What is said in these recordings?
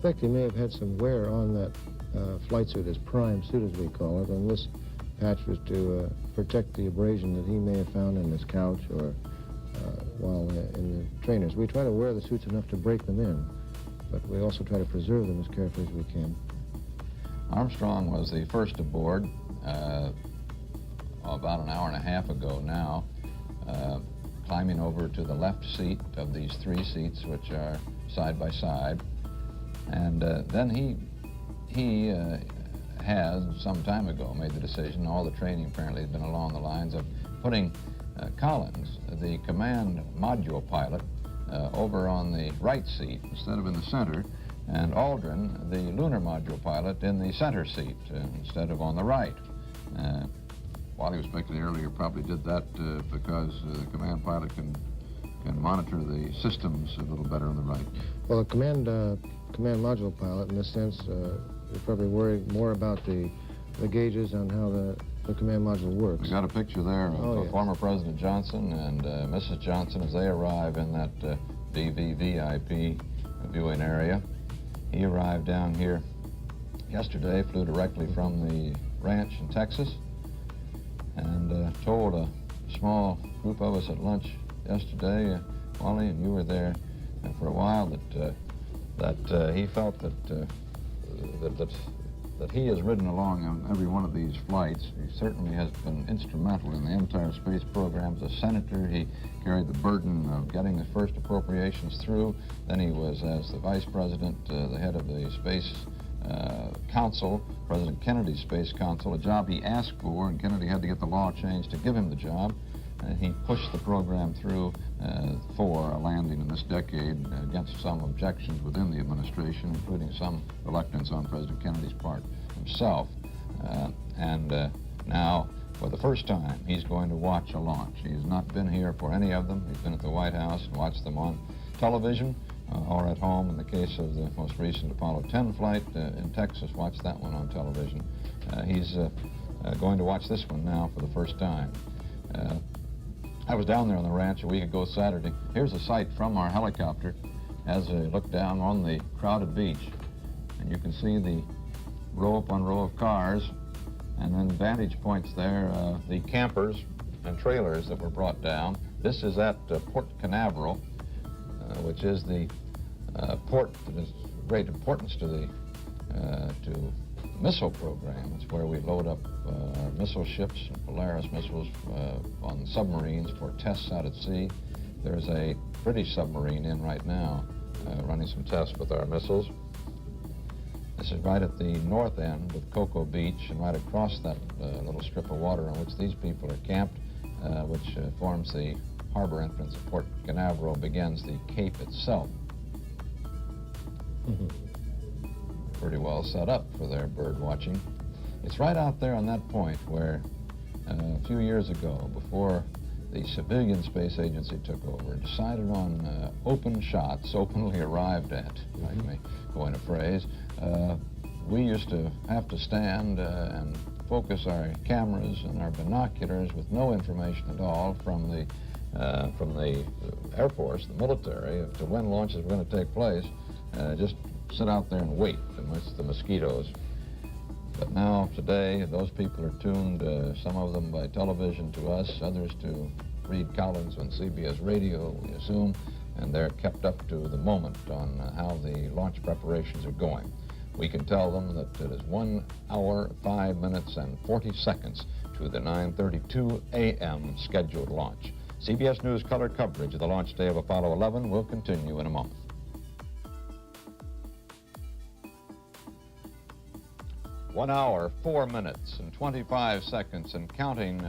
suspect he may have had some wear on that flight suit, his prime suit as we call it, and this patch was to protect the abrasion that he may have found in his couch or while in the trainers. We try to wear the suits enough to break them in, but we also try to preserve them as carefully as we can. Armstrong was the first aboard about an hour and a half ago now, climbing over to the left seat of these three seats, which are side by side. And then he has, some time ago, made the decision, all the training apparently has been along the lines of putting Collins, the command module pilot, over on the right seat instead of in the center, and Aldrin, the lunar module pilot, in the center seat instead of on the right. While he was speculating earlier, probably did that because the command pilot can monitor the systems a little better on the right. Well, the command module pilot, in this sense, you're probably worried more about the gauges on how the command module works. We got a picture there of former President Johnson and Mrs. Johnson as they arrive in that VVVIP viewing area. He arrived down here yesterday, flew directly from the ranch in Texas, and told a small group of us at lunch yesterday, Wally, and you were there for a while, that he felt that he has ridden along on every one of these flights. He certainly has been instrumental in the entire space program. As a senator, he carried the burden of getting the first appropriations through. Then he was, as the vice president, the head of the Space Council, President Kennedy's Space Council, a job he asked for, and Kennedy had to get the law changed to give him the job. He pushed the program through for a landing in this decade against some objections within the administration, including some reluctance on President Kennedy's part himself. Now, for the first time, he's going to watch a launch. He has not been here for any of them. He's been at the White House and watched them on television or at home. In the case of the most recent Apollo 10 flight in Texas, watched that one on television. He's going to watch this one now for the first time. I was down there on the ranch a week ago Saturday. Here's a sight from our helicopter as I look down on the crowded beach. And you can see the row upon row of cars, and then vantage points there, the campers and trailers that were brought down. This is at Port Canaveral, which is the port that is of great importance to the missile program. It's where we load up our missile ships, Polaris missiles, on submarines for tests out at sea. There's a British submarine in right now running some tests with our missiles. This is right at the north end with Cocoa Beach, and right across that little strip of water on which these people are camped, which forms the harbor entrance of Port Canaveral, begins the Cape itself. Pretty well set up for their bird watching. It's right out there on that point where a few years ago, before the civilian space agency took over, decided on open shots, openly arrived at, if I may coin a phrase. We used to have to stand and focus our cameras and our binoculars with no information at all from the Air Force, the military, to when launches were going to take place. Just sit out there and wait amidst the mosquitoes. But now, today, those people are tuned, some of them by television to us, others to Reed Collins on CBS Radio, we assume, and they're kept up to the moment on how the launch preparations are going. We can tell them that it is 1 hour, 5 minutes, and 40 seconds to the 9:32 a.m. scheduled launch. CBS News color coverage of the launch day of Apollo 11 will continue in a moment. 1 hour, 4 minutes, and 25 seconds and counting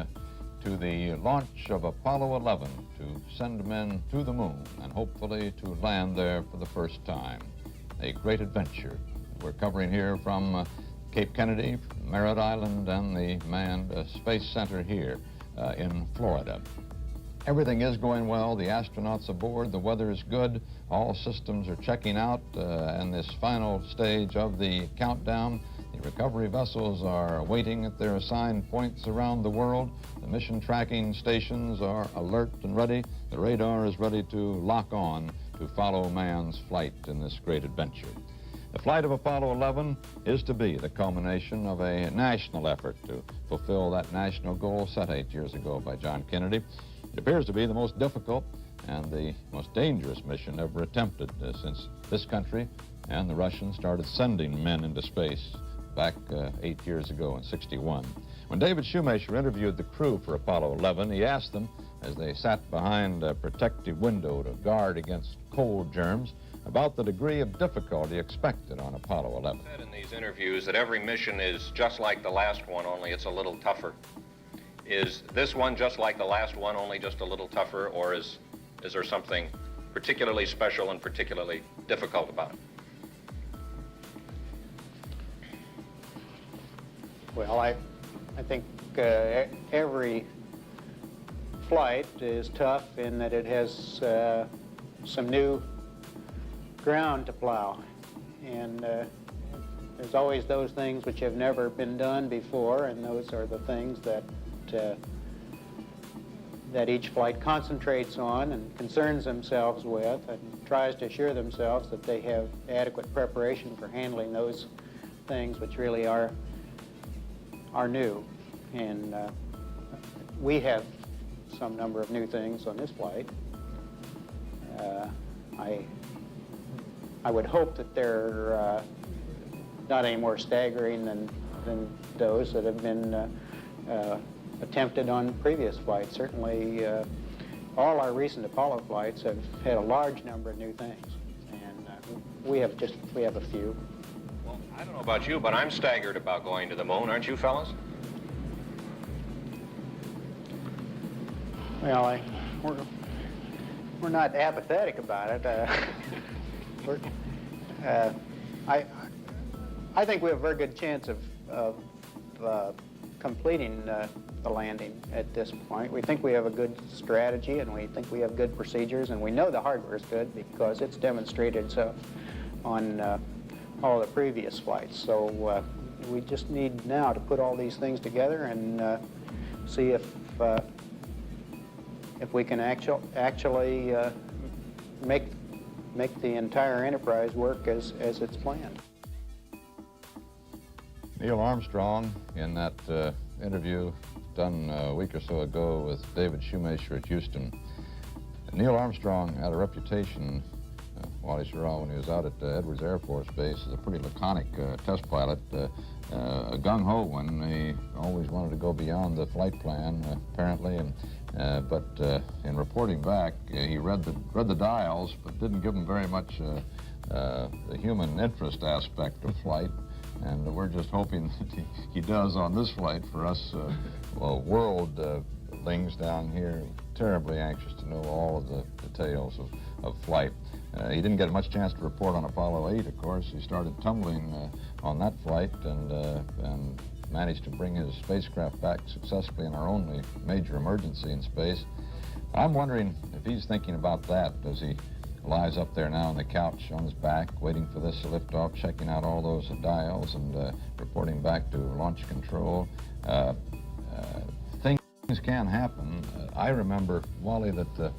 to the launch of Apollo 11 to send men to the moon and hopefully to land there for the first time. A great adventure. We're covering here from Cape Kennedy, Merritt Island, and the Manned Space Center here in Florida. Everything is going well. The astronauts aboard, the weather is good, all systems are checking out, and this final stage of the countdown, the recovery vessels are waiting at their assigned points around the world. The mission tracking stations are alert and ready. The radar is ready to lock on to follow man's flight in this great adventure. The flight of Apollo 11 is to be the culmination of a national effort to fulfill that national goal set 8 years ago by John Kennedy. It appears to be the most difficult and the most dangerous mission ever attempted since this country and the Russians started sending men into space back 8 years ago in '61. When David Shoemaker interviewed the crew for Apollo 11, he asked them, as they sat behind a protective window to guard against cold germs, about the degree of difficulty expected on Apollo 11. I said in these interviews that every mission is just like the last one, only it's a little tougher. Is this one just like the last one, only just a little tougher, or is there something particularly special and particularly difficult about it? Well, I think every flight is tough in that it has some new ground to plow, and there's always those things which have never been done before, and those are the things that that each flight concentrates on and concerns themselves with and tries to assure themselves that they have adequate preparation for handling those things which really are new. And we have some number of new things on this flight. I would hope that they're not any more staggering than those that have been attempted on previous flights. Certainly, all our recent Apollo flights have had a large number of new things, and we have a few. Well, I don't know about you, but I'm staggered about going to the moon, aren't you, fellas? Well, we're not apathetic about it. I think we have a very good chance of completing the landing at this point. We think we have a good strategy, and we think we have good procedures, and we know the hardware is good because it's demonstrated so on all the previous flights. So we just need now to put all these things together and see if we can actually make the entire enterprise work as it's planned. Neil Armstrong, in that interview done a week or so ago with David Shoemaker at Houston, Neil Armstrong had a reputation, Wally Schirra, when he was out at Edwards Air Force Base, as a pretty laconic test pilot, a gung-ho one. He always wanted to go beyond the flight plan, apparently, but in reporting back, he read the dials, but didn't give them very much the human interest aspect of flight. And we're just hoping that he does on this flight for us worldlings down here, terribly anxious to know all of the details of flight. He didn't get much chance to report on Apollo 8, of course. He started tumbling on that flight and managed to bring his spacecraft back successfully in our only major emergency in space. I'm wondering if he's thinking about that as he lies up there now on the couch on his back, waiting for this to lift off, checking out all those dials and reporting back to launch control. Things can happen. I remember, Wally, that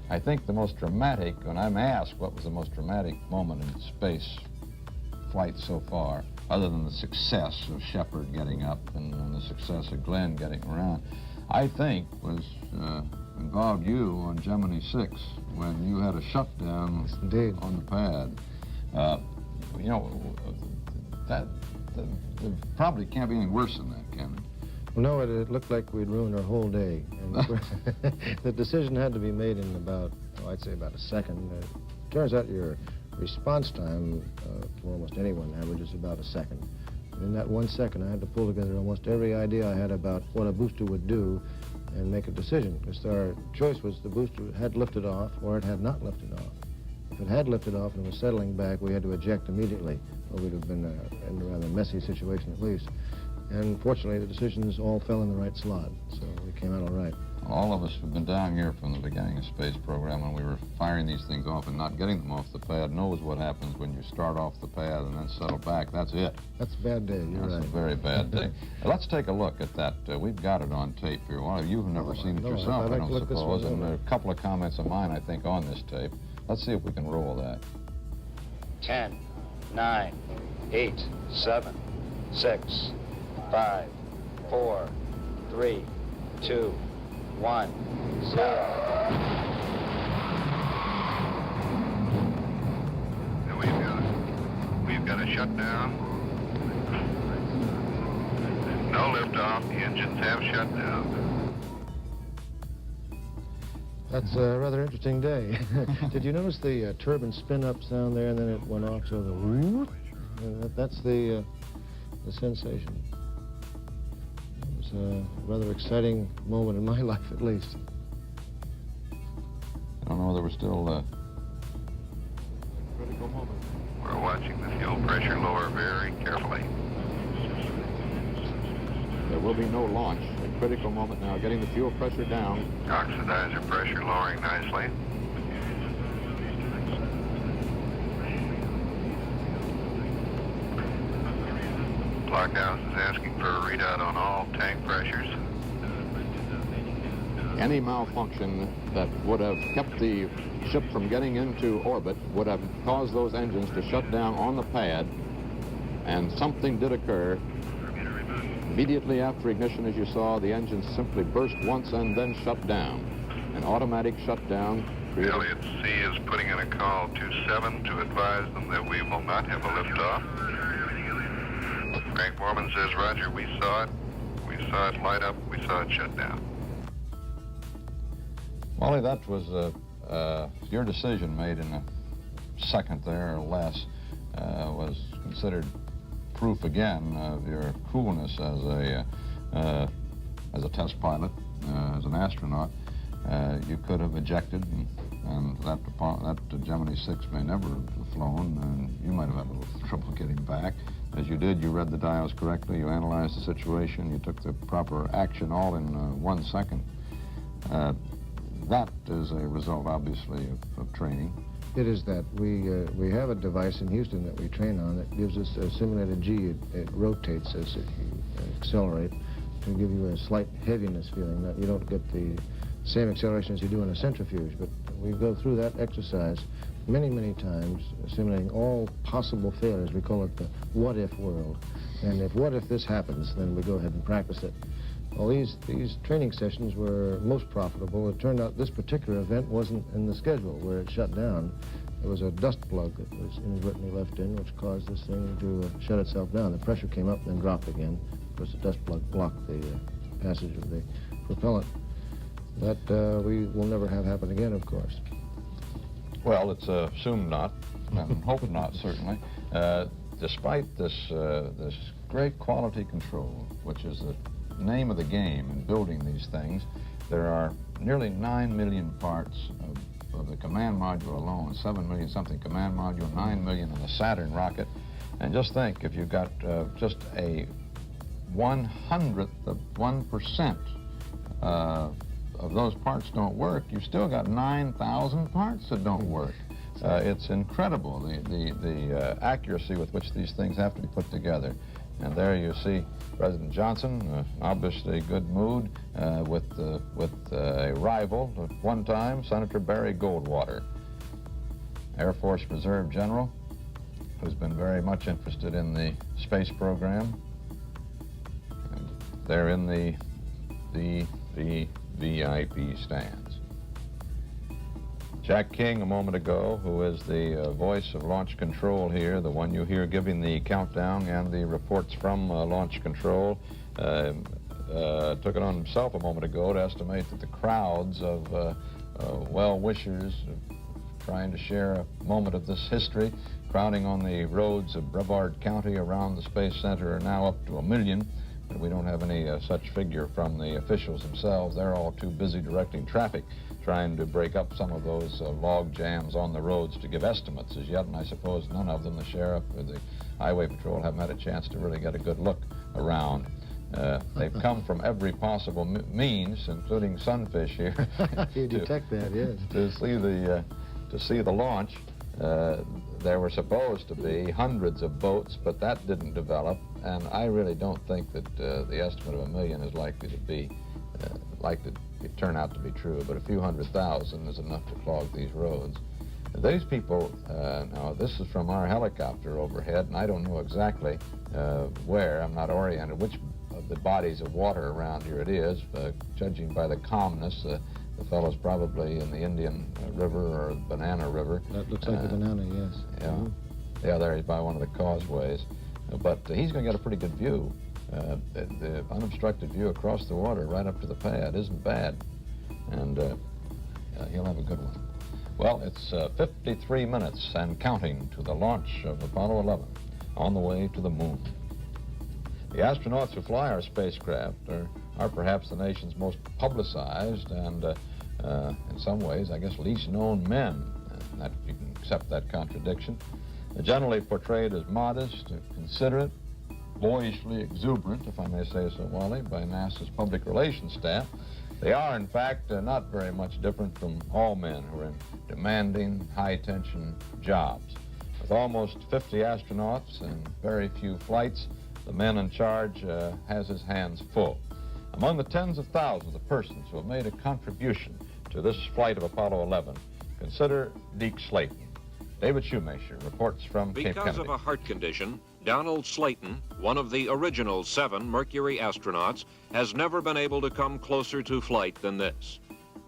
I think the most dramatic, when I'm asked what was the most dramatic moment in space flight so far, other than the success of Shepard getting up and the success of Glenn getting around, I think was involved you on Gemini 6 when you had a shutdown on the pad. You know, that probably can't be any worse than that, can it? Well, no, it looked like we'd ruined our whole day. And the decision had to be made in about, I'd say about a second. Turns out your response time for almost anyone averages about a second. And in that 1 second, I had to pull together almost every idea I had about what a booster would do and make a decision. Because our choice was the booster had lifted off or it had not lifted off. If it had lifted off and was settling back, we had to eject immediately, or we'd have been in a rather messy situation at least. And fortunately, the decisions all fell in the right slot, so we came out all right. All of us who've been down here from the beginning of the space program when we were firing these things off and not getting them off the pad knows what happens when you start off the pad and then settle back. That's it. That's a bad day, you're right. That's a very bad day. Let's take a look at that. We've got it on tape here. Well, you've never seen it yourself, I don't suppose. And a couple of comments of mine, I think, on this tape. Let's see if we can roll that. 10, 9, 8, 7, 6, 5, 4, 3, 2, 1, 0. We've got a shutdown. No liftoff. The engines have shut down. That's a rather interesting day. Did you notice the turbine spin-up sound there, and then it went off, so the whoop? That's the sensation. It was a rather exciting moment in my life, at least. I don't know whether we're still... critical moment. We're watching the fuel pressure lower very carefully. There will be no launch. A critical moment now, getting the fuel pressure down. Oxidizer pressure lowering nicely. Blockhouse is asking for a readout on all tank pressures. Any malfunction that would have kept the ship from getting into orbit would have caused those engines to shut down on the pad, and something did occur. Immediately after ignition, as you saw, the engines simply burst once and then shut down. An automatic shutdown created... Elliott C is putting in a call to 7 to advise them that we will not have a liftoff. Frank Mormon says, Roger, we saw it. We saw it light up. We saw it shut down. Wally, that was your decision made in a second there or less was considered proof again of your coolness as a test pilot, as an astronaut. You could have ejected, and that Gemini 6 may never have flown, and you might have had a little trouble getting back. As you did, you read the dials correctly, you analyzed the situation, you took the proper action all in 1 second. That is a result, obviously, of training. It is that. We have a device in Houston that we train on that gives us a simulated G. It rotates as you accelerate to give you a slight heaviness feeling. That you don't get the same acceleration as you do in a centrifuge, but we go through that exercise many, many times, simulating all possible failures. We call it the what-if world. And if what if this happens, then we go ahead and practice it. Well, these training sessions were most profitable. It turned out this particular event wasn't in the schedule where it shut down. There was a dust plug that was inadvertently left in, which caused this thing to shut itself down. The pressure came up and then dropped again. Of course, the dust plug blocked the passage of the propellant. That we will never have happen again, of course. Well, it's assumed not, and hope not, certainly. Despite this great quality control, which is the name of the game in building these things, there are nearly 9 million parts of the command module alone, 7 million something command module, 9 million in the Saturn rocket. And just think, if you've got just a 1/100th of 1% of those parts don't work, you've still got 9,000 parts that don't work. It's incredible, the accuracy with which these things have to be put together. And there you see President Johnson, obviously good mood, with a rival at one time, Senator Barry Goldwater, Air Force Reserve General, who's been very much interested in the space program. And they're in the VIP stands. Jack King, a moment ago, who is the voice of launch control here, the one you hear giving the countdown and the reports from launch control, took it on himself a moment ago to estimate that the crowds of well-wishers trying to share a moment of this history, crowding on the roads of Brevard County around the Space Center, are now up to 1 million. But we don't have any such figure from the officials themselves. They're all too busy directing traffic, trying to break up some of those log jams on the roads to give estimates as yet, and I suppose none of them, the sheriff or the highway patrol, haven't had a chance to really get a good look around. They've come from every possible means, including Sunfish here. You detect that, yes. To see the launch. There were supposed to be hundreds of boats, but that didn't develop, and I really don't think that the estimate of 1 million is likely to turn out to be true, but a few 100,000 is enough to clog these roads. These people, now this is from our helicopter overhead, and I don't know exactly where, I'm not oriented, which of the bodies of water around here it is. Judging by the calmness, the fellow's probably in the Indian River or Banana River. That looks like the Banana, yes. Yeah, Mhm. yeah, there he's by one of the causeways. But he's going to get a pretty good view. The unobstructed view across the water right up to the pad isn't bad, and he'll have a good one. Well, it's 53 minutes and counting to the launch of Apollo 11 on the way to the moon. The astronauts who fly our spacecraft are perhaps the nation's most publicized and, in some ways, I guess, least known men. That you can accept that contradiction. They're generally portrayed as modest, considerate, boyishly exuberant, if I may say so, Wally, by NASA's public relations staff. They are, in fact, not very much different from all men who are in demanding, high-tension jobs. With almost 50 astronauts and very few flights, the man in charge has his hands full. Among the tens of thousands of persons who have made a contribution to this flight of Apollo 11, consider Deke Slayton. David Shoemaker reports from Cape Because Kennedy. of a heart condition, Donald Slayton, one of the original 7 Mercury astronauts, has never been able to come closer to flight than this.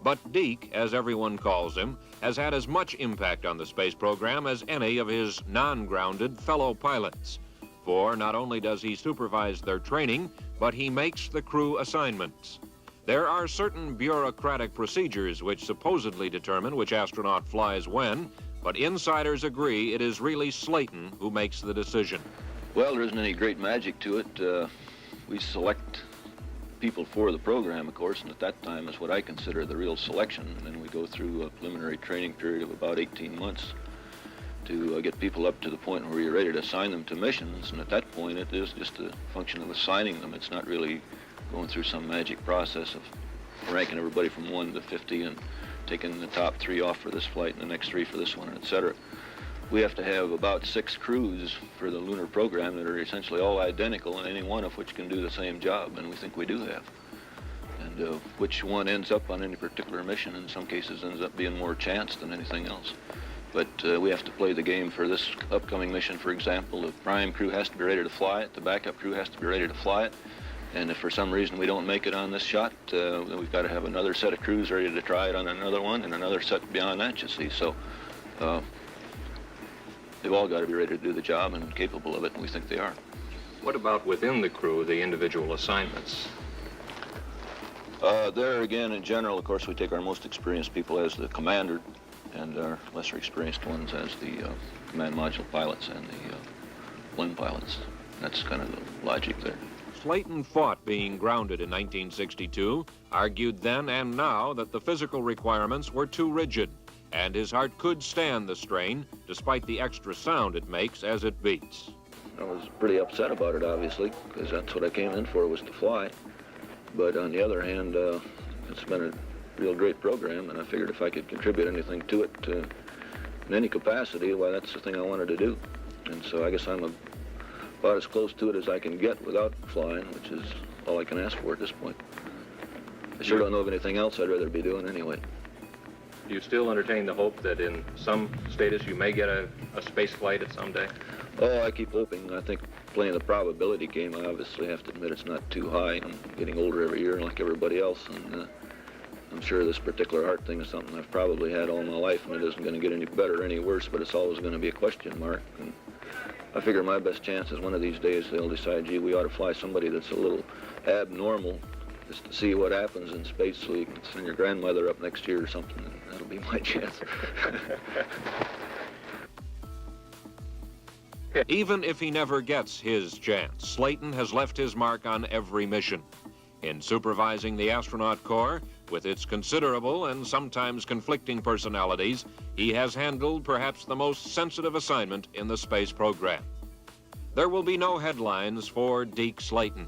But Deke, as everyone calls him, has had as much impact on the space program as any of his non-grounded fellow pilots. For not only does he supervise their training, but he makes the crew assignments. There are certain bureaucratic procedures which supposedly determine which astronaut flies when, but insiders agree it is really Slayton who makes the decision. Well, there isn't any great magic to it. We select people for the program, of course, and at that time is what I consider the real selection. And then we go through a preliminary training period of about 18 months to get people up to the point where you're ready to assign them to missions. And at that point, it is just a function of assigning them. It's not really going through some magic process of ranking everybody from 1 to 50 and taking the top 3 off for this flight and the next 3 for this one, etc. We have to have about 6 crews for the lunar program that are essentially all identical, and any one of which can do the same job, and we think we do have. And which one ends up on any particular mission in some cases ends up being more chance than anything else. But we have to play the game for this upcoming mission. For example, the prime crew has to be ready to fly it, the backup crew has to be ready to fly it, and if for some reason we don't make it on this shot, then we've got to have another set of crews ready to try it on another one, and another set beyond that, you see. So they've all got to be ready to do the job and capable of it, and we think they are. What about within the crew, the individual assignments? There again, in general, of course, we take our most experienced people as the commander, and our lesser experienced ones as the command module pilots and the blimp pilots. That's kind of the logic there. Slayton fought being grounded in 1962, argued then and now that the physical requirements were too rigid, and his heart could stand the strain despite the extra sound it makes as it beats. I was pretty upset about it, obviously, because that's what I came in for, was to fly. But on the other hand, it's been a real great program, and I figured if I could contribute anything to it in any capacity, well, that's the thing I wanted to do. And so I guess I'm about as close to it as I can get without flying, which is all I can ask for at this point. I sure don't know of anything else I'd rather be doing anyway. Do you still entertain the hope that in some status you may get a space flight at some day? Oh, I keep hoping. I think playing the probability game, I obviously have to admit it's not too high. I'm getting older every year like everybody else, and I'm sure this particular heart thing is something I've probably had all my life, and it isn't going to get any better or any worse, but it's always going to be a question mark. And I figure my best chance is one of these days they'll decide, gee, we ought to fly somebody that's a little abnormal just to see what happens in space, so you can send your grandmother up next year or something, and that'll be my chance. Even if he never gets his chance, Slayton has left his mark on every mission. In supervising the astronaut corps, with its considerable and sometimes conflicting personalities, he has handled perhaps the most sensitive assignment in the space program. There will be no headlines for Deke Slayton,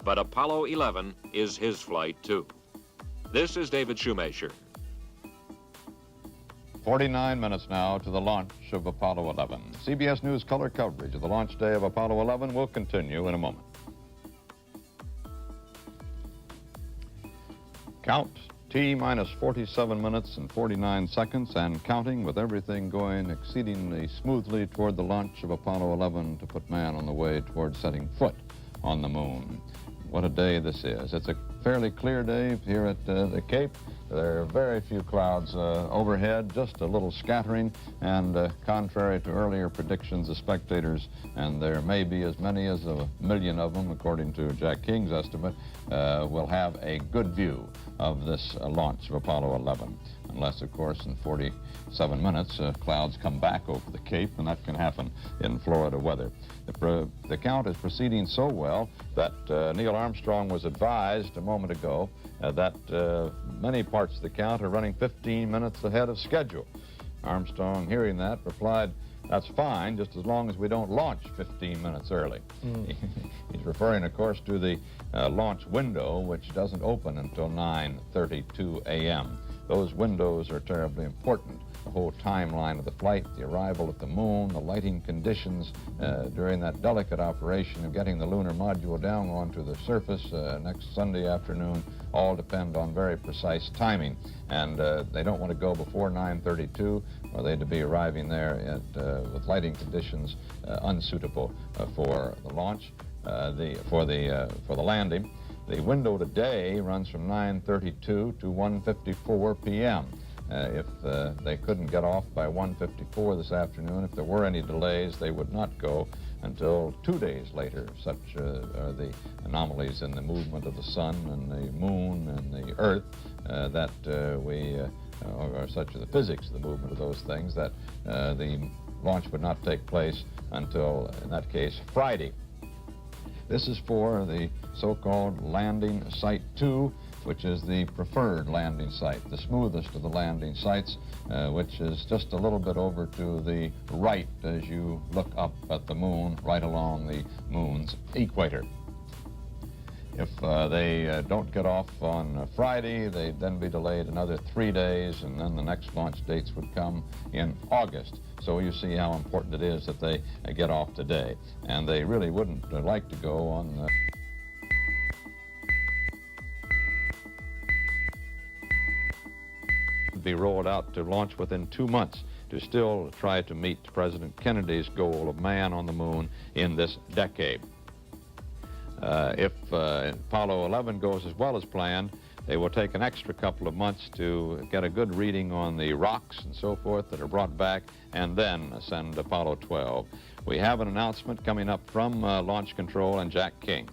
but Apollo 11 is his flight too. This is David Shoemaker. 49 minutes now to the launch of Apollo 11. CBS News color coverage of the launch day of Apollo 11 will continue in a moment. Count T-minus 47 minutes and 49 seconds and counting, with everything going exceedingly smoothly toward the launch of Apollo 11 to put man on the way toward setting foot on the moon. What a day this is. It's a fairly clear day here at the Cape. There are very few clouds overhead, just a little scattering, and contrary to earlier predictions of spectators, and there may be as many as 1 million of them, according to Jack King's estimate, will have a good view of this launch of Apollo 11. Unless, of course, in 47 minutes, clouds come back over the Cape, and that can happen in Florida weather. The count is proceeding so well that Neil Armstrong was advised a moment ago that many parts of the count are running 15 minutes ahead of schedule. Armstrong, hearing that, replied, "That's fine, just as long as we don't launch 15 minutes early." He's referring, of course, to the launch window, which doesn't open until 9:32 a.m. Those windows are terribly important. The whole timeline of the flight, the arrival at the moon, the lighting conditions during that delicate operation of getting the lunar module down onto the surface next Sunday afternoon all depend on very precise timing. And they don't want to go before 9:32, or they'd to be arriving there with lighting conditions unsuitable for the launch, for the landing. The window today runs from 9:32 to 1:54 p.m. If they couldn't get off by 1:54 this afternoon, if there were any delays, they would not go until 2 days later. Such are the anomalies in the movement of the sun and the moon and the earth or such are the physics of the movement of those things, that the launch would not take place until, in that case, Friday. This is for the so-called landing site 2, which is the preferred landing site, the smoothest of the landing sites, which is just a little bit over to the right as you look up at the moon, right along the moon's equator. If they don't get off on Friday, they'd then be delayed another 3 days, and then the next launch dates would come in August. So you see how important it is that they get off today. And they really wouldn't like to go on be rolled out to launch within 2 months to still try to meet President Kennedy's goal of man on the moon in this decade. If Apollo 11 goes as well as planned, they will take an extra couple of months to get a good reading on the rocks and so forth that are brought back, and then send Apollo 12. We have an announcement coming up from Launch Control and Jack King.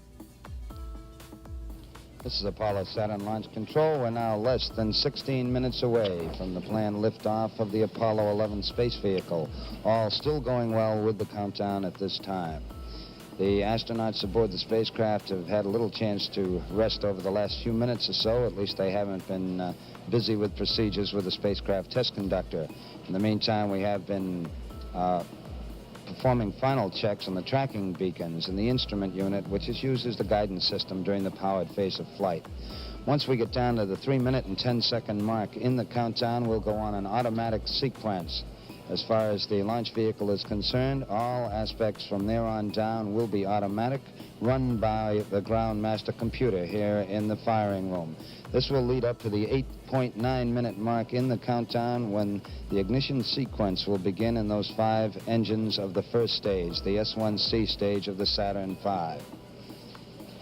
This is Apollo Saturn Launch Control. We're now less than 16 minutes away from the planned liftoff of the Apollo 11 space vehicle. All still going well with the countdown at this time. The astronauts aboard the spacecraft have had a little chance to rest over the last few minutes or so. At least they haven't been busy with procedures with the spacecraft test conductor. In the meantime, we have been performing final checks on the tracking beacons and the instrument unit, which is used as the guidance system during the powered phase of flight. Once we get down to the 3-minute and 10-second mark in the countdown, we'll go on an automatic sequence. As far as the launch vehicle is concerned, all aspects from there on down will be automatic, run by the ground master computer here in the firing room. This will lead up to the 8.9-minute mark in the countdown, when the ignition sequence will begin in those 5 engines of the first stage, the S1C stage of the Saturn V.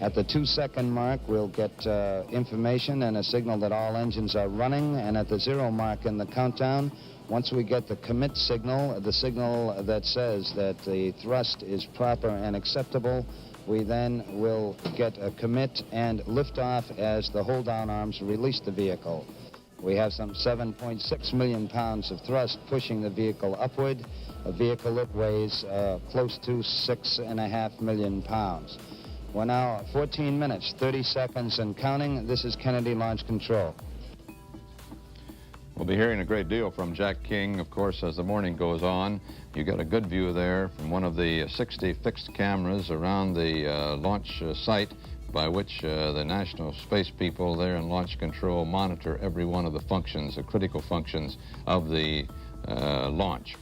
At the 2-second mark, we'll get information and a signal that all engines are running, and at the 0 mark in the countdown, once we get the commit signal, the signal that says that the thrust is proper and acceptable, we then will get a commit and liftoff as the hold-down arms release the vehicle. We have some 7.6 million pounds of thrust pushing the vehicle upward, a vehicle that weighs close to 6.5 million pounds. We're now at 14 minutes, 30 seconds and counting. This is Kennedy Launch Control. We'll be hearing a great deal from Jack King, of course, as the morning goes on. You get a good view there from one of the 60 fixed cameras around the launch site, by which the National Space people there in Launch Control monitor every one of the functions, the critical functions of the launch.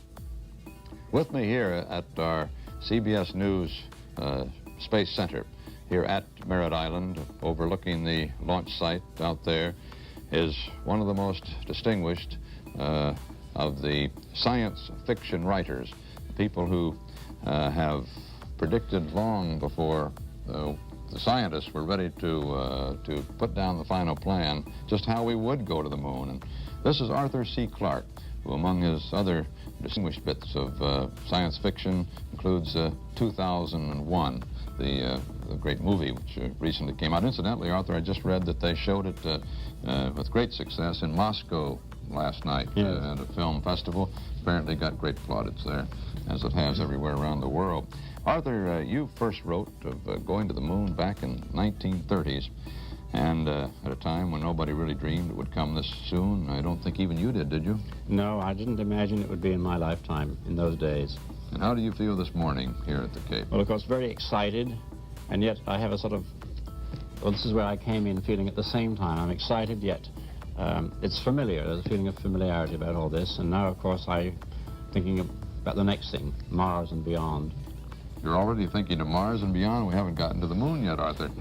With me here at our CBS News Space Center here at Merritt Island, overlooking the launch site out there, is one of the most distinguished of the science fiction writers, people who have predicted long before the scientists were ready to put down the final plan just how we would go to the moon. And this is Arthur C. Clarke, who among his other distinguished bits of science fiction includes 2001, the great movie which recently came out. Incidentally, Arthur, I just read that they showed it with great success in Moscow last night at a film festival. Apparently got great plaudits there, as it has everywhere around the world. Arthur, you first wrote of going to the moon back in 1930s, and at a time when nobody really dreamed it would come this soon. I don't think even you did you? No, I didn't imagine it would be in my lifetime in those days. And how do you feel this morning here at the Cape? Well, of course, very excited, and yet I have a sort of, well, this is where I came in feeling at the same time. I'm excited, yet it's familiar. There's a feeling of familiarity about all this, and now, of course, I'm thinking about the next thing, Mars and beyond. You're already thinking of Mars and beyond? We haven't gotten to the moon yet, Arthur.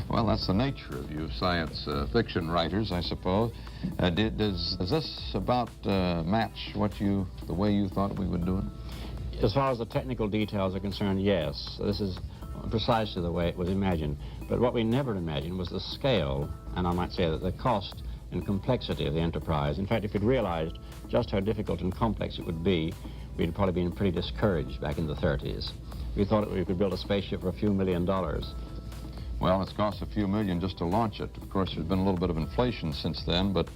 Well, that's the nature of you science fiction writers, I suppose. Does this about match the way you thought we would do it? As far as the technical details are concerned, yes. This is precisely the way it was imagined. But what we never imagined was the scale, and I might say that the cost and complexity of the enterprise. In fact, if we'd realized just how difficult and complex it would be, we'd probably been pretty discouraged back in the 30s. We thought we could build a spaceship for a few $1 million. Well, it's cost a few million just to launch it. Of course, there's been a little bit of inflation since then, but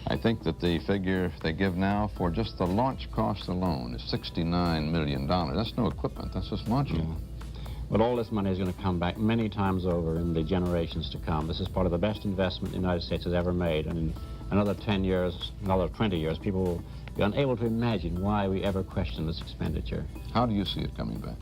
I think that the figure they give now for just the launch cost alone is $69 million. That's no equipment, that's just launching. Yeah. But all this money is going to come back many times over in the generations to come. This is part of the best investment the United States has ever made, and in another 10 years, another 20 years, people will be unable to imagine why we ever question this expenditure. How do you see it coming back?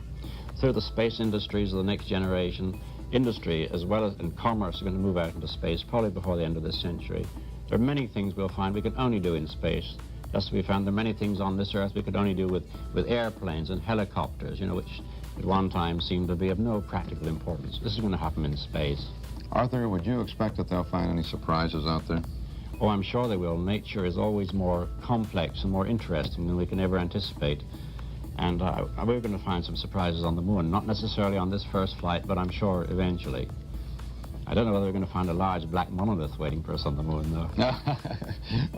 Through the space industries of the next generation. Industry as well as in commerce are going to move out into space probably before the end of this century. There are many things we'll find we could only do in space. Just as we found there are many things on this Earth we could only do with airplanes and helicopters, you know, which at one time seemed to be of no practical importance. This is going to happen in space. Arthur, would you expect that they'll find any surprises out there? Oh, I'm sure they will. Nature is always more complex and more interesting than we can ever anticipate. And we're going to find some surprises on the moon, not necessarily on this first flight, but I'm sure eventually. I don't know whether we're going to find a large black monolith waiting for us on the moon, though.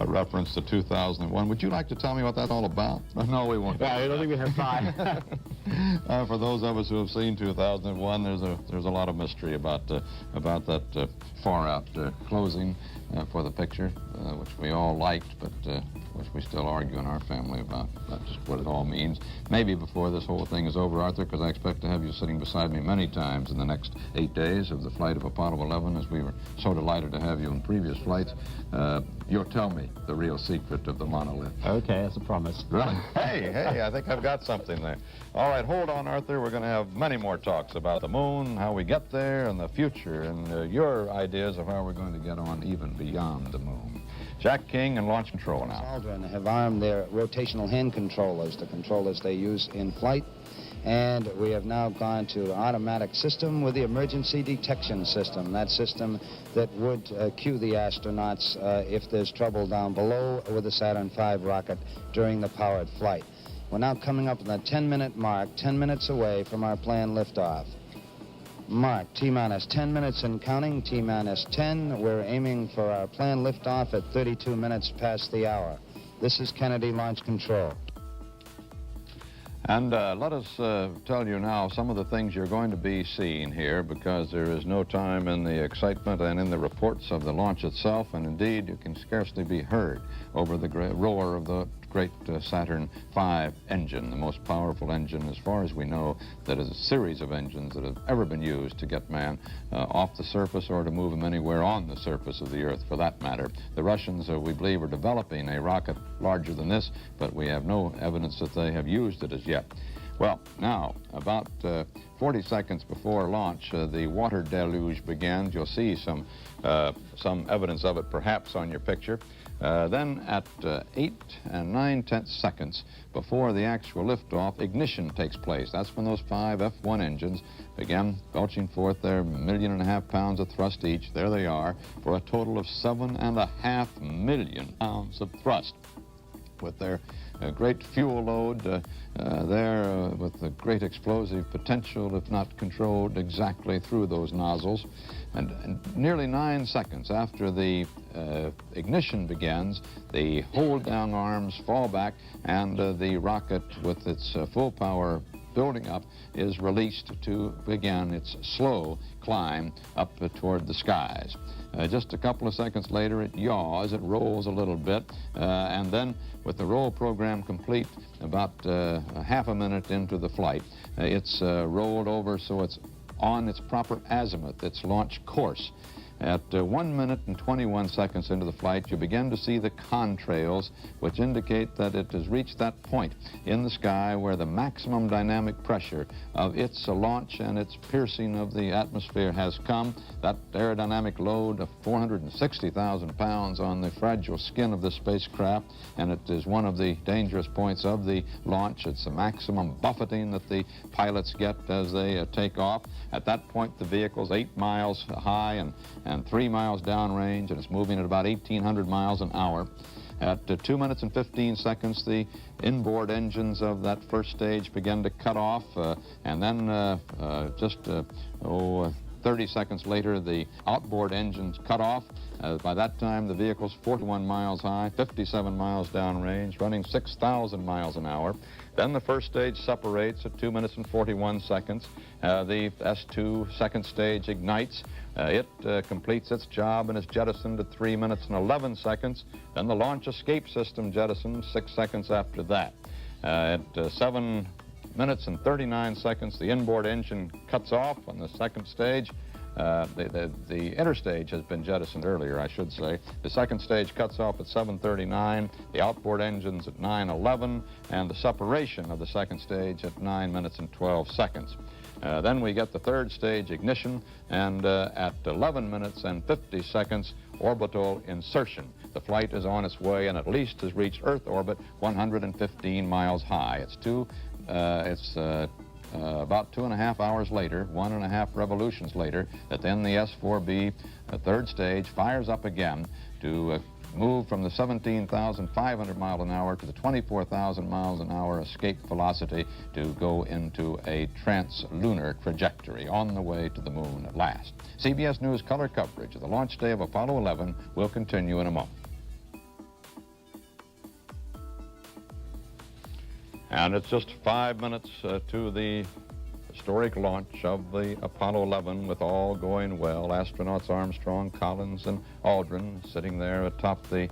A reference to 2001. Would you like to tell me what that's all about? No, we won't. I don't think we have time. For those of us who have seen 2001, there's a lot of mystery about that far-out closing for the picture, which we all liked, but which we still argue in our family about just what it all means. Maybe before this whole thing is over, Arthur, because I expect to have you sitting beside me many times in the next 8 days of the flight of Apollo 11, as we were so delighted to have you in previous flights. You'll tell me the real secret of the monolith. Okay, that's a promise. Hey, I think I've got something there. All right, hold on, Arthur. We're going to have many more talks about the moon, how we get there, and the future, and your ideas of how we're going to get on even beyond the moon. Jack King and Launch Control now. Aldrin have armed their rotational hand controllers, the controllers they use in flight. And we have now gone to automatic system with the emergency detection system, that system that would cue the astronauts if there's trouble down below with the Saturn V rocket during the powered flight. We're now coming up on the 10-minute mark, 10 minutes away from our planned liftoff. Mark, T-minus 10 minutes and counting, T-minus 10. We're aiming for our planned liftoff at 32 minutes past the hour. This is Kennedy Launch Control. And let us tell you now some of the things you're going to be seeing here, because there is no time in the excitement and in the reports of the launch itself, and indeed you can scarcely be heard over the roar of the great Saturn V engine, the most powerful engine, as far as we know, that is a series of engines that have ever been used to get man off the surface or to move him anywhere on the surface of the Earth, for that matter. The Russians, we believe, are developing a rocket larger than this, but we have no evidence that they have used it as yet. Well, now, about 40 seconds before launch, the water deluge begins. You'll see some evidence of it perhaps on your picture. Then at 8 and 9/10 seconds before the actual liftoff, ignition takes place. That's when those 5 F1 engines begin belching forth their 1.5 million pounds of thrust each. There they are, for a total of 7.5 million pounds of thrust, with their great fuel load there with the great explosive potential, if not controlled exactly through those nozzles. And nearly 9 seconds after the ignition begins, the hold-down arms fall back, and the rocket, with its full power building up, is released to begin its slow climb up toward the skies. Just a couple of seconds later, it yaws, it rolls a little bit, and then with the roll program complete, about half a minute into the flight, it's rolled over so it's on its proper azimuth, its launch course. At 1 minute and 21 seconds into the flight, you begin to see the contrails, which indicate that it has reached that point in the sky where the maximum dynamic pressure of its launch and its piercing of the atmosphere has come. That aerodynamic load of 460,000 pounds on the fragile skin of the spacecraft, and it is one of the dangerous points of the launch. It's the maximum buffeting that the pilots get as they take off. At that point, the vehicle's 8 miles high and 3 miles downrange, and it's moving at about 1,800 miles an hour. At 2 minutes and 15 seconds, the inboard engines of that first stage begin to cut off, and then 30 seconds later, the outboard engines cut off. By that time, the vehicle's 41 miles high, 57 miles downrange, running 6,000 miles an hour. Then the first stage separates at 2 minutes and 41 seconds. The S2 second stage ignites. It completes its job and is jettisoned at 3 minutes and 11 seconds. Then the launch escape system jettisoned 6 seconds after that. At 7 minutes and 39 seconds, the inboard engine cuts off on the second stage. The interstage has been jettisoned earlier, I should say. The second stage cuts off at 7:39, the outboard engines at 9:11, and the separation of the second stage at 9 minutes and 12 seconds. Then we get the third stage ignition, and at 11 minutes and 50 seconds, orbital insertion. The flight is on its way and at least has reached Earth orbit 115 miles high. It's about 2.5 hours later, 1.5 revolutions later, that then the S-4B third stage fires up again to move from the 17,500 miles an hour to the 24,000 miles an hour escape velocity to go into a trans-lunar trajectory on the way to the moon at last. CBS News color coverage of the launch day of Apollo 11 will continue in a moment. And it's just 5 minutes to the historic launch of the Apollo 11, with all going well. Astronauts Armstrong, Collins, and Aldrin sitting there atop the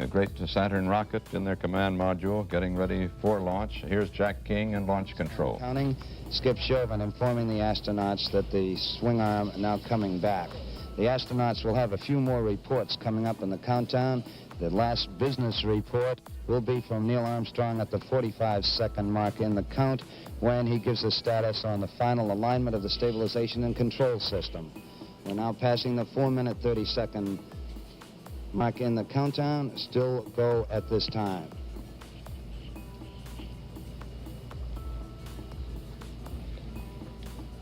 great Saturn rocket in their command module, getting ready for launch. Here's Jack King in launch control. Counting, Skip Chauvin informing the astronauts that the swing arm now coming back. The astronauts will have a few more reports coming up in the countdown. The last business report will be from Neil Armstrong at the 45-second mark in the count, when he gives a status on the final alignment of the stabilization and control system. We're now passing the 4-minute 30-second mark in the countdown. Still go at this time.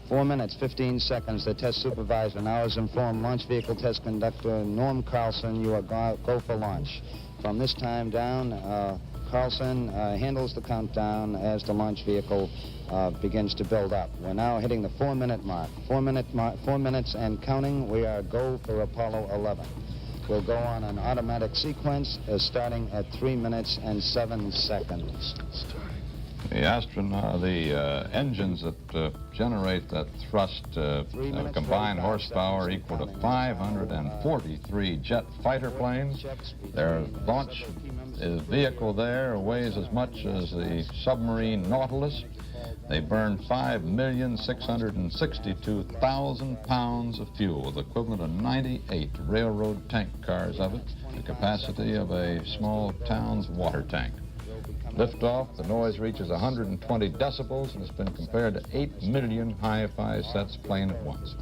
Four minutes, 15 seconds. The test supervisor now has informed launch vehicle test conductor Norm Carlson you are go for launch. From this time down, Carlson handles the countdown as the launch vehicle begins to build up. We're now hitting the 4-minute mark. 4 minutes and counting. We are go for Apollo 11. We'll go on an automatic sequence starting at 3 minutes and 7 seconds. The engines that generate that thrust combined horsepower equal to 543 jet fighter planes. Their launch vehicle there weighs as much as the submarine Nautilus. They burn 5,662,000 pounds of fuel, the equivalent of 98 railroad tank cars of it, the capacity of a small town's water tank. Liftoff, the noise reaches 120 decibels and has been compared to 8 million hi-fi sets playing at once.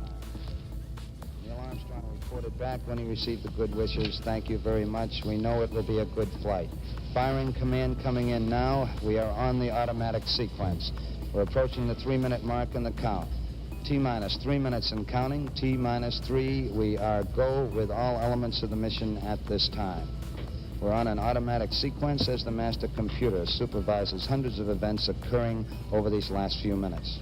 Neil Armstrong reported back when he received the good wishes. Thank you very much. We know it will be a good flight. Firing command coming in now. We are on the automatic sequence. We're approaching the 3-minute mark in the count. T-minus 3 minutes and counting. T-minus 3. We are go with all elements of the mission at this time. We're on an automatic sequence as the master computer supervises hundreds of events occurring over these last few minutes.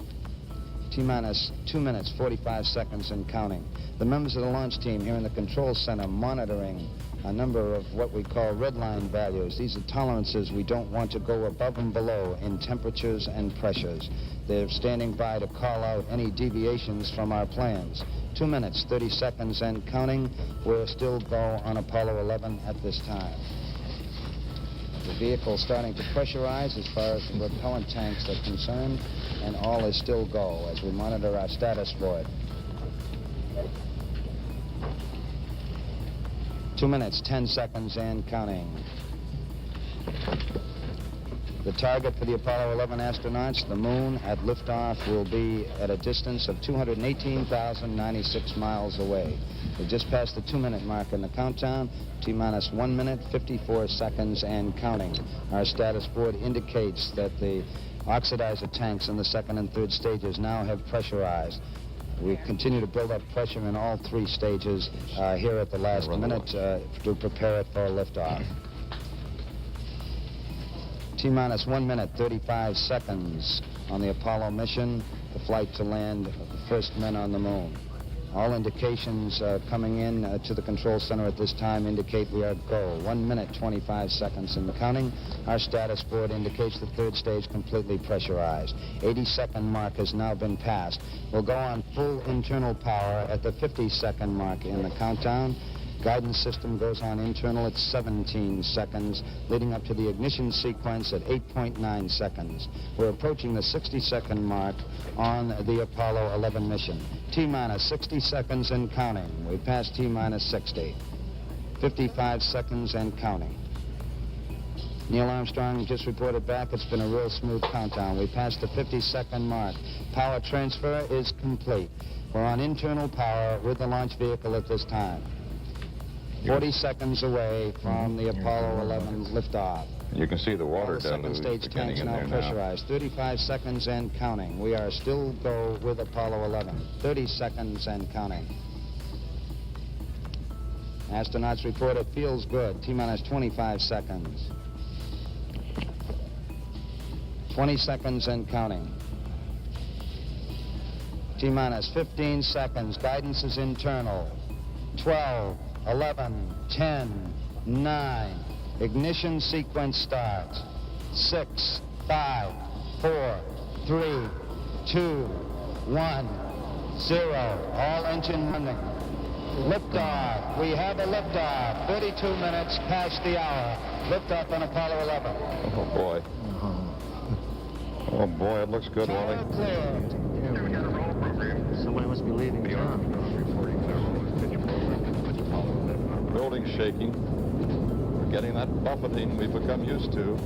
T-minus 2 minutes, 45 seconds and counting. The members of the launch team here in the control center monitoring a number of what we call red line values. These are tolerances we don't want to go above and below in temperatures and pressures. They're standing by to call out any deviations from our plans. 2 minutes, 30 seconds and counting. We're still go on Apollo 11 at this time. The vehicle starting to pressurize as far as the propellant tanks are concerned, and all is still go as we monitor our status board. 2 minutes, 10 seconds and counting. The target for the Apollo 11 astronauts, the moon, at liftoff will be at a distance of 218,096 miles away. We've just passed the 2-minute mark in the countdown. T-minus 1 minute, 54 seconds and counting. Our status board indicates that the oxidizer tanks in the second and third stages now have pressurized. We continue to build up pressure in all 3 stages here at the last minute to prepare it for liftoff. T-minus 1 minute, 35 seconds on the Apollo mission, the flight to land the first men on the moon. All indications coming in to the control center at this time indicate we are go. 1 minute, 25 seconds and counting. Our status board indicates the third stage completely pressurized. 80-second mark has now been passed. We'll go on full internal power at the 50-second mark in the countdown. Guidance system goes on internal at 17 seconds, leading up to the ignition sequence at 8.9 seconds. We're approaching the 60-second mark on the Apollo 11 mission. T-minus 60 seconds and counting. We passed T-minus 60. 55 seconds and counting. Neil Armstrong just reported back. It's been a real smooth countdown. We passed the 50-second mark. Power transfer is complete. We're on internal power with the launch vehicle at this time. 40 seconds away from the Apollo 11 liftoff. You can see the water All the second deluge stage beginning tanks in now there pressurized. 35 seconds and counting. We are still go with Apollo 11. 30 seconds and counting. Astronauts report it feels good. T-minus 25 seconds. 20 seconds and counting. T-minus 15 seconds. Guidance is internal. 12, 11, 10, 9. Ignition sequence starts. 6, 5, 4, 3, 2, 1, 0. All engine running. Liftoff. We have a liftoff. 32 minutes past the hour. Liftoff on Apollo 11. Oh, boy. Oh, boy, it looks good, Wally. Tower clear. Somebody must be leaving town. Building shaking. We're getting that buffeting we've become used to.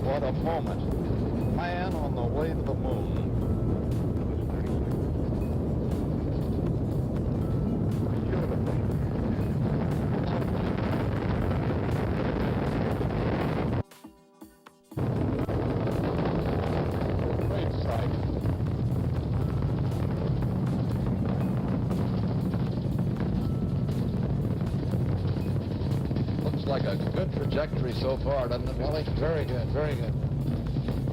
What a moment. Man on the way to the moon. Great sight. Looks like a good trajectory so far, doesn't it, Wally? Very good, very good.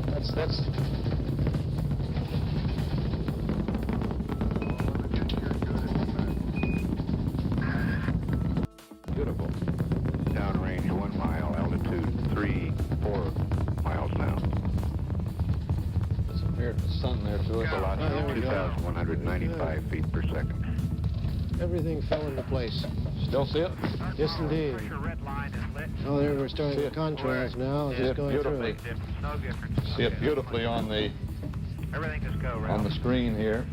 That's Beautiful. Downrange 1 mile, altitude 3, 4 miles now. Disappeared the sun there, too. It's a lot. there we go. 2,195 feet per second. everything fell into place. Still see it? Yes, indeed. Oh, there we're starting the contrast now. See Just it going through beautifully. it. See it beautifully on the screen here.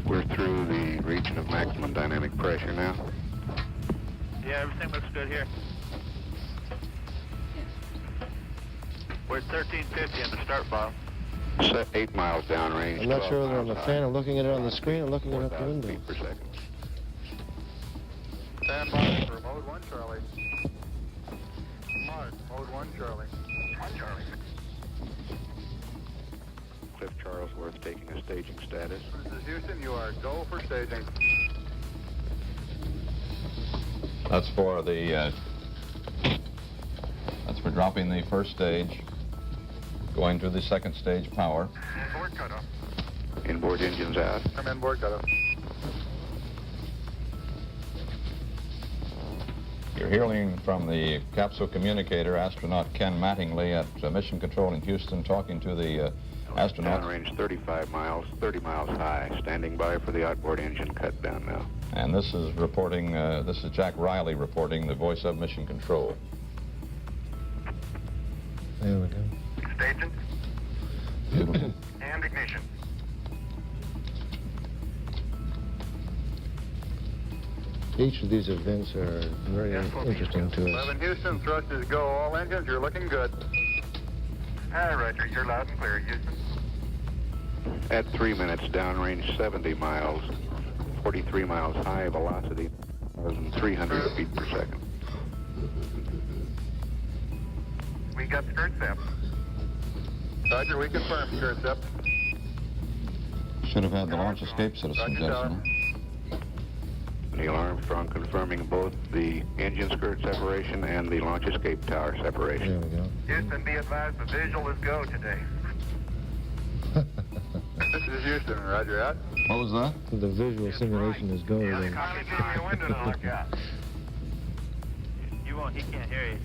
We're through the region of maximum dynamic pressure now. Yeah, everything looks good here. We're at 1350 in the start bottle. Set 8 miles downrange. I'm not 12 sure whether I'm a miles fan high. of looking at it on the screen or looking at it out the 4,000 window. feet per second. Stand by for mode 1, Charlie. Mark, mode 1, Charlie. 1, Charlie. Cliff Charlesworth taking a staging status. This is Houston, you are go for staging. That's for the, that's for dropping the first stage, going to the second stage power. Inboard cutoff. Inboard engines out. Come inboard cutoff. You're hearing from the capsule communicator, astronaut Ken Mattingly at Mission Control in Houston, talking to the astronaut. Downrange 35 miles, 30 miles high. Standing by for the outboard engine cut down now. And this is reporting, this is Jack Riley reporting, the voice of Mission Control. There we go. Staging Beautiful. and ignition. Each of these events are very interesting to us. 11 Houston, thrusters go. All engines, you're looking good. Hi, Roger. You're loud and clear, Houston. At 3 minutes, downrange 70 miles, 43 miles high, velocity 1,300 feet per second. We got skirt step. Roger, we confirm skirt step. Should have had the launch escape citizen, Roger, Jettison. Neil Armstrong confirming both the engine skirt separation and the launch escape tower There separation. we go. Houston, be advised the visual is go today. This is Houston. Roger, out. What was that? The visual simulation is going. I'll give you a window to look out. You won't, he can't hear you.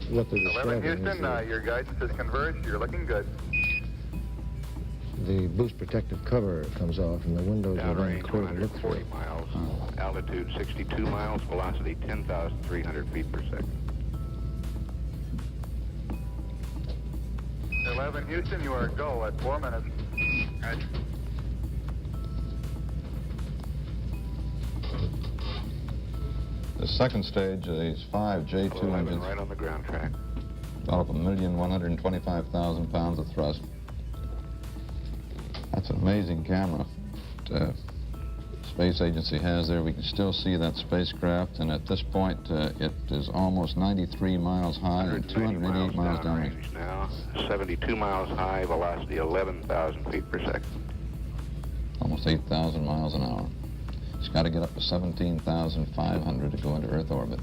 What they're 11 describing Houston, is your guidance is converged. You're looking good. the boost protective cover comes off and the windows are then Downrange clear to look 140 through. miles, altitude 62 miles, velocity 10,300 feet per second. 11 Houston, you are go at 4 minutes. Roger. The second stage of these 5 J2 11 engines right on the ground track. develop 1,125,000 pounds of thrust. That's an amazing camera that Space Agency has there. We can still see that spacecraft, and at this point, it is almost 93 miles high and 288 miles downrange. Downrange now, 72 miles high, velocity 11,000 feet per second. Almost 8,000 miles an hour. It's got to get up to 17,500 to go into Earth orbit.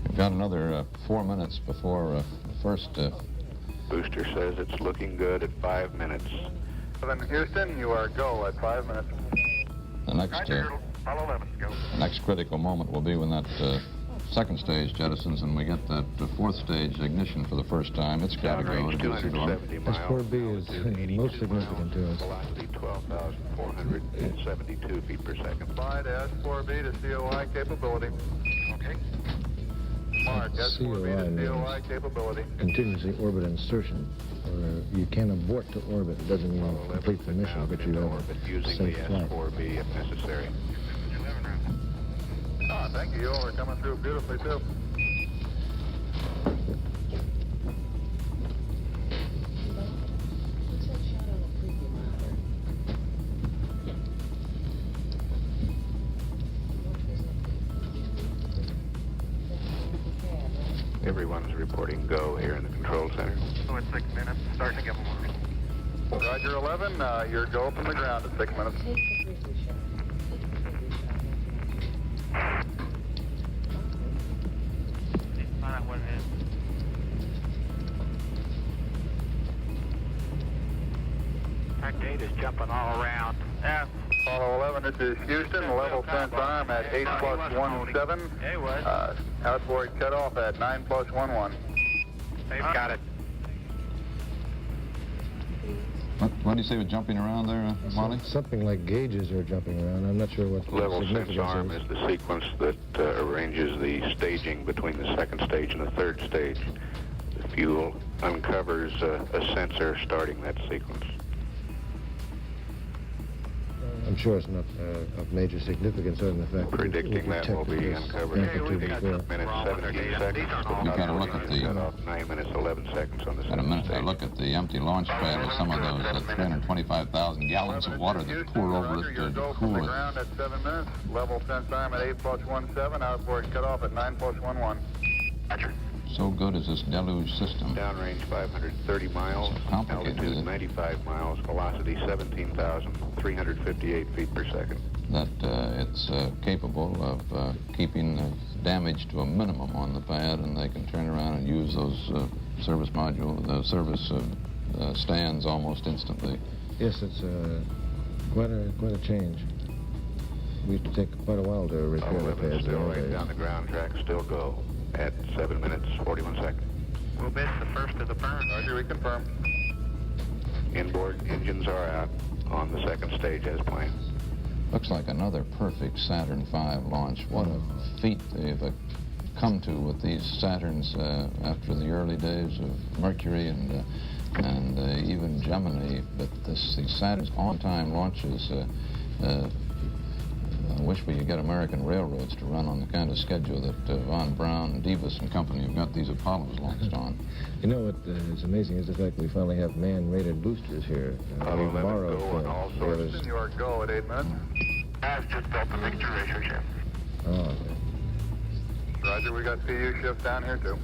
We've got another 4 minutes before the first. Booster says it's looking good at 5 minutes. 11 Houston, you are go at 5 minutes. The next, Roger, follow 11, go. the next critical moment will be when that second stage jettisons and we get that fourth stage ignition for the first time. It's got to go. Downrange It goes to run. 270 miles. S4B is altitude the 82 most significant to us. Velocity 12,472 feet per second. Slide S4B to COI capability. Okay. Mark S4B to COI capability. Continuously orbit insertion, where you can abort to orbit. It doesn't mean you complete the mission, but you into have orbit a using safe the flight. S4B if necessary. Ah, thank you. You all are coming through beautifully, too. Everyone's reporting go here in the control center. So it's 6 minutes. Starting to get more. Roger 11, you're go from the ground at 6 minutes. Find out what it is. Track 8 is jumping all around. Yeah. Follow 11, this is Houston, level sense arm at 8 plus 17. Hey, what? Outboard cutoff at 9 plus 11. They've got it. What do you say with jumping around there, Molly? Something like gauges are jumping around. I'm not sure what the Level sense significance arm is. is the sequence that arranges the staging between the second stage and the third stage. The fuel, uncovers a sensor starting that sequence. I'm sure it's not of major significance other than the fact Predicting that will be uncovered in 8 amplitude before. minutes 17 seconds. You've got to look at the- Cut off 9 minutes 11 seconds on the At a second minute, I stage. look at the empty launch pad with some of those 325,000 gallons of water that pour over it to cool it. Ground at 7 minutes. Level sense arm at 8+17. Outboard cut off at 9+11. Roger. So good is this deluge system. Downrange 530 miles, So complicated, altitude isn't it? 95 miles, velocity 17,358 feet per second. That it's capable of keeping the damage to a minimum on the pad, and they can turn around and use those service stands almost instantly. Yes, it's quite a change. We used to take quite a while to repair the 11 pads still right nowadays. down the ground track, still go at 7 minutes 41 seconds. We'll miss the first of the burn. Roger, we confirm. Inboard engines are out on the second stage as planned. Looks like another perfect Saturn V launch. What a feat they've come to with these Saturns after the early days of Mercury and even Gemini. But these Saturn's on-time launches. I wish we could get American railroads to run on the kind of schedule that Von Braun, Davis, and company have got these Apollos launched on. You know what is amazing is the fact we finally have man-rated boosters here. Apollo We 11 borrowed go on all the sources. others. Houston, you are go at 8 minutes. I've just built the picture ratio shift. Oh, okay. Roger, we got PU shift down here too.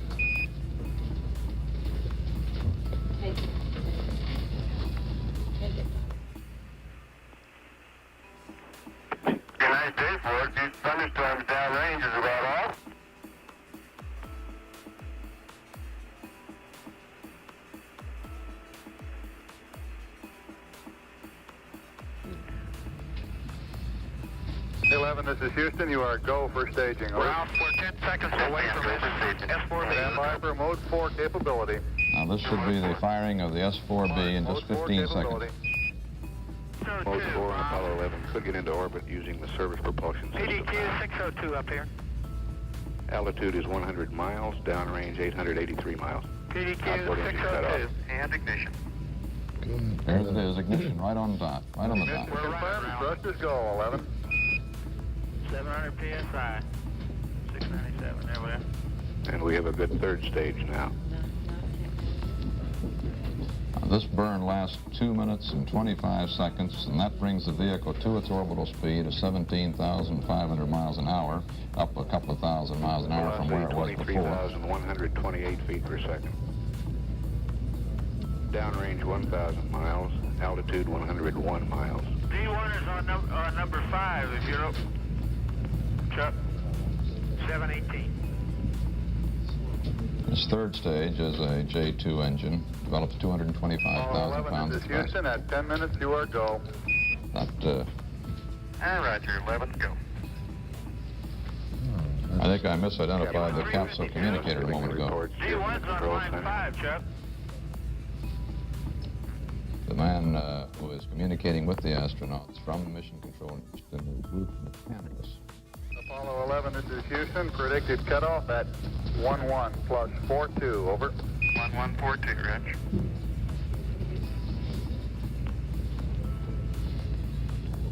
Nice day for it. These thunderstorms downrange is about all. This is Houston. You are go for staging. Ground, we're 10 seconds away from S4B. Stand by for mode 4 capability. Now this should be the firing of the S4B in just 15 seconds. Mode 4 on Apollo 11 could get into orbit using the service propulsion system. PDQ 602 up here. Altitude is 100 miles, downrange 883 miles. PDQ Outboard engine cut off. 602. And ignition. Good. There it is, ignition right on top, right on the dot. We're confirmed. Thrusters go, 11. 700 PSI. 697, there we are. And we have a good third stage now. This burn lasts 2 minutes and 25 seconds, and that brings the vehicle to its orbital speed of 17,500 miles an hour, up a couple of thousand miles an hour from where it was before. 23,128 feet per second. Downrange 1,000 miles, altitude 101 miles. D1 is on number 5, if you're up. Chuck, 718. This third stage is a J2 engine, develops 225,000 pounds This of is Houston, at 10 minutes, you are go. That, Roger, 11, go. I think I misidentified the capsule communicator a moment ago. D1's on line 5, Chuck. The man who is communicating with the astronauts from the mission control is Bruce McCandless. Apollo 11, this is Houston. Predicted cutoff at 11 plus 42, over. 1142, Rich.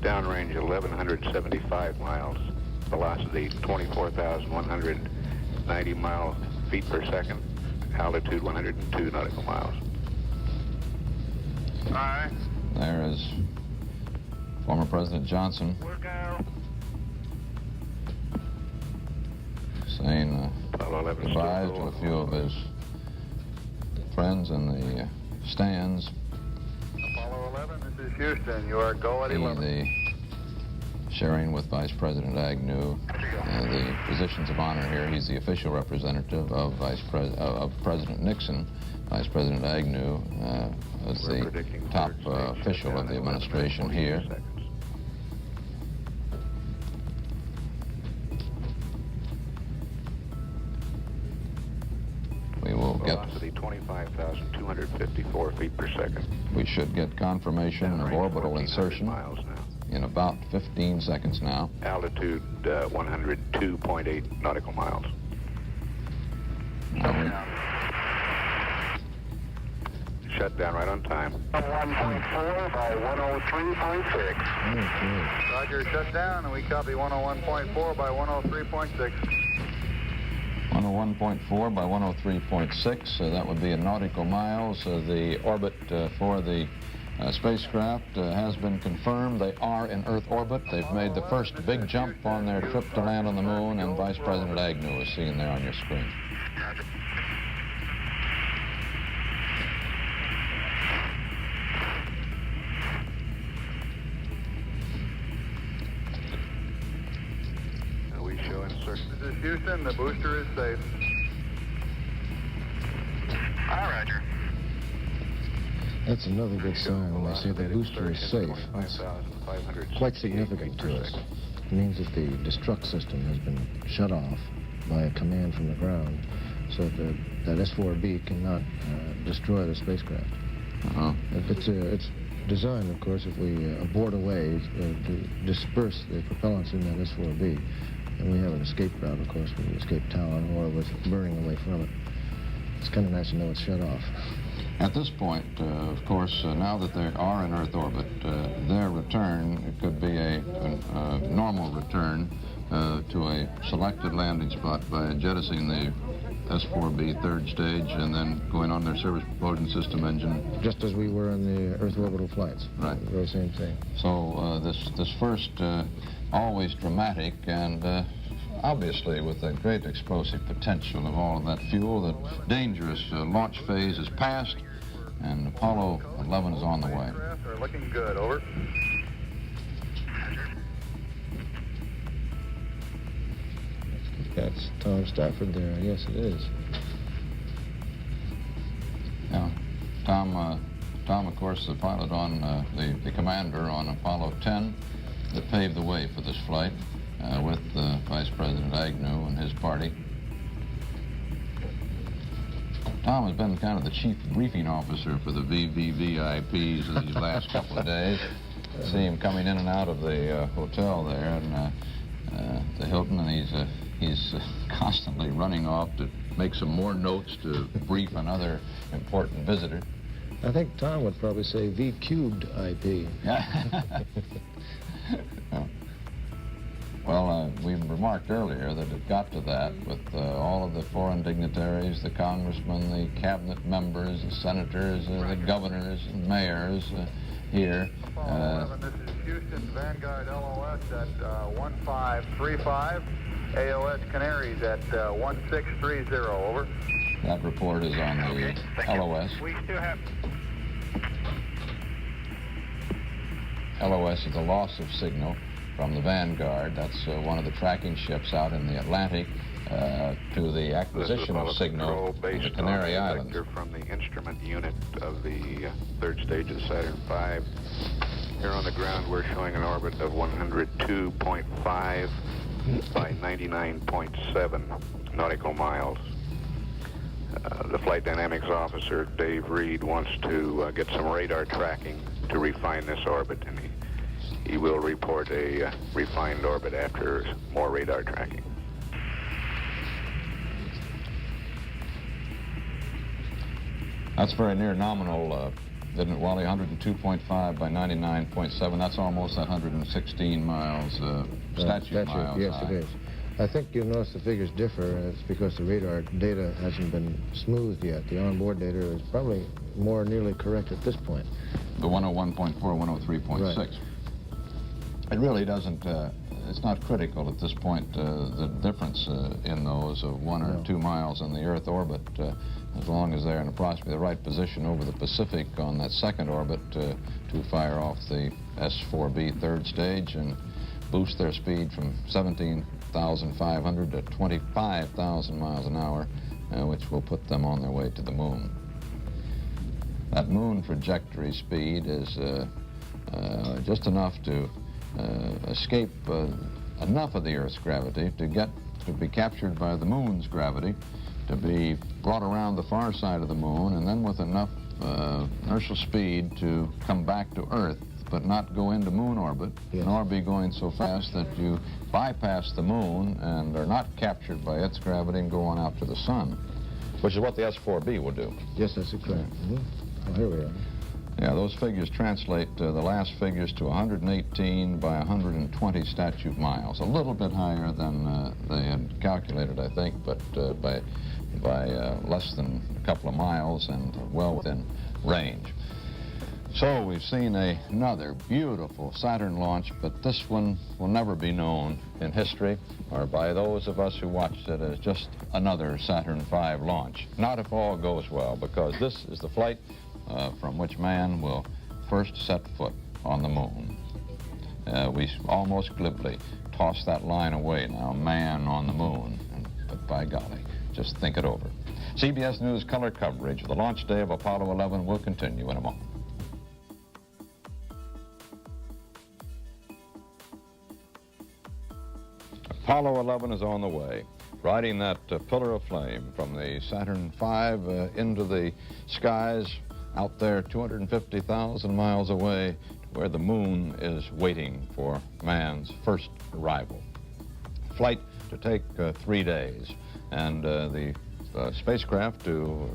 Downrange 1,175 miles, velocity 24,190 feet per second, altitude 102 nautical miles. All right. There is former President Johnson We're go. saying Apollo 11 still goodbyes to go. a few of his friends in the stands. Apollo 11, this is Houston. You are go at 11. Sharing with Vice President Agnew the positions of honor here. He's the official representative of President Nixon. Vice President Agnew is We're the predicting top third stage official shutdown of the in 11 administration minutes, here. 28 seconds. We will get, Velocity 25,254 feet per second. we should get confirmation of Downrange orbital 1,400 insertion miles now. in about 15 seconds now. Altitude 102.8 nautical miles. shutdown right on time. 1.4 by 103.6. Okay. Roger, shutdown, and we copy 101.4 by 103.6. 101.4 by 103.6, that would be in nautical miles. The orbit for the spacecraft has been confirmed. They are in Earth orbit. They've made the first big jump on their trip to land on the moon, and Vice President Agnew is seen there on your screen. We show insertion. This is Houston, the booster is safe. Roger. That's another good sign when they say the booster is safe. It's 5,500 quite significant to us. It means that the destruct system has been shut off by a command from the ground so that S-4B cannot destroy the spacecraft. It's designed, of course, if we abort away to disperse the propellants in that S-4B. And we have an escape route, of course, with the escape tower or with burning away from it. It's kind of nice to know it's shut off. At this point, of course, now that they are in Earth orbit, their return could be a normal return to a selected landing spot by jettisoning the S-4B third stage and then going on their service propulsion system engine. Just as we were on the Earth orbital flights. Right. The very same thing. So this first, always dramatic and obviously with the great explosive potential of all of that fuel, the dangerous launch phase is past, and Apollo 11 is on the way. Are looking good, over. That's Tom Stafford there. Yes, it is. Yeah. Tom, of course, the pilot on, the commander on Apollo 10 that paved the way for this flight with Vice President Agnew and his party. Tom has been kind of the chief briefing officer for the VVVIPs these last couple of days. See him coming in and out of the hotel there and the Hilton, and he's constantly running off to make some more notes to brief another important visitor. I think Tom would probably say V cubed IP. Yeah. Well, we remarked earlier that it got to that with all of the foreign dignitaries, the congressmen, the cabinet members, the senators, the governors and mayors here. This is Houston, Vanguard LOS at 1535, AOS Canaries at 1630, over. That report is on the LOS. We still have... LOS is the loss of signal from the Vanguard. That's one of the tracking ships out in the Atlantic to the acquisition of signal in the Canary Islands. From the instrument unit of the third stage of Saturn V. Here on the ground, we're showing an orbit of 102.5 by 99.7 nautical miles. The flight dynamics officer, Dave Reed, wants to get some radar tracking to refine this orbit, and he will report a refined orbit after more radar tracking. That's very near nominal, isn't it, Wally? 102.5 by 99.7. That's almost 116 miles, statute miles. Yes, high. it is. I think you'll notice the figures differ, and it's because the radar data hasn't been smoothed yet. The onboard data is probably more nearly correct at this point. The 101.4, 103.6. Right. It really doesn't, it's not critical at this point, the difference in those of 1 or 2 miles in the Earth orbit, as long as they're in approximately the right position over the Pacific on that second orbit to fire off the S-4B third stage and boost their speed from 17,500 to 25,000 miles an hour, which will put them on their way to the moon. That moon trajectory speed is just enough to escape enough of the Earth's gravity to be captured by the moon's gravity, to be brought around the far side of the moon, and then with enough inertial speed to come back to Earth, but not go into moon orbit, nor be going so fast that you bypass the moon and are not captured by its gravity and go on out to the sun, which is what the S-4B will do. Yes, that's correct. Oh, here we are. Yeah, those figures translate the last figures to 118 by 120 statute miles. A little bit higher than they had calculated, I think, but by less than a couple of miles and well within range. So we've seen another beautiful Saturn launch, but this one will never be known in history or by those of us who watched it as just another Saturn V launch. Not if all goes well, because this is the flight from which man will first set foot on the moon. We almost glibly toss that line away now, man on the moon, but by golly, just think it over. CBS News color coverage of the launch day of Apollo 11 will continue in a moment. Apollo 11 is on the way, riding that pillar of flame from the Saturn V into the skies out there 250,000 miles away to where the moon is waiting for man's first arrival. Flight to take 3 days, and the spacecraft to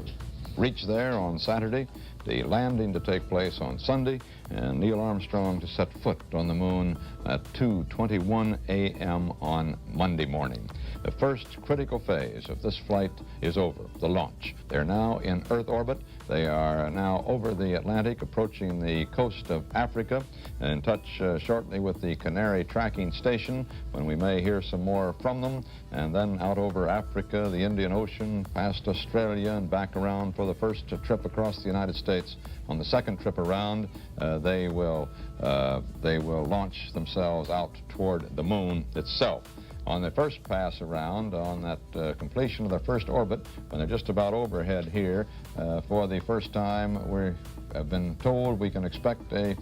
reach there on Saturday, the landing to take place on Sunday, and Neil Armstrong to set foot on the moon at 2:21 a.m. on Monday morning. The first critical phase of this flight is over, the launch. They're now in Earth orbit. They are now over the Atlantic, approaching the coast of Africa, and in touch shortly with the Canary tracking station, when we may hear some more from them, and then out over Africa, the Indian Ocean, past Australia, and back around for the first trip across the United States. On the second trip around, they will launch themselves out toward the moon itself. On the first pass around, on that completion of their first orbit, when they're just about overhead here, for the first time we have been told we can expect a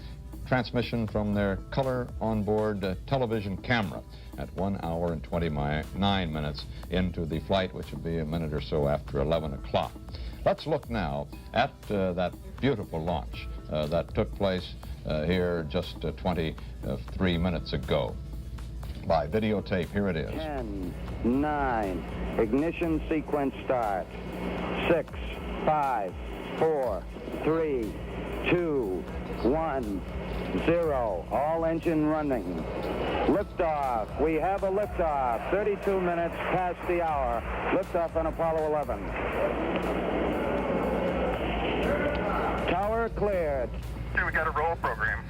transmission from their color onboard television camera at 1 hour and 29 minutes into the flight, which will be a minute or so after 11 o'clock. Let's look now at that beautiful launch that took place here just 23 minutes ago. By videotape, here it is. 10, 9, ignition sequence start. 6, 5, 4, 3, 2, 1, 0. All engine running. Liftoff. We have a liftoff. 32 minutes past the hour. Liftoff on Apollo 11. Tower cleared. Okay, we got a roll program.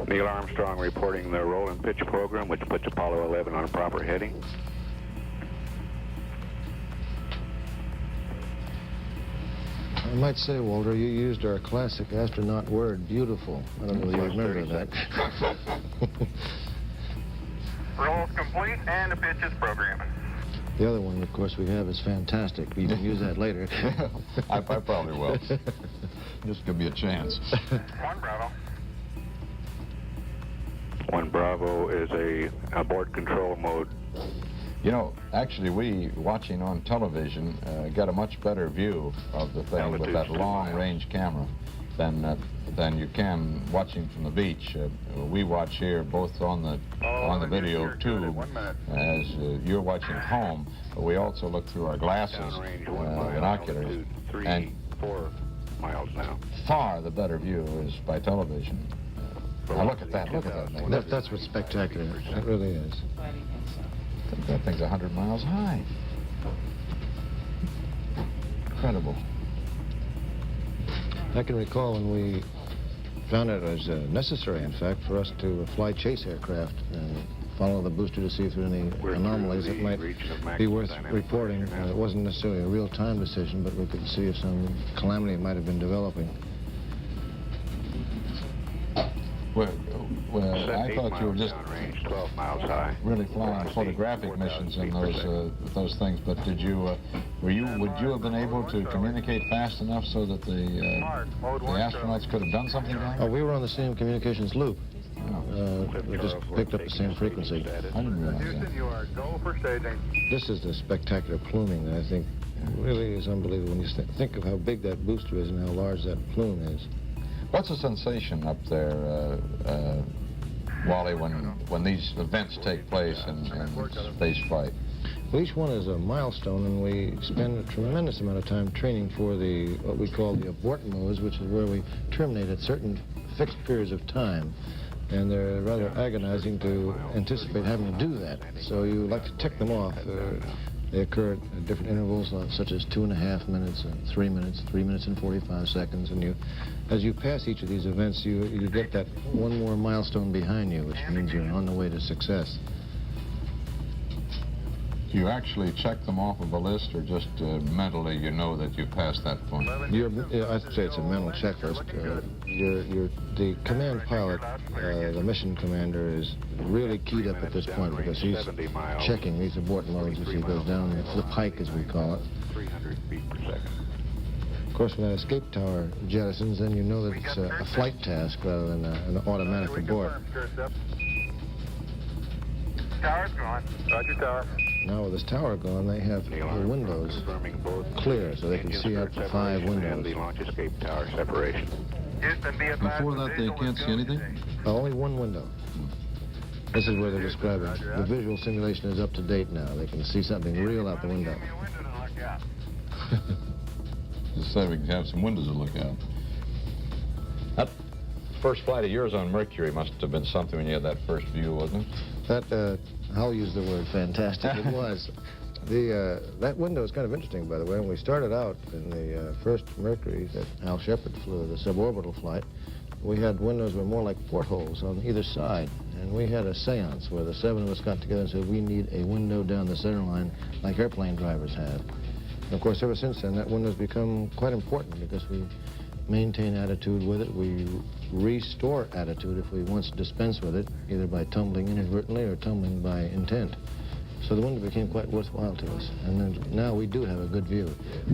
Neil Armstrong reporting the roll and pitch program, which puts Apollo 11 on a proper heading. I might say, Walter, you used our classic astronaut word, beautiful. I don't know if you remember that. Roll's complete and the pitch is programming. The other one, of course, we have is fantastic. We can use that later. I probably will. Just give me a chance. 1 Bravo. 1 Bravo is a abort control mode. You know, actually, we, watching on television, get a much better view of the thing with that long-range camera than you can watching from the beach. We watch here both on the video too, as you're watching at home, but we also look through our glasses, binoculars, 3, and 4 miles now. far the better view is by television. Now look at that, look at that thing. That's what's spectacular. It really is. That thing's 100 miles high. Incredible. I can recall when we found it was necessary, in fact, for us to fly chase aircraft and follow the booster to see if there are any anomalies that might be worth reporting. It wasn't necessarily a real-time decision, but we could see if some calamity might have been developing. Well, I thought you were just 12 miles high. really flying photographic missions in those things, but would you have been able to communicate fast enough so that the astronauts could have done something wrong? Oh, we were on the same communications loop. We just picked up the same frequency. I didn't realize Houston, that. you are go for staging. This is the spectacular pluming that I think really is unbelievable when you think of how big that booster is and how large that plume is. What's the sensation up there, Wally, when these events take place in space flight? Well, each one is a milestone, and we spend a tremendous amount of time training for what we call the abort modes, which is where we terminate at certain fixed periods of time. And they're rather agonizing to anticipate having to do that. So you like to tick them off. They occur at different intervals, such as 2.5 minutes, 3 minutes, 3 minutes and 45 seconds. And as you pass each of these events, you get that one more milestone behind you, which means you're on the way to success. Do you actually check them off of a list, or just mentally you know that you passed that point? I'd say it's a mental checklist. The command pilot, the mission commander, is really keyed up at this point because he's checking these abort modes as he goes down the pike, as we call it. 300 feet per second. Of course, when that escape tower jettisons, then you know that it's a flight task rather than an automatic abort. Tower's gone. Roger, tower. Now with this tower gone, they have the windows clear, so they can see up to 5 And windows. the launch escape tower separation. Houston, be advised. Before that, they can't see anything? Only one window. This is where they're describing. The visual simulation is up to date now. They can see something real out the window. Just say we can have some windows to look out. That first flight of yours on Mercury must have been something when you had that first view, wasn't it? I'll use the word fantastic. It was. That window is kind of interesting, by the way. When we started out in the first Mercury that Al Shepard flew, the suborbital flight, we had windows that were more like portholes on either side. And we had a seance where the 7 of us got together and said, we need a window down the center line like airplane drivers have. And of course, ever since then, that window's become quite important because we maintain attitude with it. We restore attitude if we once dispense with it, either by tumbling inadvertently or tumbling by intent. So the window became quite worthwhile to us. And then now we do have a good view.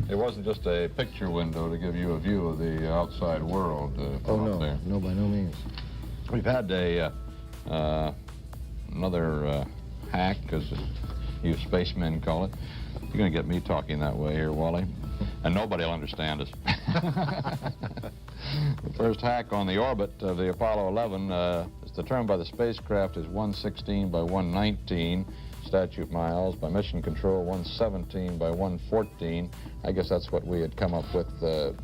It wasn't just a picture window to give you a view of the outside world from up there. No, by no means. We've had another hack, as you spacemen call it. You're going to get me talking that way here, Wally, and nobody will understand us. The first hack on the orbit of the Apollo 11 is determined by the spacecraft as 116 by 119 statute miles, by Mission Control 117 by 114. I guess that's what we had come up with a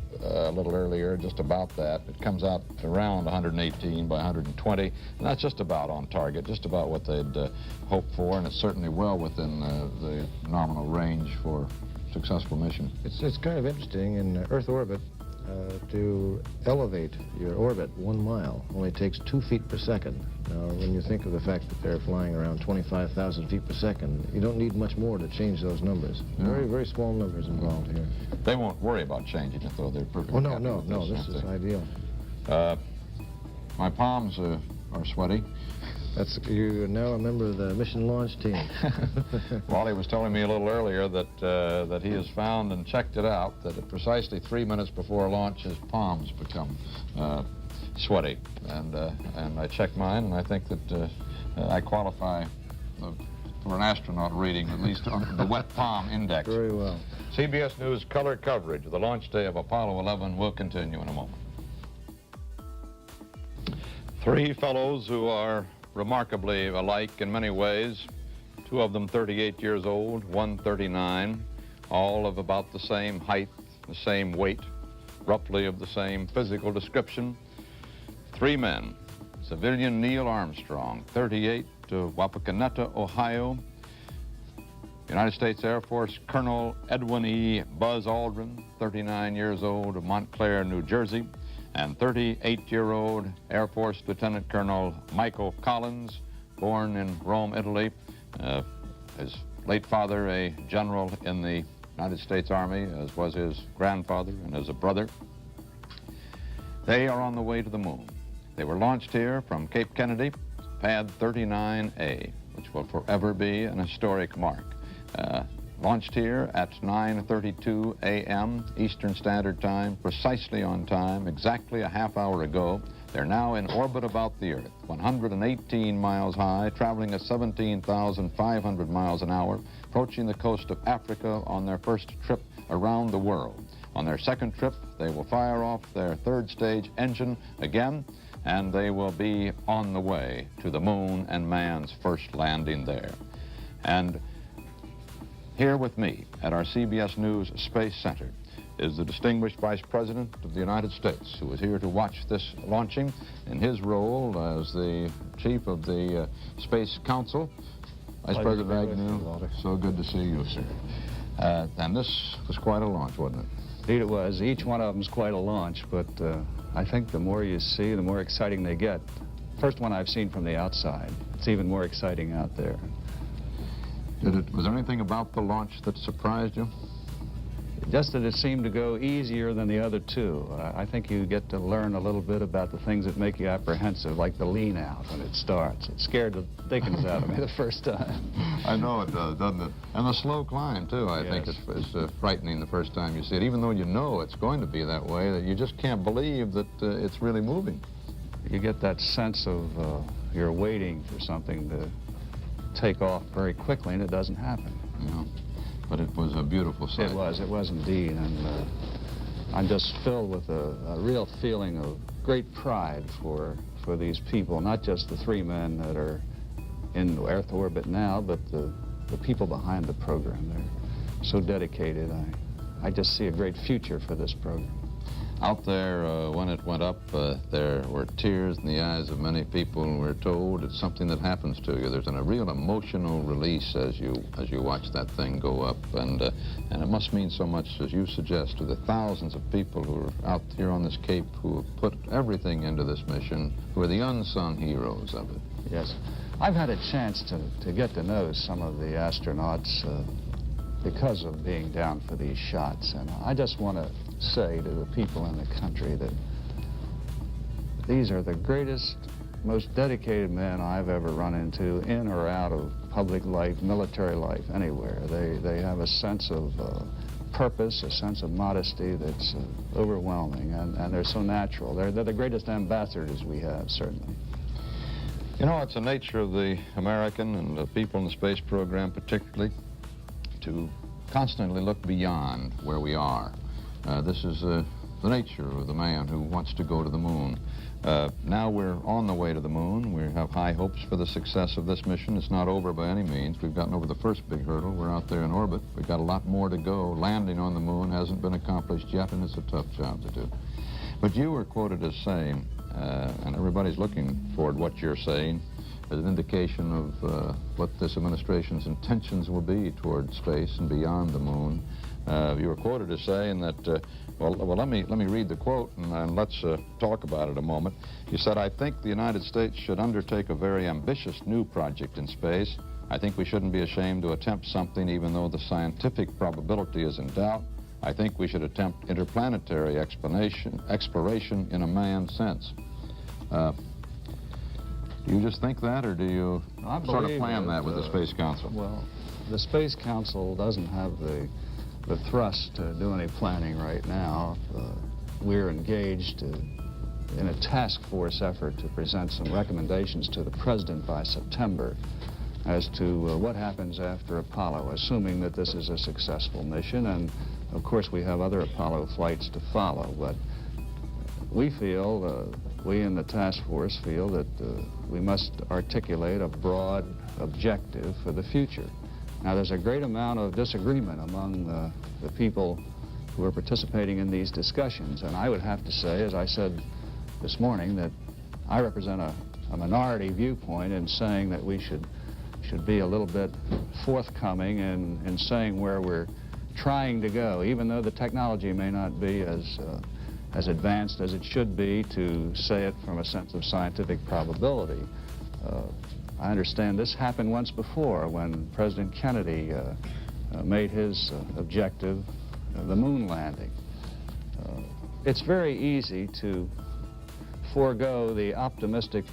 little earlier, just about that. It comes out around 118 by 120, and that's just about on target, just about what they'd hoped for, and it's certainly well within the nominal range for successful mission. It's kind of interesting in Earth orbit to elevate your orbit 1 mile only takes 2 feet per second. Now, when you think of the fact that they're flying around 25,000 feet per second, you don't need much more to change those numbers. Very, very small numbers involved here. They won't worry about changing it, though. They're perfectly Oh, no, happy no, with no, this is ideal. My palms are sweaty. You're now a member of the mission launch team. Wally was telling me a little earlier that he has found and checked it out, that at precisely 3 minutes before launch, his palms become sweaty. And I checked mine, and I think that I qualify for an astronaut reading, at least on the wet palm index. Very well. CBS News color coverage of the launch day of Apollo 11 will continue in a moment. 3 fellows who are remarkably alike in many ways, 2 of them 38 years old, 1 39, all of about the same height, the same weight, roughly of the same physical description. 3 men, civilian Neil Armstrong, 38, to Wapakoneta, Ohio. United States Air Force Colonel Edwin E. Buzz Aldrin, 39 years old, of Montclair, New Jersey, and 38-year-old Air Force Lieutenant Colonel Michael Collins, born in Rome, Italy. His late father, a general in the United States Army, as was his grandfather and as a brother. They are on the way to the moon. They were launched here from Cape Kennedy, pad 39A, which will forever be an historic mark. Launched here at 9:32 a.m. Eastern Standard Time, precisely on time, exactly a half hour ago. They're now in orbit about the Earth, 118 miles high, traveling at 17,500 miles an hour, approaching the coast of Africa on their first trip around the world. On their second trip, they will fire off their 3rd stage engine again, and they will be on the way to the moon and man's first landing there. And Here with me at our CBS News Space Center is the distinguished Vice President of the United States, who is here to watch this launching in his role as the Chief of the Space Council. Vice President Agnew, so good to see you, sir. And this was quite a launch, wasn't it? Indeed it was. Each one of them is quite a launch, but I think the more you see, the more exciting they get. First one I've seen from the outside. It's even more exciting out there. Was there anything about the launch that surprised you? Just that it seemed to go easier than the other two. I think you get to learn a little bit about the things that make you apprehensive, like the lean out when it starts. It scared the dickens out of me the first time. I know it does, doesn't it? And the slow climb, too, I think is frightening the first time you see it, even though you know it's going to be that way, that you just can't believe that it's really moving. You get that sense of you're waiting for something to take off very quickly, and it doesn't happen. Yeah. But it was a beautiful sight. It was indeed, and I'm just filled with a real feeling of great pride for these people, not just the three men that are in Earth orbit now, but the people behind the program. They're so dedicated. I just see a great future for this program. Out there, when it went up, there were tears in the eyes of many people, and we're told it's something that happens to you. There's a real emotional release as you watch that thing go up, and it must mean so much, as you suggest, to the thousands of people who are out here on this Cape who have put everything into this mission, who are the unsung heroes of it. Yes. I've had a chance to get to know some of the astronauts because of being down for these shots, and I just want to say to the people in the country that these are the greatest, most dedicated men I've ever run into in or out of public life, military life, anywhere. They have a sense of purpose, a sense of modesty that's overwhelming, and they're so natural. They're the greatest ambassadors we have, certainly. You know, it's the nature of the American and the people in the space program particularly to constantly look beyond where we are. This is the nature of the man who wants to go to the moon. Now we're on the way to the moon. We have high hopes for the success of this mission. It's not over by any means. We've gotten over the first big hurdle. We're out there in orbit. We've got a lot more to go. Landing on the moon hasn't been accomplished yet, and it's a tough job to do. But you were quoted as saying, and everybody's looking forward to what you're saying, as an indication of what this administration's intentions will be toward space and beyond the moon. You were quoted as saying that, well, let me read the quote and let's talk about it a moment. You said, "I think the United States should undertake a very ambitious new project in space. I think we shouldn't be ashamed to attempt something even though the scientific probability is in doubt. I think we should attempt interplanetary exploration in a manned sense." Do you just think that, or do you sort of plan that with the Space Council? Well, the Space Council doesn't have the thrust to do any planning right now. We're engaged in a task force effort to present some recommendations to the President by September as to what happens after Apollo, assuming that this is a successful mission. And, of course, we have other Apollo flights to follow. But we feel, we in the task force feel that we must articulate a broad objective for the future. Now, there's a great amount of disagreement among the people who are participating in these discussions, and I would have to say, as I said this morning, that I represent a minority viewpoint in saying that we should be a little bit forthcoming in saying where we're trying to go, even though the technology may not be as advanced as it should be to say it from a sense of scientific probability. I understand this happened once before when President Kennedy made his objective the moon landing. It's very easy to forego the optimistic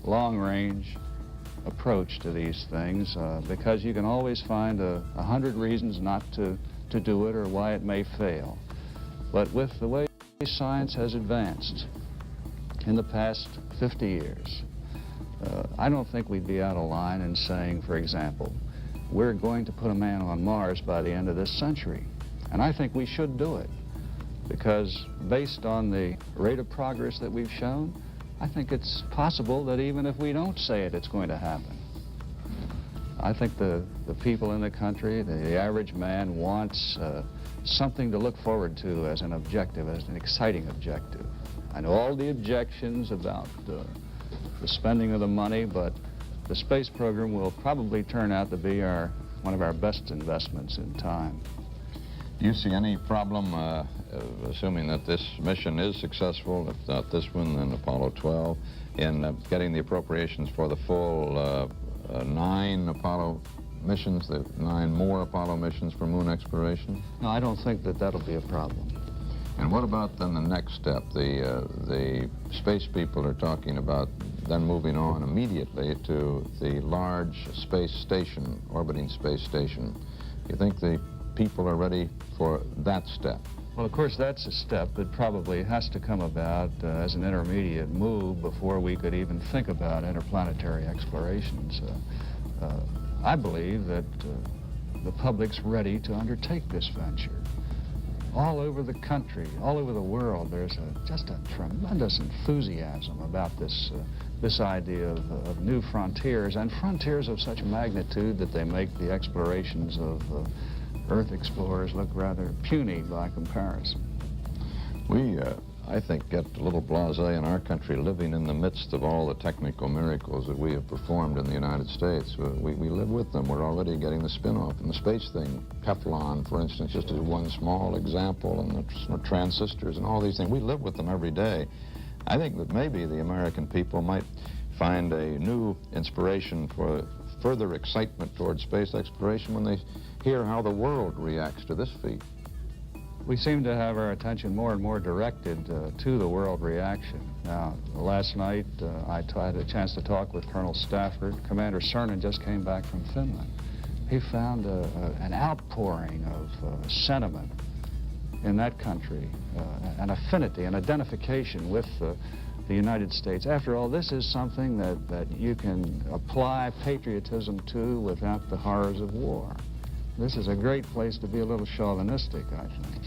long-range approach to these things because you can always find 100 reasons not to do it or why it may fail. But with the way science has advanced in the past 50 years, I don't think we'd be out of line in saying, for example, we're going to put a man on Mars by the end of this century. And I think we should do it because based on the rate of progress that we've shown, I think it's possible that even if we don't say it, it's going to happen. I think the people in the country, the average man, wants something to look forward to as an objective, as an exciting objective. I know all the objections about the spending of the money, but the space program will probably turn out to be one of our best investments in time. Do you see any problem, assuming that this mission is successful, if not this one, then Apollo 12, in getting the appropriations for the full 9 Apollo missions, the 9 more Apollo missions for moon exploration? No, I don't think that that'll be a problem. And what about then the next step? The space people are talking about then moving on immediately to the large space station, orbiting space station. Do you think the people are ready for that step? Well, of course, that's a step that probably has to come about as an intermediate move before we could even think about interplanetary explorations. I believe that the public's ready to undertake this venture. All over the country, all over the world, there's just a tremendous enthusiasm about this idea of new frontiers, and frontiers of such magnitude that they make the explorations of Earth explorers look rather puny by comparison. We, I think, get a little blasé in our country living in the midst of all the technical miracles that we have performed in the United States. We live with them. We're already getting the spin-off in the space thing. Teflon, for instance, just as one small example, and the transistors and all these things. We live with them every day. I think that maybe the American people might find a new inspiration for further excitement towards space exploration when they hear how the world reacts to this feat. We seem to have our attention more and more directed to the world reaction. Now, last night I had a chance to talk with Colonel Stafford. Commander Cernan just came back from Finland. He found an outpouring of sentiment in that country, an affinity, an identification with the United States. After all, this is something that you can apply patriotism to without the horrors of war. This is a great place to be a little chauvinistic, I think.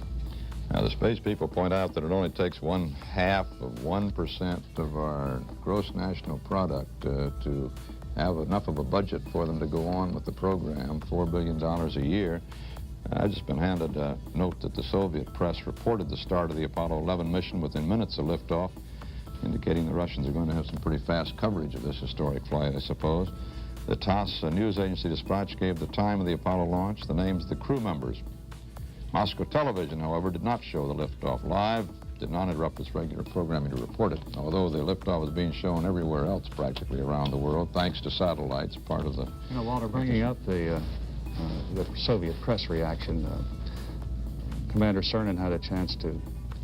Now, the space people point out that it only takes 1/2 of 1% of our gross national product to have enough of a budget for them to go on with the program, $4 billion a year. I've just been handed a note that the Soviet press reported the start of the Apollo 11 mission within minutes of liftoff, indicating the Russians are going to have some pretty fast coverage of this historic flight, I suppose. The TASS news agency dispatch gave the time of the Apollo launch, the names of the crew members. Moscow television, however, did not show the liftoff live, did not interrupt its regular programming to report it, although the liftoff was being shown everywhere else practically around the world, thanks to satellites, part of the... You know, Walter, bringing up the Soviet press reaction, Commander Cernan had a chance to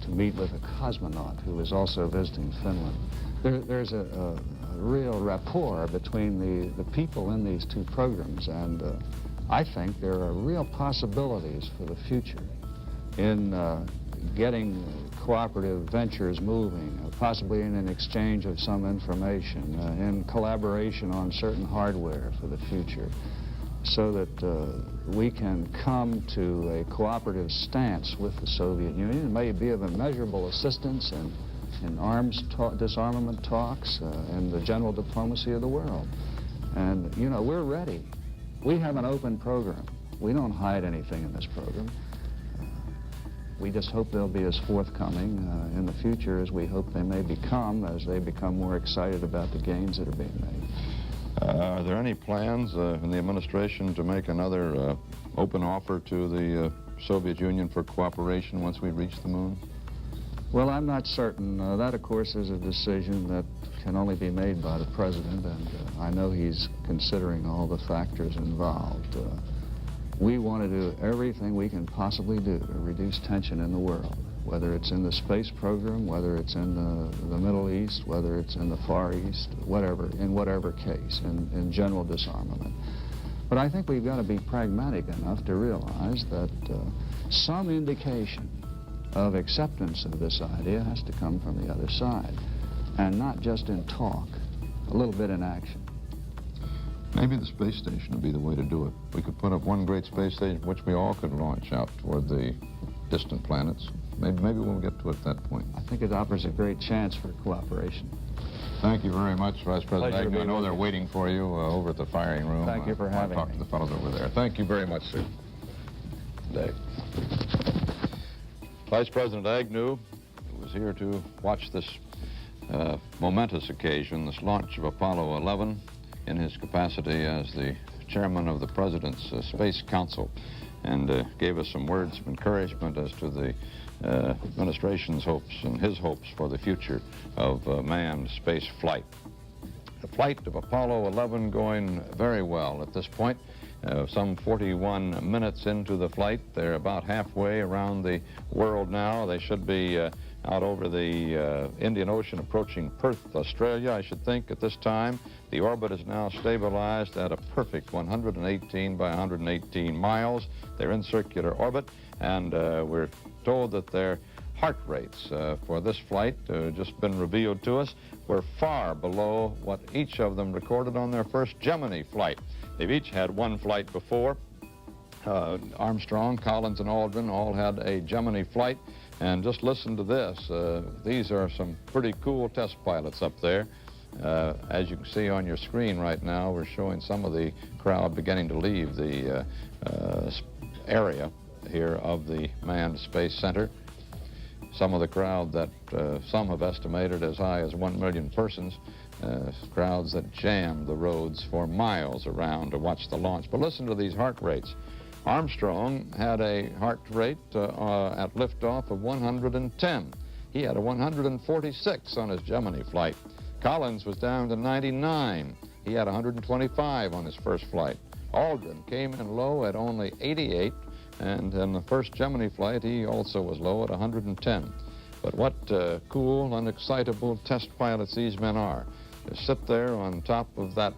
meet with a cosmonaut who was also visiting Finland. There's a real rapport between the people in these two programs, and I think there are real possibilities for the future in getting cooperative ventures moving, possibly in an exchange of some information, in collaboration on certain hardware for the future, so that we can come to a cooperative stance with the Soviet Union. It may be of immeasurable assistance in disarmament talks and the general diplomacy of the world. And, you know, we're ready. We have an open program. We don't hide anything in this program. We just hope they'll be as forthcoming in the future as we hope they may become, as they become more excited about the gains that are being made. Are there any plans in the administration to make another open offer to the Soviet Union for cooperation once we reach the moon? Well, I'm not certain. That, of course, is a decision that can only be made by the president, and I know he's considering all the factors involved. We want to do everything we can possibly do to reduce tension in the world, whether it's in the space program, whether it's in the Middle East, whether it's in the Far East, whatever, in whatever case, in general disarmament. But I think we've got to be pragmatic enough to realize that some indication of acceptance of this idea has to come from the other side, and not just in talk, a little bit in action. Maybe the space station would be the way to do it. We could put up one great space station which we all could launch out toward the distant planets. Maybe we'll get to it at that point. I think it offers a great chance for cooperation. Thank you very much, Vice President Pleasure to Agnew. I be know with they're you. waiting for you over at the firing room. Thank you for having talk me. to the fellows over there. Thank you very much, sir. Dave. Vice President Agnew was here to watch this momentous occasion, this launch of Apollo 11, in his capacity as the chairman of the President's Space Council, and gave us some words of encouragement as to the administration's hopes and his hopes for the future of manned space flight. The flight of Apollo 11 going very well at this point. Some 41 minutes into the flight. They're about halfway around the world now. They should be out over the Indian Ocean approaching Perth, Australia, I should think, at this time. The orbit is now stabilized at a perfect 118 by 118 miles. They're in circular orbit, and we're told that their heart rates for this flight, just been revealed to us, were far below what each of them recorded on their first Gemini flight. They've each had one flight before. Armstrong, Collins, and Aldrin all had a Gemini flight. And just listen to this. These are some pretty cool test pilots up there. As you can see on your screen right now, we're showing some of the crowd beginning to leave the area here of the Manned Space Center. Some of the crowd that some have estimated as high as 1 million persons, crowds that jammed the roads for miles around to watch the launch. But listen to these heart rates. Armstrong had a heart rate at liftoff of 110. He had a 146 on his Gemini flight. Collins was down to 99. He had 125 on his first flight. Aldrin came in low at only 88, and in the first Gemini flight, he also was low at 110. But what cool and excitable test pilots these men are. They sit there on top of that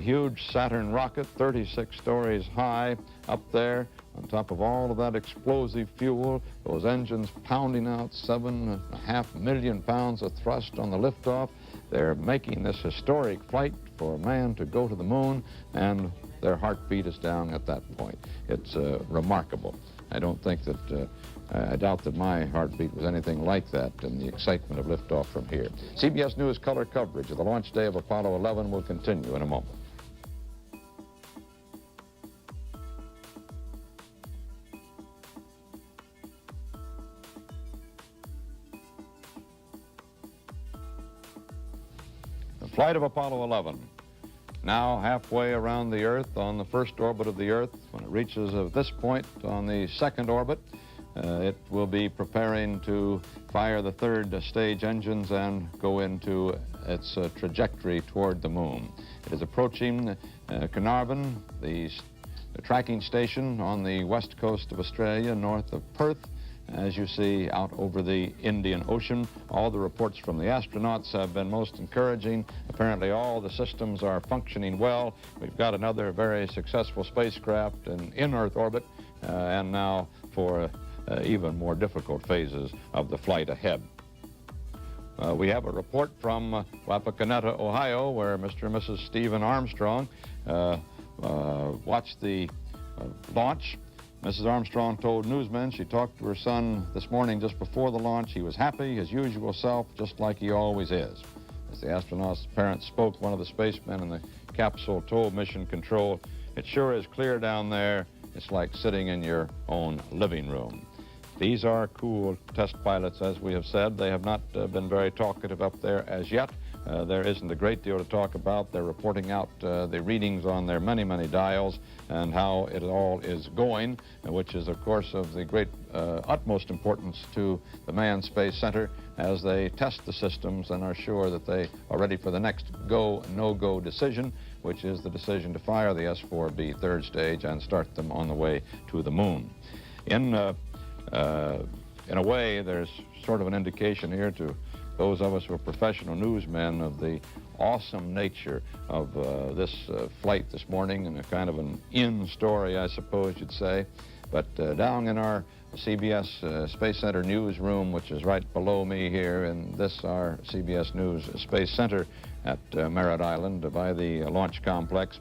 huge Saturn rocket, 36 stories high, up there on top of all of that explosive fuel, those engines pounding out 7.5 million pounds of thrust on the liftoff. They're making this historic flight for man to go to the moon, and their heartbeat is down at that point. It's remarkable. I don't think that, I doubt that my heartbeat was anything like that in the excitement of liftoff from here. CBS News color coverage of the launch day of Apollo 11 will continue in a moment. The flight of Apollo 11. Now halfway around the Earth on the first orbit of the Earth. When it reaches this point on the second orbit, it will be preparing to fire the third stage engines and go into its trajectory toward the moon. It is approaching Carnarvon, the tracking station on the west coast of Australia, north of Perth. As you see out over the Indian Ocean, all the reports from the astronauts have been most encouraging. Apparently all the systems are functioning well. We've got another very successful spacecraft in Earth orbit, and now for even more difficult phases of the flight ahead. We have a report from Wapakoneta, Ohio, where Mr. and Mrs. Stephen Armstrong watched the launch. Mrs. Armstrong told newsmen she talked to her son this morning just before the launch. He was happy, his usual self, just like he always is. As the astronauts' parents spoke, one of the spacemen in the capsule told Mission Control, "It sure is clear down there. It's like sitting in your own living room." These are cool test pilots, as we have said. They have not been very talkative up there as yet. There isn't a great deal to talk about. They're reporting out the readings on their many, many dials and how it all is going, which is, of course, of the great utmost importance to the Manned Space Center as they test the systems and are sure that they are ready for the next go, no-go decision, which is the decision to fire the S-4B third stage and start them on the way to the moon. In a way, there's sort of an indication here to those of us who are professional newsmen of the awesome nature of this flight this morning, and a kind of an in-story, I suppose you'd say. But down in our CBS Space Center newsroom, which is right below me here in this, our CBS News Space Center at Merritt Island by the launch complex,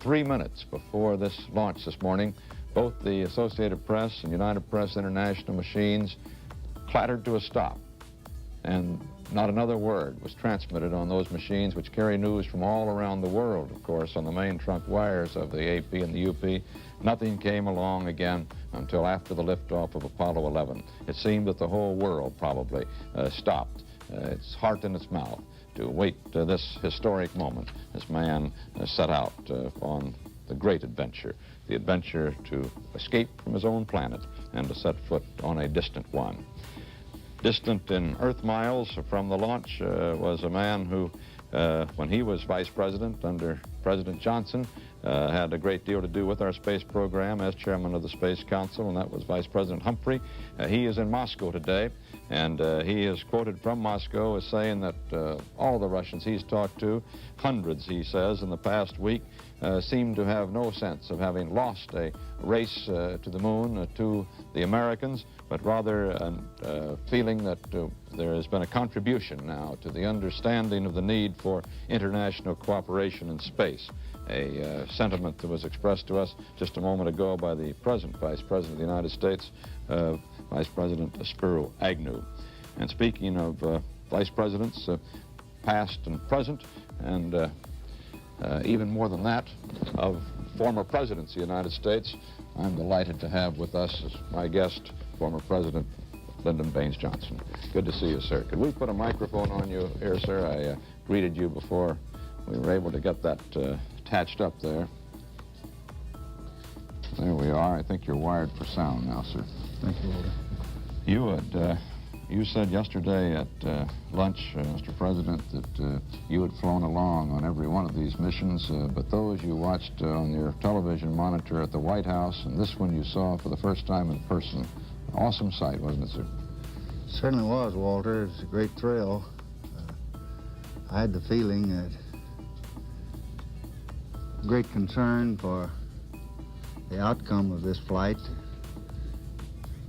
3 minutes before this launch this morning, both the Associated Press and United Press International machines clattered to a stop. and not another word was transmitted on those machines, which carry news from all around the world, of course, on the main trunk wires of the AP and the UP. Nothing came along again until after the liftoff of Apollo 11. It seemed that the whole world probably stopped its heart in its mouth to wait this historic moment as man set out on the great adventure, the adventure to escape from his own planet and to set foot on a distant one. Distant in Earth miles from the launch was a man who, when he was vice president under President Johnson, had a great deal to do with our space program as chairman of the Space Council, and that was Vice President Humphrey. He is in Moscow today, and he is quoted from Moscow as saying that all the Russians he's talked to, hundreds, he says, in the past week, seem to have no sense of having lost a race to the moon to the Americans, but rather a feeling that there has been a contribution now to the understanding of the need for international cooperation in space, a sentiment that was expressed to us just a moment ago by the present Vice President of the United States, Vice President Spiro Agnew. And speaking of Vice Presidents, past and present, and even more than that, of former presidents of the United States, I'm delighted to have with us as my guest, former President Lyndon Baines Johnson. Good to see you, sir. Could we put a microphone on you here, sir? I greeted you before we were able to get that attached up there. There we are. I think you're wired for sound now, sir. Thank you, Walter. You had, you said yesterday at lunch, Mr. President, that you had flown along on every one of these missions, but those you watched on your television monitor at the White House, and this one you saw for the first time in person. Awesome sight, wasn't it, sir? Certainly was, Walter. It was a great thrill. I had the feeling that great concern for the outcome of this flight.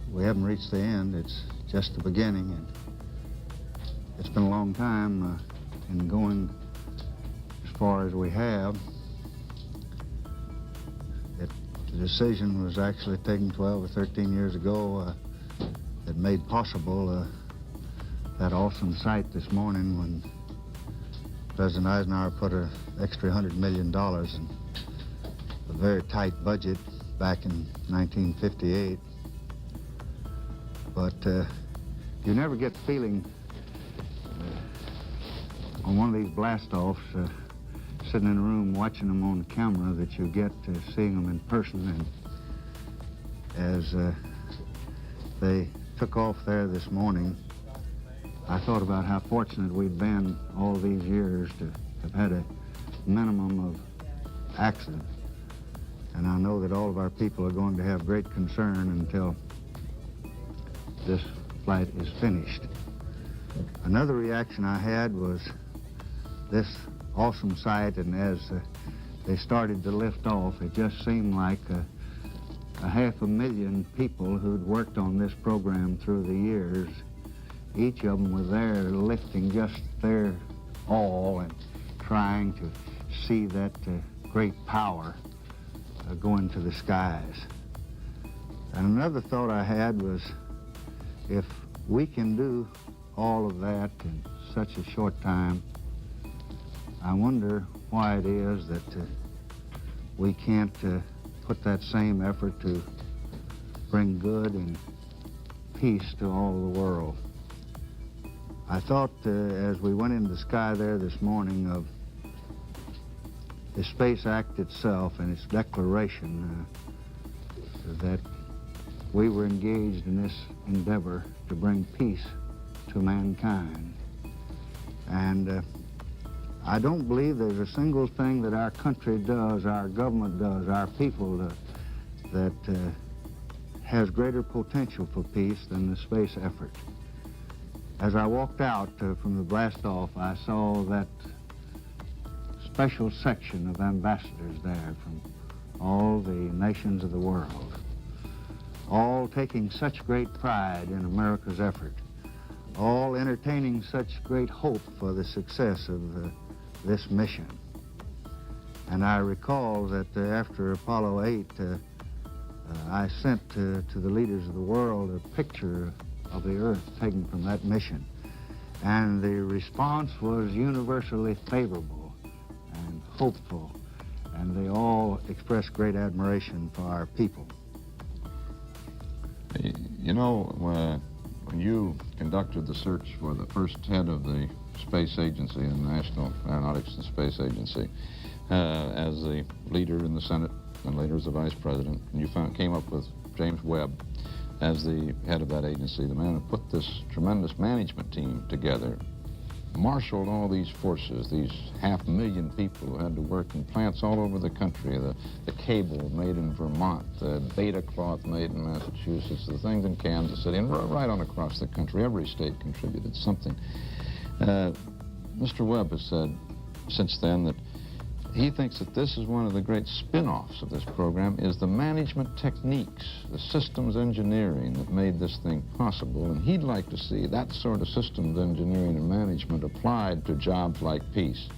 We haven't reached the end. It's just the beginning, and it's been a long time in going as far as we have. The decision was actually taken 12 or 13 years ago that made possible that awesome sight this morning when President Eisenhower put an extra $100 million in a very tight budget back in 1958. But you never get the feeling on one of these blast-offs, sitting in a room watching them on camera, that you get seeing them in person. And as they took off there this morning, I thought about how fortunate we'd been all these years to have had a minimum of accident. And I know that all of our people are going to have great concern until this flight is finished. Another reaction I had was this awesome sight, and as they started to lift off, it just seemed like a 500,000 people who'd worked on this program through the years. Each of them were there lifting just their all and trying to see that great power go into the skies. And another thought I had was, if we can do all of that in such a short time, I wonder why it is that we can't put that same effort to bring good and peace to all the world. I thought as we went into the sky there this morning of the Space Act itself and its declaration that we were engaged in this endeavor to bring peace to mankind. And I don't believe there's a single thing that our country does, our government does, our people do, that has greater potential for peace than the space effort. As I walked out from the blast-off, I saw that special section of ambassadors there from all the nations of the world, all taking such great pride in America's effort, all entertaining such great hope for the success of this mission. And I recall that after Apollo 8, I sent to the leaders of the world a picture of the Earth taken from that mission. And the response was universally favorable and hopeful, and they all expressed great admiration for our people. You know, when you conducted the search for the first head of the space agency, the National Aeronautics and Space Agency, as the leader in the Senate and later as the vice president, and you came up with James Webb as the head of that agency, the man who put this tremendous management team together, marshaled all these forces, these 500,000 people who had to work in plants all over the country, the cable made in Vermont, the beta cloth made in Massachusetts, the things in Kansas City, and right on across the country. Every state contributed something. Mr. Webb has said since then that he thinks that this is one of the great spin-offs of this program, is the management techniques, the systems engineering that made this thing possible, and he'd like to see that sort of systems engineering and management applied to jobs like peace.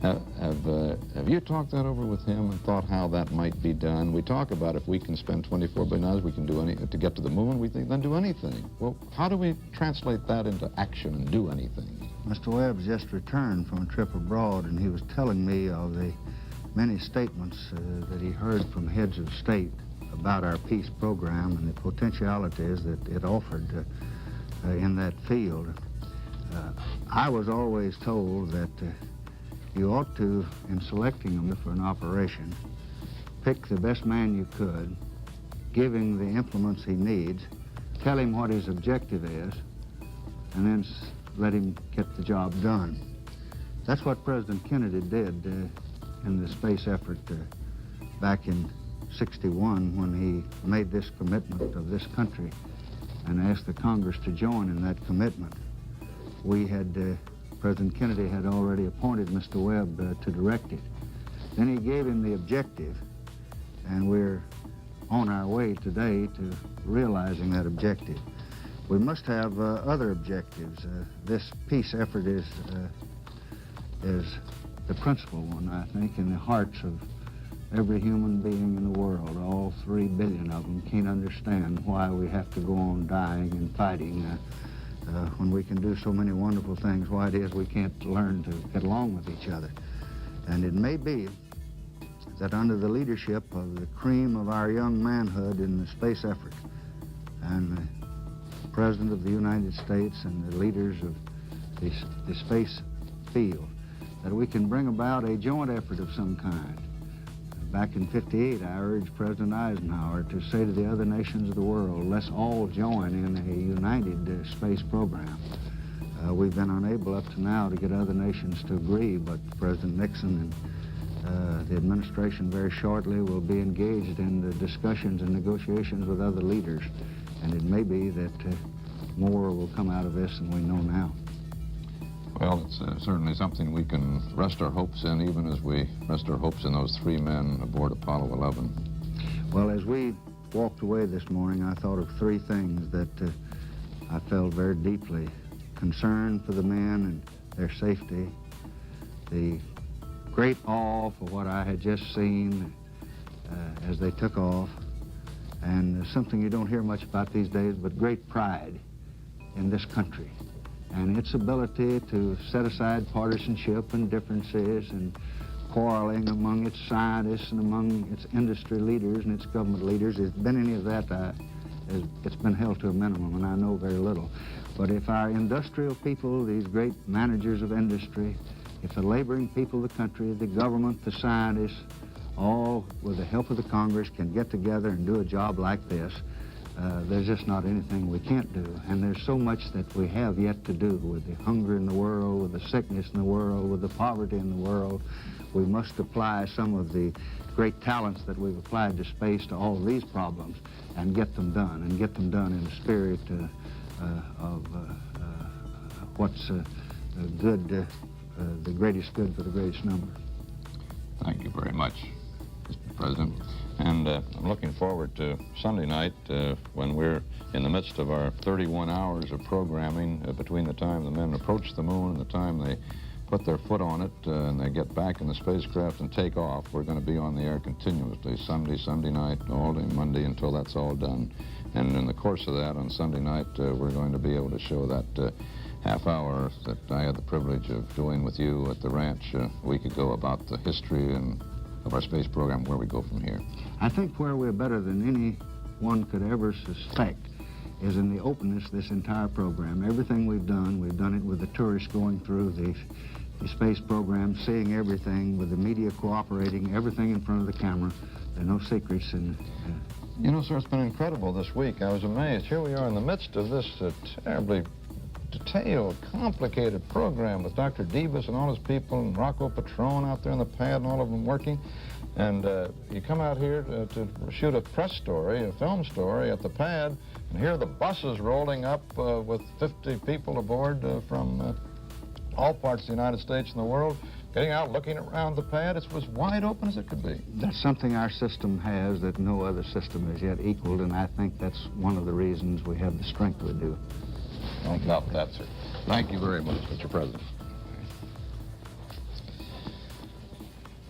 Have you talked that over with him and thought how that might be done? We talk about if we can spend $24 billion, we can do to get to the moon, we think then do anything. Well, how do we translate that into action and do anything? Mr. Webb's just returned from a trip abroad, and he was telling me of the many statements that he heard from heads of state about our peace program and the potentialities that it offered in that field. I was always told that you ought to, in selecting them for an operation, pick the best man you could, give him the implements he needs, tell him what his objective is, and then let him get the job done. That's what President Kennedy did in the space effort back in '61 when he made this commitment of this country and asked the Congress to join in that commitment. We had, President Kennedy had already appointed Mr. Webb to direct it. Then he gave him the objective, and we're on our way today to realizing that objective. We must have other objectives. This peace effort is the principal one, I think, in the hearts of every human being in the world. All 3 billion of them can't understand why we have to go on dying and fighting when we can do so many wonderful things, why it is we can't learn to get along with each other. And it may be that under the leadership of the cream of our young manhood in the space effort, and the President of the United States and the leaders of the space field, that we can bring about a joint effort of some kind. Back in '58, I urged President Eisenhower to say to the other nations of the world, let's all join in a united space program. We've been unable up to now to get other nations to agree, but President Nixon and the administration very shortly will be engaged in the discussions and negotiations with other leaders. And it may be that more will come out of this than we know now. Well, it's certainly something we can rest our hopes in, even as we rest our hopes in those 3 men aboard Apollo 11. Well, as we walked away this morning, I thought of 3 things that I felt very deeply. Concern for the men and their safety, the great awe for what I had just seen as they took off, and something you don't hear much about these days, but great pride in this country and its ability to set aside partisanship and differences and quarreling among its scientists and among its industry leaders and its government leaders. If there's been any of that, it's been held to a minimum, and I know very little. But if our industrial people, these great managers of industry, if the laboring people of the country, the government, the scientists, all with the help of the Congress can get together and do a job like this, there's just not anything we can't do. And there's so much that we have yet to do with the hunger in the world, with the sickness in the world, with the poverty in the world. We must apply some of the great talents that we've applied to space to all of these problems and get them done, and get them done in the spirit of what's good, the greatest good for the greatest number. Thank you very much, Mr. President. And I'm looking forward to Sunday night when we're in the midst of our 31 hours of programming between the time the men approach the moon and the time they put their foot on it and they get back in the spacecraft and take off. We're going to be on the air continuously, Sunday night, all day Monday until that's all done. And in the course of that, on Sunday night, we're going to be able to show that half hour that I had the privilege of doing with you at the ranch a week ago about the history of our space program, where we go from here. I think where we're better than anyone could ever suspect is in the openness of this entire program. Everything we've done it with the tourists going through the space program, seeing everything, with the media cooperating, everything in front of the camera. There are no secrets. You know, sir, it's been incredible this week. I was amazed. Here we are in the midst of this terribly detailed, complicated program with Dr. Davis and all his people and Rocco Petrone out there on the pad and all of them working. And you come out here to shoot a press story, a film story at the pad, and here are the buses rolling up with 50 people aboard from all parts of the United States and the world, getting out, looking around the pad. It's as wide open as it could be. That's something our system has that no other system has yet equaled, and I think that's one of the reasons we have the strength we do. Don't doubt that, sir. Thank you very much, Mr. President.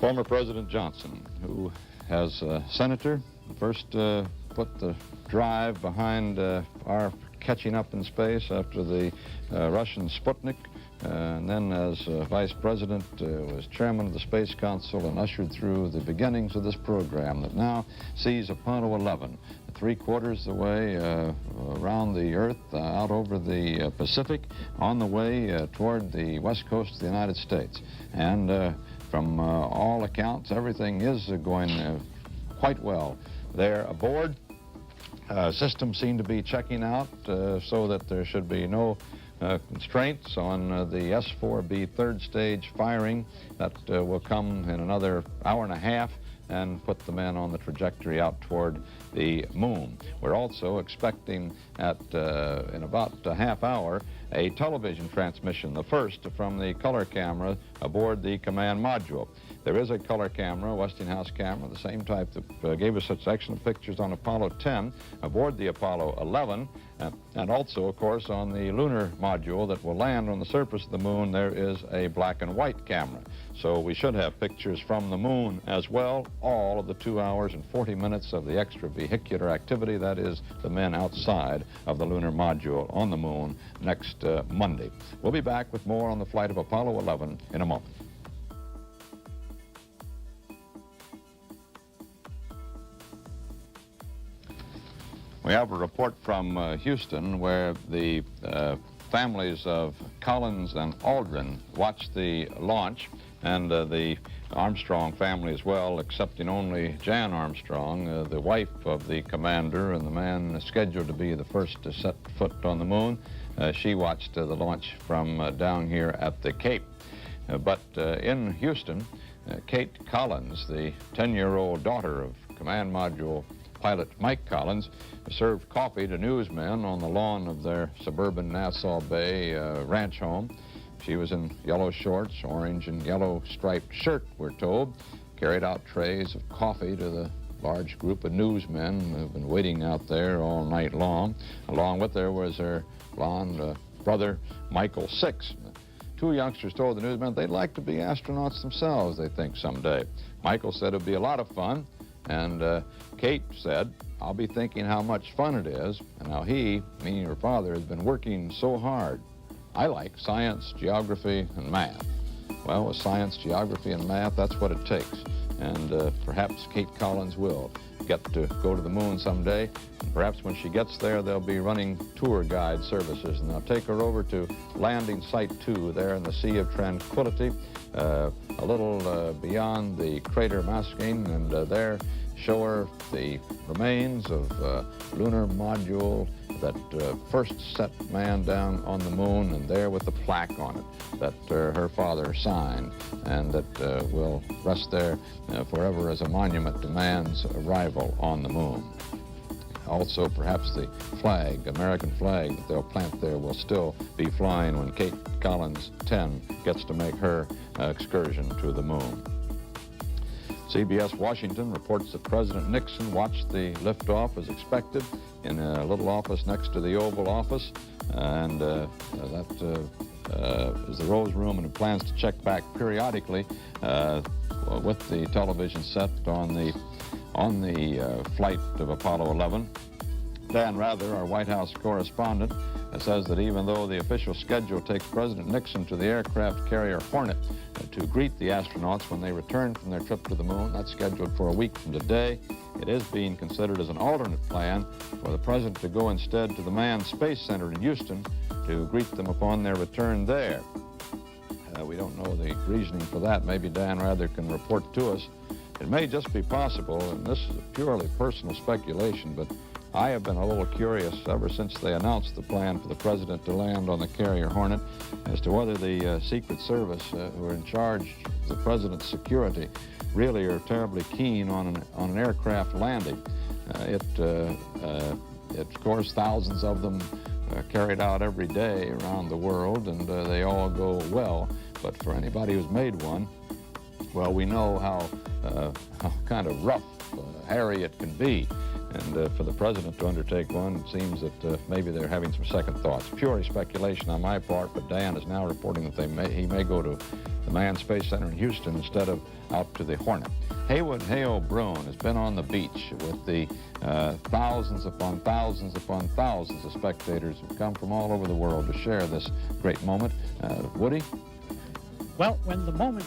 Former President Johnson, who, as senator, first put the drive behind our catching up in space after the Russian Sputnik, and then as vice president was chairman of the Space Council and ushered through the beginnings of this program that now sees Apollo 11 3/4 the way around the Earth, out over the Pacific, on the way toward the west coast of the United States. And from all accounts, everything is going quite well there aboard. Systems seem to be checking out so that there should be no constraints on the S-4B third stage firing that will come in another hour and a half and put the men on the trajectory out toward the moon. We're also expecting in about a half hour a television transmission, the first from the color camera aboard the command module. There is a color camera, Westinghouse camera, the same type that gave us such excellent pictures on Apollo 10 aboard the Apollo 11, and also, of course, on the lunar module that will land on the surface of the moon, there is a black and white camera. So we should have pictures from the moon as well, all of the 2 hours and 40 minutes of the extravehicular activity, that is, the men outside of the lunar module on the moon next Monday. We'll be back with more on the flight of Apollo 11 in a moment. We have a report from Houston where the families of Collins and Aldrin watched the launch, and the Armstrong family as well, excepting only Jan Armstrong, the wife of the commander and the man scheduled to be the first to set foot on the moon. She watched the launch from down here at the Cape. But in Houston, Kate Collins, the 10-year-old daughter of Command Module pilot Mike Collins, served coffee to newsmen on the lawn of their suburban Nassau Bay ranch home. She was in yellow shorts, orange and yellow striped shirt, we're told, carried out trays of coffee to the large group of newsmen who've been waiting out there all night long. Along with her was her blonde brother, Michael Six. Two youngsters told the newsmen they'd like to be astronauts themselves, they think, someday. Michael said it'd be a lot of fun, and Kate said, I'll be thinking how much fun it is and how he, meaning her father, has been working so hard. I like science, geography, and math. Well, with science, geography, and math, that's what it takes. And perhaps Kate Collins will get to go to the moon someday. And perhaps when she gets there, they'll be running tour guide services, and they'll take her over to landing site 2 there in the Sea of Tranquility, a little beyond the crater Masking, and there show her the remains of lunar module that first set man down on the moon, and there with the plaque on it that her father signed, and that will rest there forever as a monument to man's arrival on the moon. Also, perhaps the flag, American flag that they'll plant there will still be flying when Kate Collins 10 gets to make her excursion to the moon. CBS Washington reports that President Nixon watched the liftoff as expected in a little office next to the Oval Office, and that is the Rose Room, and he plans to check back periodically with the television set on the flight of Apollo 11. Dan Rather, our White House correspondent, says that even though the official schedule takes President Nixon to the aircraft carrier Hornet to greet the astronauts when they return from their trip to the moon, that's scheduled for a week from today, it is being considered as an alternate plan for the President to go instead to the Manned Space Center in Houston to greet them upon their return there. We don't know the reasoning for that. Maybe Dan Rather can report to us. It may just be possible, and this is a purely personal speculation, but I have been a little curious ever since they announced the plan for the President to land on the carrier Hornet as to whether the Secret Service, who are in charge of the President's security, really are terribly keen on an aircraft landing. Of course, thousands of them carried out every day around the world, and they all go well. But for anybody who's made one, well, we know how kind of rough, hairy it can be. And for the President to undertake one, it seems that maybe they're having some second thoughts. Purely speculation on my part, but Dan is now reporting that he may go to the Manned Space Center in Houston instead of out to the Hornet. Haywood Hale Broun has been on the beach with the thousands upon thousands upon thousands of spectators who come from all over the world to share this great moment. Woody? Well, when the moment...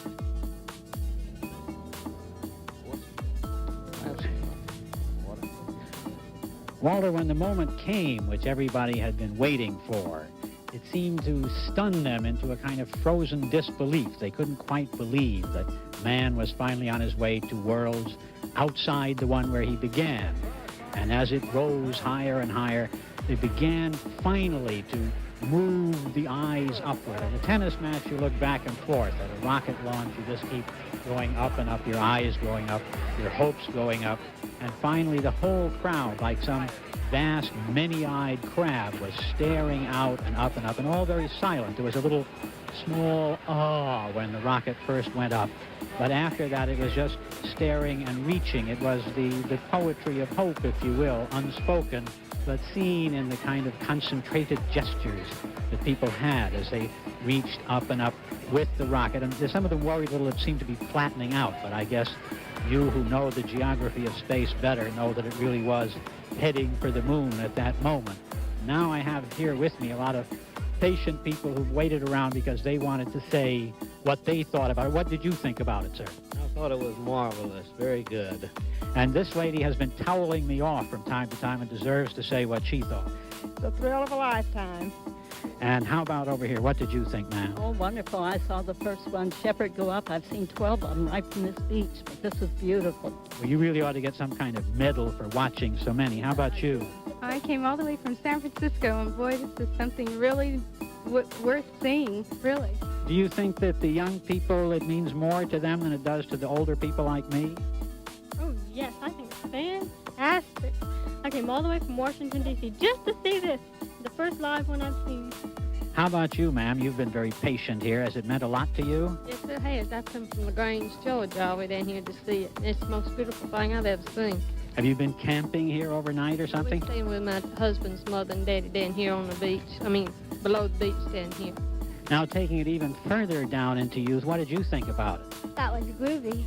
Walter, when the moment came, which everybody had been waiting for, it seemed to stun them into a kind of frozen disbelief. They couldn't quite believe that man was finally on his way to worlds outside the one where he began. And as it rose higher and higher, they began finally to move the eyes upward. At a tennis match, you look back and forth. At a rocket launch, you just keep going up and up, your eyes going up, your hopes going up. And finally, the whole crowd, like some vast, many-eyed crab, was staring out and up, and all very silent. There was a little small awe when the rocket first went up. But after that, it was just staring and reaching. It was the poetry of hope, if you will, unspoken, but seen in the kind of concentrated gestures that people had as they reached up and up with the rocket. And some of them worried a little it seemed to be flattening out, but I guess you who know the geography of space better know that it really was heading for the moon at that moment. Now I have here with me a lot of patient people who've waited around because they wanted to say what they thought about it. What did you think about it, sir? I thought it was marvelous, very good. And this lady has been toweling me off from time to time and deserves to say what she thought. The thrill of a lifetime. And how about over here? What did you think, ma'am? Oh, wonderful. I saw the first one, Shepherd, go up. I've seen 12 of them right from this beach, but this was beautiful. Well, you really ought to get some kind of medal for watching so many. How about you? I came all the way from San Francisco, and boy, this is something really worth seeing, really. Do you think that the young people, it means more to them than it does to the older people like me? Oh, yes, I think it's fantastic. I came all the way from Washington, D.C. just to see this, the first live one I've seen. How about you, ma'am? You've been very patient here. Has it meant a lot to you? Yes, it has. I've come from LaGrange, Georgia, all the way down here to see it. It's the most beautiful thing I've ever seen. Have you been camping here overnight or something? We're staying with my husband's mother and daddy down here on the beach. I mean, below the beach down here. Now, taking it even further down into youth, what did you think about it? That was groovy.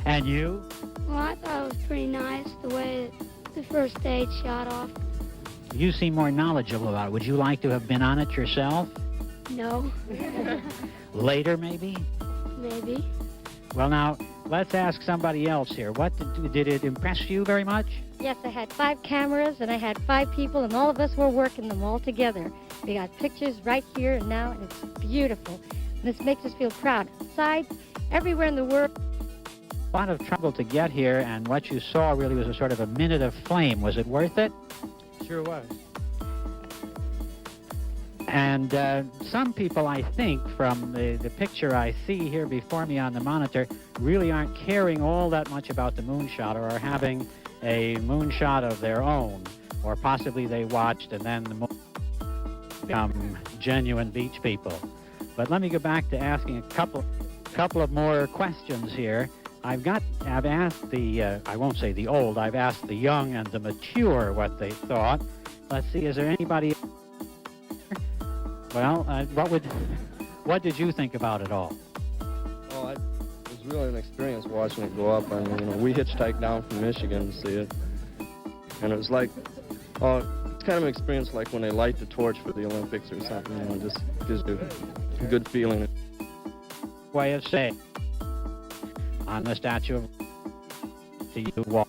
And you? Well, I thought it was pretty nice the way the first stage shot off. You seem more knowledgeable about it. Would you like to have been on it yourself? No. Later, maybe? Maybe. Well, now, let's ask somebody else here. What did it impress you very much? Yes, I had 5 cameras, and I had 5 people, and all of us were working them all together. We got pictures right here and now, and it's beautiful. And this makes us feel proud. Outside, everywhere in the world. A lot of trouble to get here, and what you saw really was a sort of a minute of flame. Was it worth it? Sure was. And some people, I think, from the picture I see here before me on the monitor, really aren't caring all that much about the moonshot or are having a moonshot of their own. Or possibly they watched and then the moon become genuine beach people. But let me go back to asking a couple of more questions here. I've asked the, I won't say the old, I've asked the young and the mature what they thought. Let's see, is there anybody? Well, what did you think about it all? Oh, it was really an experience watching it go up. I mean, we hitchhiked down from Michigan to see it. And it was like, it's kind kind of an experience like when they light the torch for the Olympics or something, you know, it just gives you a good feeling. Way of saying, on the Statue of Liberty, you walk.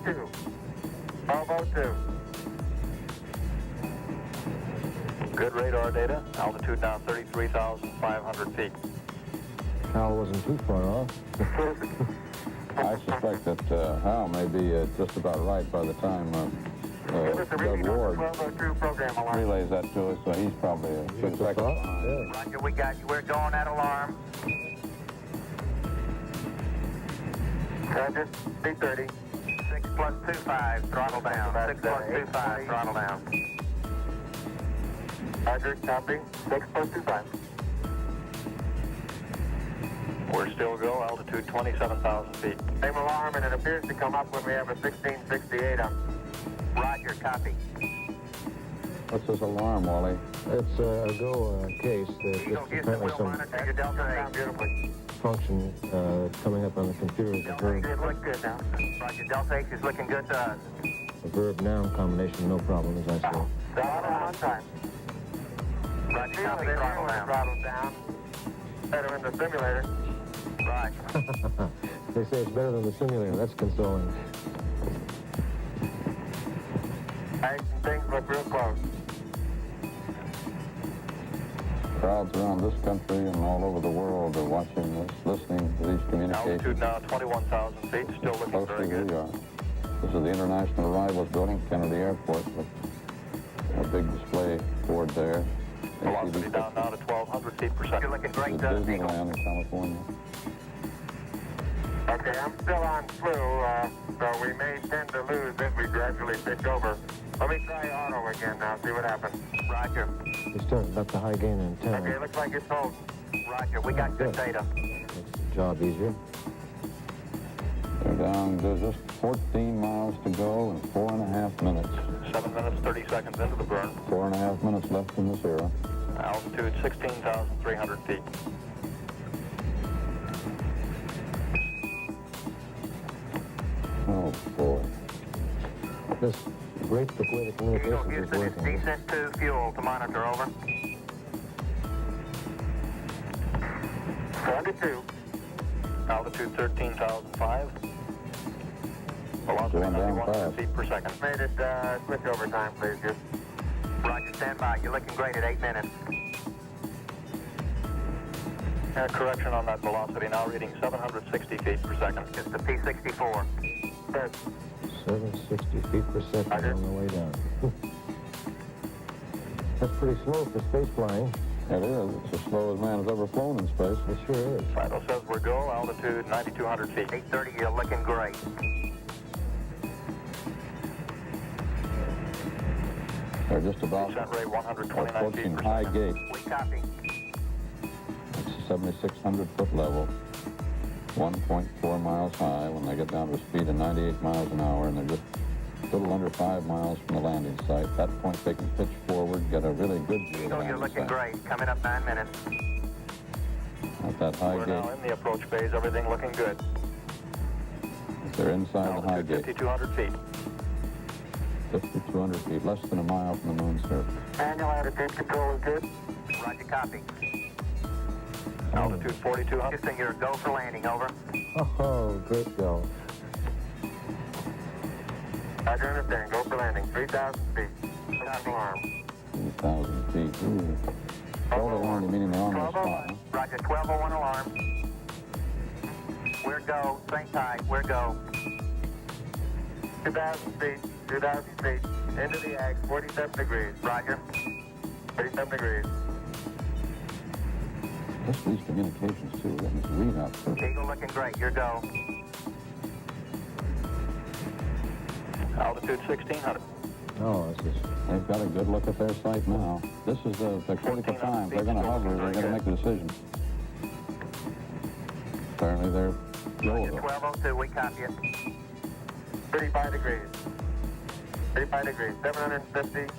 1202. 1202. Good radar data. Altitude now 33,500 feet. Hal wasn't too far off. I suspect that Hal may be just about right by the time Doug Ward program alarm. relays that to us, so he's probably a few seconds behind. Roger, we got you. We're going at alarm. Roger, 330. 6 plus 25, throttle down. 6 plus 25, throttle down. Roger, copy. 6 plus 25. We're still go, altitude 27,000 feet. Same alarm, and it appears to come up when we have a 1668 up. Roger, copy. What's this alarm, Wally? It's a go case. There's Eagle, Houston, apparently we'll some monitor your Delta 8. Beautifully. function coming up on the computer as a Delta 8 looks good now. Roger, Delta 8 is looking good to us. verb-noun combination, no problem, as I say. Throttle on time. Roger, copy, throttle down. Throttle down. Better in the simulator. Right. They say it's better than the simulator. That's consoling. Things look real close. Crowds around this country and all over the world are watching this, listening to these communications. Altitude now 21,000 feet, still looking Close very as good. we are. This is the International Arrivals Building, Kennedy Airport, with a big display board there. Velocity down now to 1,200 feet per second. You're looking great, This is Disneyland in California. Okay, I'm still on flu, so we may tend to lose if we gradually pick over. Let me try auto again now, see what happens. Roger. He's starting up the high gain antenna. Okay, looks like it's holding. Roger, we got good data. Makes the job easier. They're down to just 14 miles to go in 4.5 minutes. 7 minutes, 30 seconds into the burn. 4.5 minutes left in this era. Altitude 16,300 feet. Oh, boy. This great big way of communications is Houston, it's working. descent to fuel to monitor, over. 72. Altitude 13,005. Velocity Going down 9,100 fast. feet per second. Made it switch over time, please, Houston. Roger, stand by. You're looking great at 8 minutes. Correction on that velocity, now reading 760 feet per second. It's the P-64. Good. 760 feet per second on the way down. That's pretty slow for space flying. It is. It's as slow as man has ever flown in space. It sure is. Vital says we're go, altitude 9,200 feet. 830, you're looking great. They're just about Descent rate 129 feet approaching per high second. gate. We copy. It's 7,600 foot level, 1.4 miles high when they get down to a speed of 98 miles an hour, and they're just a little under 5 miles from the landing site. At that point, they can pitch forward, get a really good view of the Eagle, you're landing looking site. great. Coming up 9 minutes. At that high We're gate, now in the approach phase. Everything looking good. they're inside the high Altitude gate, 5,200 feet. 5,200 feet, less than a mile from the moon's surface. Manual attitude control is good. Roger, copy. Altitude 4,200. Houston, you're go for landing, over. Oh, great go. Roger, understand. Go for landing. 3,000 feet. Stop alarm. 3,000 feet. Ooh. All the landing, meaning they're on the spot, huh? Roger, 1201 alarm. We're go. Same tide. We're go. 2,000 feet. 2,000 feet. Into the ag. 47 degrees. Roger. 37 degrees. Just these communications, too. We're getting this readout. Eagle looking great. Your go. Altitude 1,600. Oh, this is... They've got a good look at their site now. This is the critical time. They're going to hover. They're going to make a decision. Apparently, they're Roger, 1202. We copy it. 35 degrees. 35 degrees. 750.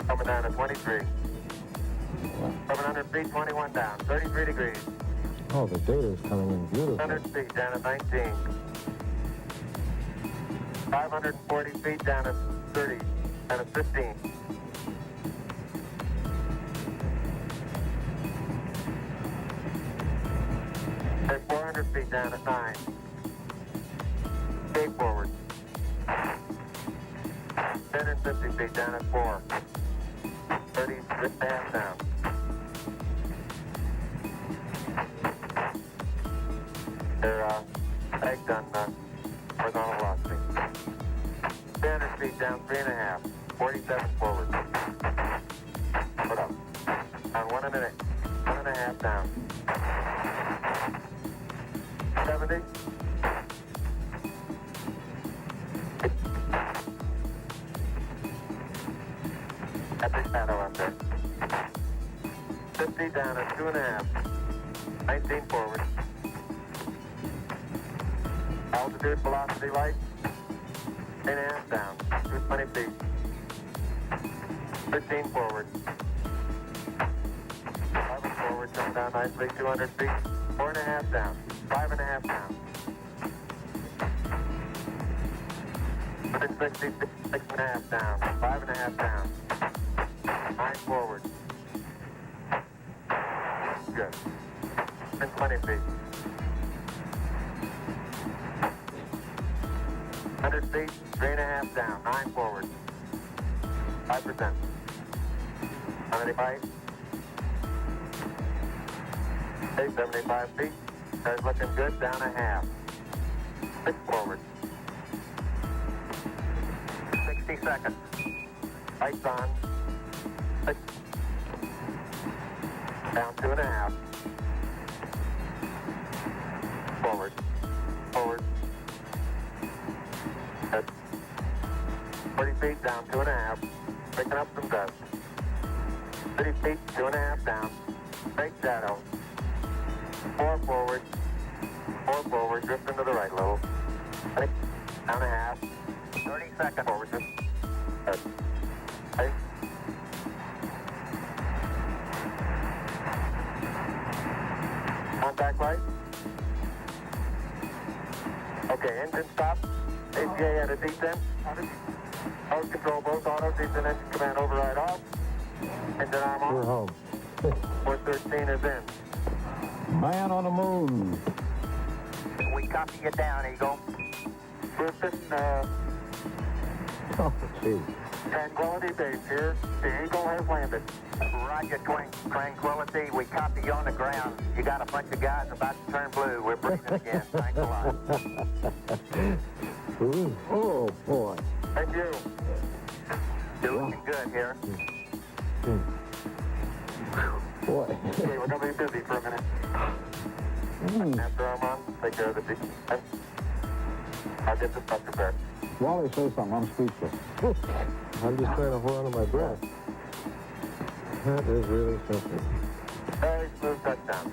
Coming down to 23. 700 feet, 21 down. 33 degrees. Oh, the data is coming in beautiful. 100 feet down to 19. 540 feet down to 30. Down to 15. And 400 feet down to 9. Stay forward. 50 feet down at 4. 30, 3.5 down. They're egged on horizontal velocity. 300 feet down, 3.5. 47 forward. Put up. On 1 minute. 1.5 down. 70. Epic shadow up there. 50 down at 2.5. 19 forward. Altitude, velocity, light. 8.5 down. 220 feet. 13 forward. 11 forward, come down nicely, 200 feet. 4.5 down. 5.5 down. 160 feet, 6.5 down. 5.5 down. 9 forward. Good. 20 feet. 100 feet, 3.5 down. 9 forward. 5%. How many bites? 75 feet. That's looking good. Down a half. 6 forward. 60 seconds. Lights on. 6. Down 2.5. Forward. Forward. Good. 40 feet down 2.5. Picking up some dust. 30 feet, 2.5 down. Straight shadow. 4 forward. 4 forward. Drifting to the right a little. 6. Down a half. 30 seconds forward. Good. 8. Contact light. Okay, engine stop. ACA at a descent. Mode control both auto, descent engine command override off. Engine arm on. We're home. 413 is in. Man on the moon. We copy you down, Eagle. Houston, Oh, gee. Tranquility Base here. The Eagle has landed. Roger, Tranquility. We copy you on the ground. You got a bunch of guys about to turn blue. We're breathing again. Thanks a lot. Ooh. Oh, boy. Thank you. You're looking good here. Boy. Okay, we're going to be busy for a minute. After I'm on, take care of the deep. I'll get the stuff prepared. Wally, say something. I'm speechless. I'm just trying to hold on to my breath. That is really something. Very smooth touchdown.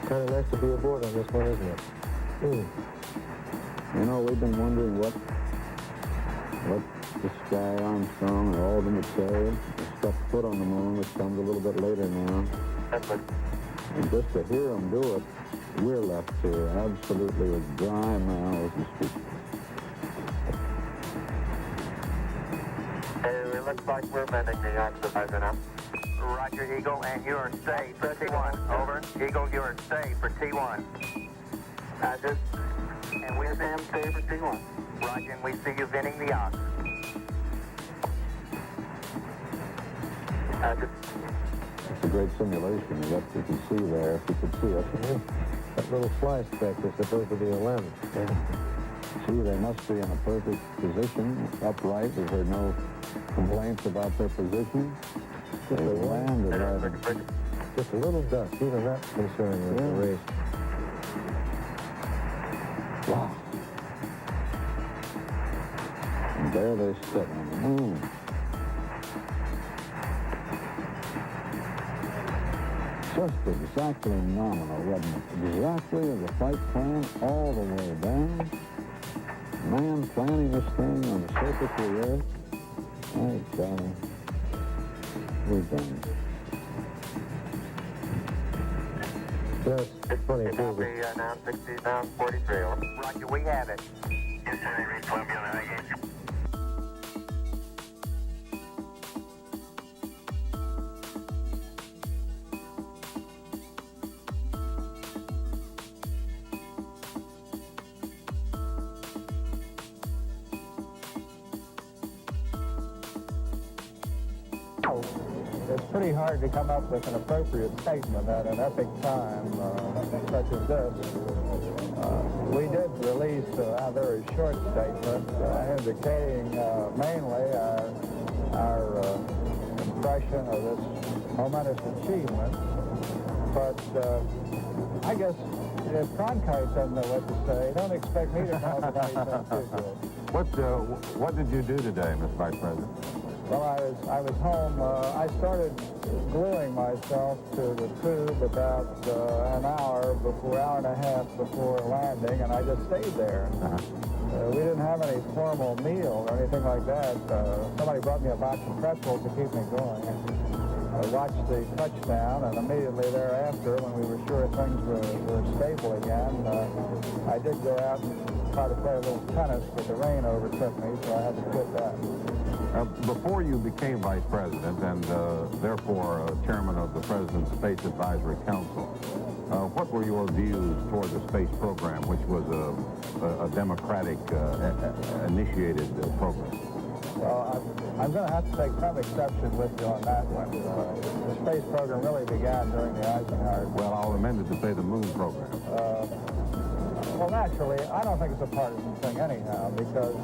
Kind of nice to be aboard on this one, isn't it? You know, we've been wondering what the Sky Armstrong and Aldrin would say. The stuff put on the moon, which comes a little bit later now. And just to hear them do it, we're left to absolutely with dry mouths and speak. It looks like we're bending the oxidizer now. Roger, Eagle, and you are safe for T1. Over. Eagle, you are safe for T1. Roger. And we stand safe for T1. Roger, and we see you venting the ox. Roger. It's a great simulation. You can see there, if you could see it. That little fly speck is supposed to be a lens. See, they must be in a perfect position, upright. We've heard no complaints about their position. They landed right. Just a little dust. Even that's concerning with the race. Wow. And there they sit on the moon. Just exactly nominal, wasn't it? Exactly as a flight plan all the way down. Man planning this thing on the surface of the earth. My God. We've done it. Yes, it's funny, too. Copy, now 60, now 43. Roger, we have it. Yes, sir, I read Columbia, and I get you. it's pretty hard to come up with an appropriate statement at an epic time such as this. We did release a very short statement indicating mainly our impression of this momentous achievement. But I guess if Cronkite doesn't know what to say, don't expect me to come up with anything too good. What did you do today, Mr. Vice President? Well, I was home. I started gluing myself to the tube about an hour and a half before landing, and I just stayed there. We didn't have any formal meal or anything like that. Somebody brought me a box of pretzels to keep me going. I watched the touchdown, and immediately thereafter, when we were sure things were stable again, I did go out and try to play a little tennis, but the rain overtook me, so I had to quit that. Before you became Vice President and therefore Chairman of the President's Space Advisory Council, what were your views toward the space program, which was a democratic initiated program? Well, I'm going to have to take some exception with you on that one. The space program really began during the Eisenhower. Well, I'll amend it to say the moon program. Well, naturally, I don't think it's a partisan thing anyhow, because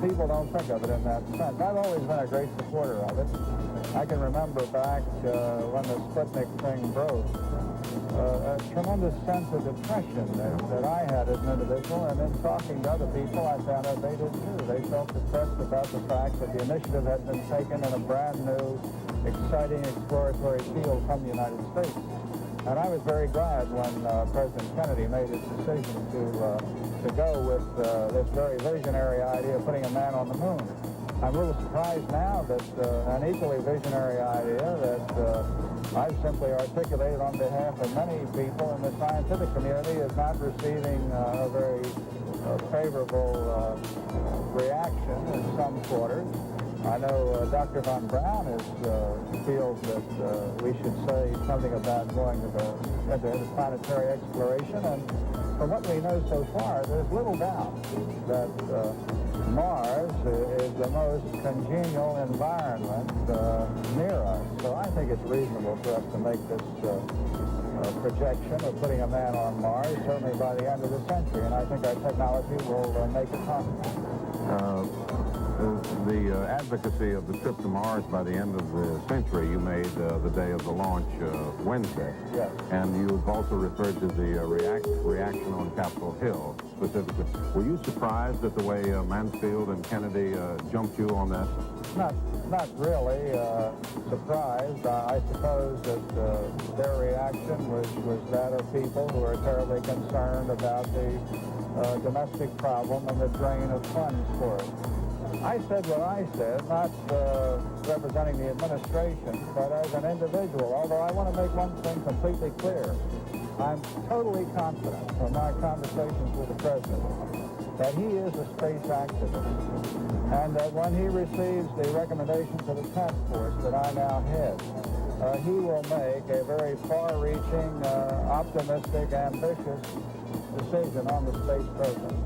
people don't think of it in that sense. I've always been a great supporter of it. I can remember back when the Sputnik thing broke, a tremendous sense of depression that I had as an individual, and in talking to other people, I found out they did too. They felt depressed about the fact that the initiative had been taken in a brand new, exciting exploratory field from the United States. And I was very glad when President Kennedy made his decision to go with this very visionary idea of putting a man on the moon. I'm a little surprised now that an equally visionary idea that I've simply articulated on behalf of many people in the scientific community is not receiving a very favorable reaction in some quarters. I know Dr. von Braun feels that we should say something about going to the planetary exploration, and from what we know so far, there's little doubt that Mars is the most congenial environment near us. So I think it's reasonable for us to make this projection of putting a man on Mars, certainly by the end of the century, and I think our technology will make it possible. The advocacy of the trip to Mars by the end of the century you made the day of the launch Wednesday. Yes. And you've also referred to the reaction on Capitol Hill specifically. Were you surprised at the way Mansfield and Kennedy jumped you on that? Not really surprised. I suppose that their reaction was that of people who are terribly concerned about the domestic problem and the drain of funds for it. I said what I said, not representing the administration, but as an individual, although I want to make one thing completely clear. I'm totally confident from my conversations with the President that he is a space activist, and that when he receives the recommendations of the task force that I now head, he will make a very far-reaching, optimistic, ambitious decision on the space program.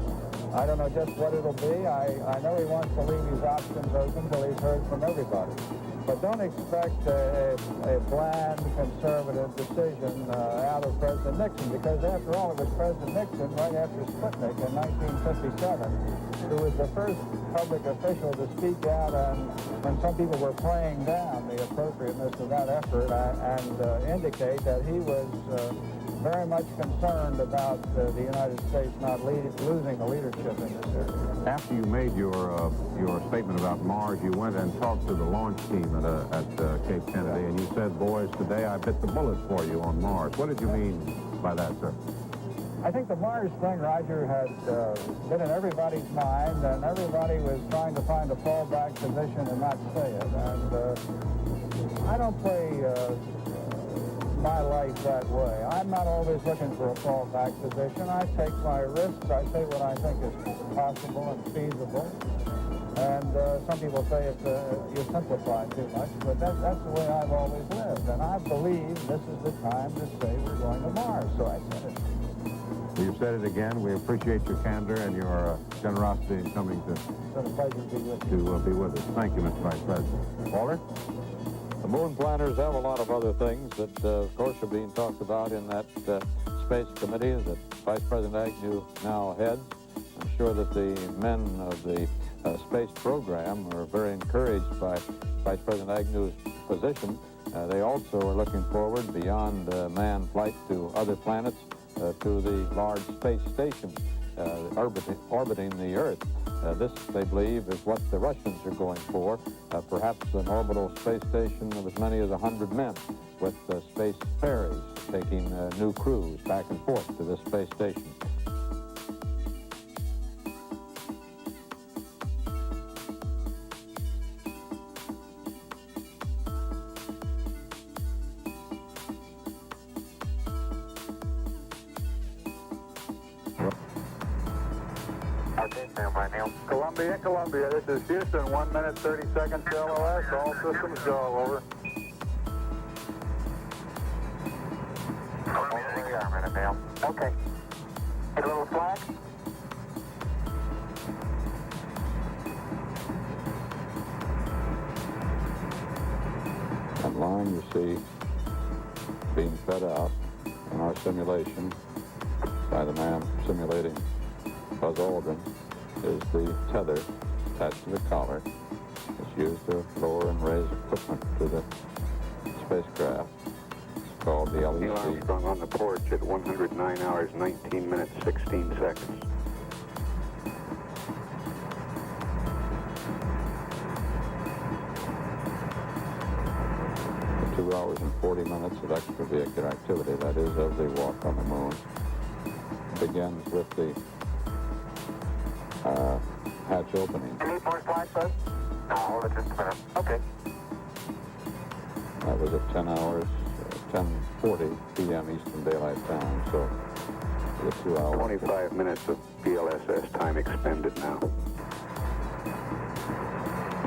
I don't know just what it'll be. I know he wants to leave his options open until he's heard from everybody. But don't expect a bland, conservative decision out of President Nixon, because after all, it was President Nixon, right after Sputnik in 1957, who was the first public official to speak out when some people were playing down the appropriateness of that effort and indicate that he was very much concerned about the United States not losing the leadership in this area. After you made your statement about Mars, you went and talked to the launch team at Cape Kennedy, and you said, boys, today I bit the bullet for you on Mars. What did you mean by that, sir? I think the Mars thing, Roger, had been in everybody's mind, and everybody was trying to find a fallback position and not say it. And I don't play my life that way. I'm not always looking for a fallback position. I take my risks. I say what I think is possible and feasible. And some people say you simplify too much, but that's the way I've always lived. And I believe this is the time to say we're going to Mars, so I said it. Well, you've said it again. We appreciate your candor and your generosity in coming to It's been a pleasure to be with you. be with us. Thank you, Mr. Vice President. Walter? moon planners have a lot of other things that, of course, are being talked about in that Space Committee that Vice President Agnew now heads. I'm sure that the men of the space program are very encouraged by Vice President Agnew's position. They also are looking forward beyond manned flight to other planets to the large space station orbiting the Earth. This, they believe, is what the Russians are going for, perhaps an orbital space station of as many as 100 men with space ferries taking new crews back and forth to this space station. Columbia, this is Houston, 1 minute 30 seconds to LOS, all systems go, over. Okay. Get a little slack. That line you see being fed out in our simulation by the man simulating Buzz Aldrin is the tether attached to the collar. It's used to lower and raise equipment to the spacecraft. It's called the LEC. Neil Armstrong on the porch at 109 hours, 19 minutes, 16 seconds. The 2 hours and 40 minutes of extravehicular activity, that is, of the walk on the moon, begins with the hatch opening. You need more slides, bud? No, hold it just a minute. Okay. That was at 10 hours, 10:40 p.m. Eastern Daylight Time, so the 2 hours. 25 minutes of PLSS time expended now.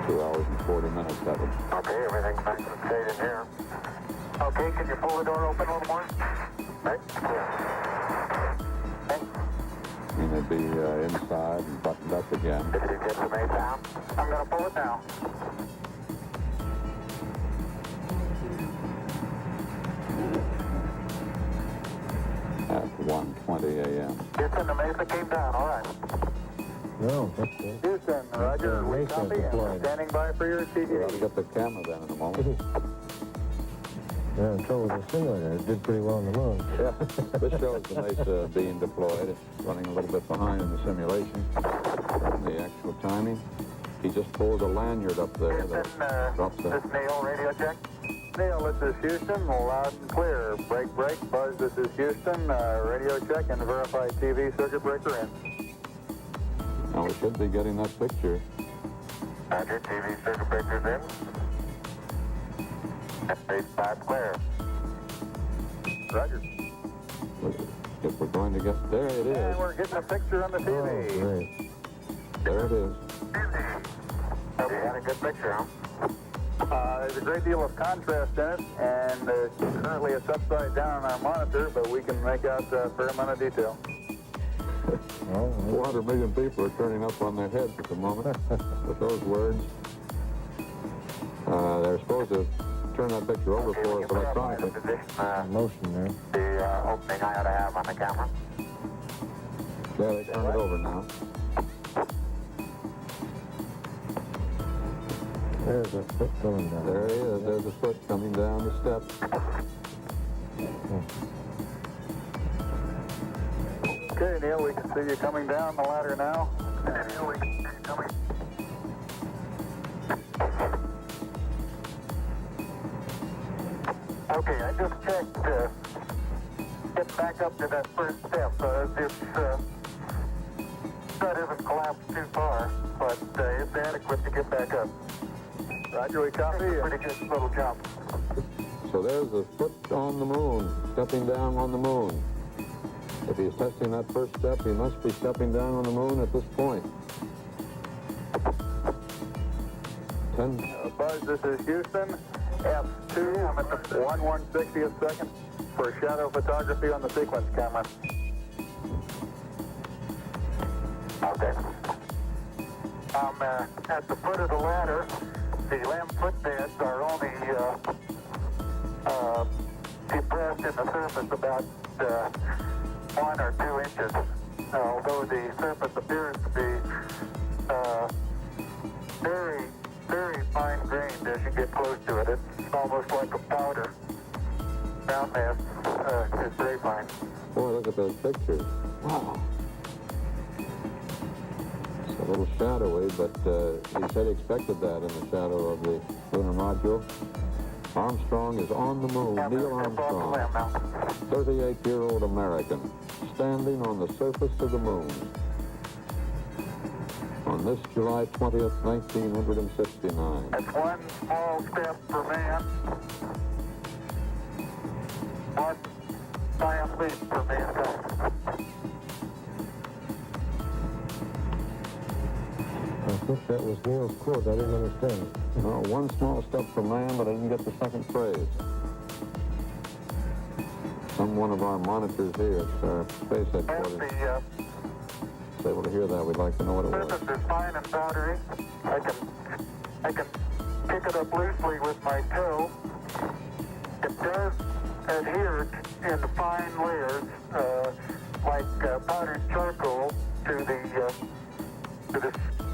2 hours and 40 minutes, that would. Okay, everything's nice and straight in here. Okay, can you pull the door open a little more? Right? I mean, they'd be inside and buttoned up again. Did you get the main sound? I'm going to pull it now. At 1:20 a.m. Houston, the Mesa came down, all right. No, that's good. Houston, Roger, we Mesa copy. deployed. Standing by for your We'll TD. get the camera then in a moment. Yeah, I'm trouble with the simulator. It did pretty well on the moon. Yeah, this shows the Mesa being deployed. It's running a little bit behind in the simulation from the actual timing. He just pulls a lanyard up there that drops This the... is Neil, radio check. Neil, this is Houston, loud and clear. Break, Buzz, this is Houston, radio check and verified TV circuit breaker in. Now we should be getting that picture. Roger, TV circuit breaker's in. Stage 5 clear. Roger. If we're going to get... There it is. And we're getting a picture on the TV. Oh, great. There it is. You had a good picture, huh? There's a great deal of contrast in it, and currently it's upside down on our monitor, but we can make out a fair amount of detail. 400 million people are turning up on their heads at the moment with those words. They're supposed to turn that picture over for us electronically. Motion there. The opening I ought to have on the camera. Yeah, they turn it over now. There's a foot going down. There he is. There's a foot coming down the steps. Okay, Neil, we can see you coming down the ladder now. Neil, we can see you coming. Okay, I just checked. Get back up to that first step. That isn't collapsed too far, but it's adequate to get back up. Roger, we copy. Pretty good little jump. So there's a foot on the moon, stepping down on the moon. If he's testing that first step, he must be stepping down on the moon at this point. 10. Buzz, this is Houston. F2, I'm at the 1/160th second for shadow photography on the sequence camera. Okay. I'm at the foot of the ladder. The LEM footbeds are only depressed in the surface about 1 or 2 inches. Although the surface appears to be very, very fine-grained as you get close to it. It's almost like a powder. Ground mass is very fine. Boy, look at those pictures. Wow. It's a little shadowy, but he said he expected that in the shadow of the lunar module. Armstrong is on the moon. Neil Armstrong, 38-year-old American, standing on the surface of the moon on this July 20th, 1969. That's one small step for man, one giant leap for mankind. I think that was Neil's quote. I didn't understand. No, one small step for man, but I didn't get the second phrase. One of our monitors here at our space headquarters is able to hear that. We'd like to know what it was. The surface is fine and powdery. I can pick it up loosely with my toe. It does adhere in fine layers, like powdered charcoal, to the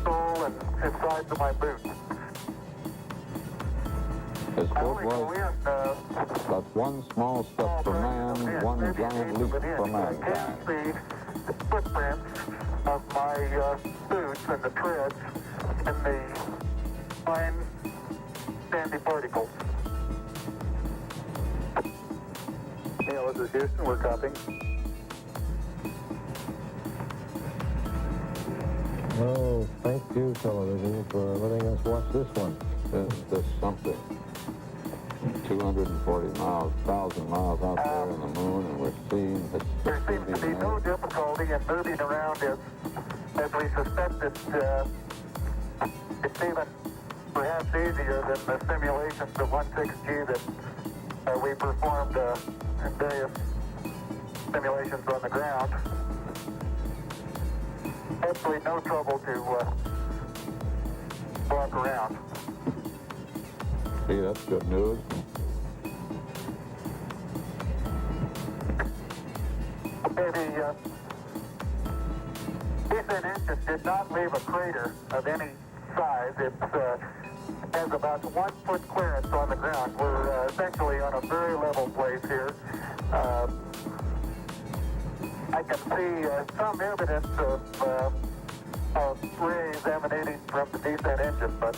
sole and sides of my boots. His quote was, that's one small step for man, one giant leap for mankind. I can see the footprints of my boots and the treads and the fine sandy particles. Neil, this is Houston. We're copying. Oh, thank you, television, for letting us watch this one. Isn't this something? 240 miles, 1,000 miles out there in the moon, and we're seeing this. There seems to be no difficulty in moving around as we suspected. It's even perhaps easier than the simulations of 16G that we performed in various simulations on the ground. Absolutely no trouble to walk around. See, that's good news. The descent engine did not leave a crater of any size. It has about 1 foot clearance on the ground. We're essentially on a very level place here. I can see some evidence of rays emanating from the descent engine, but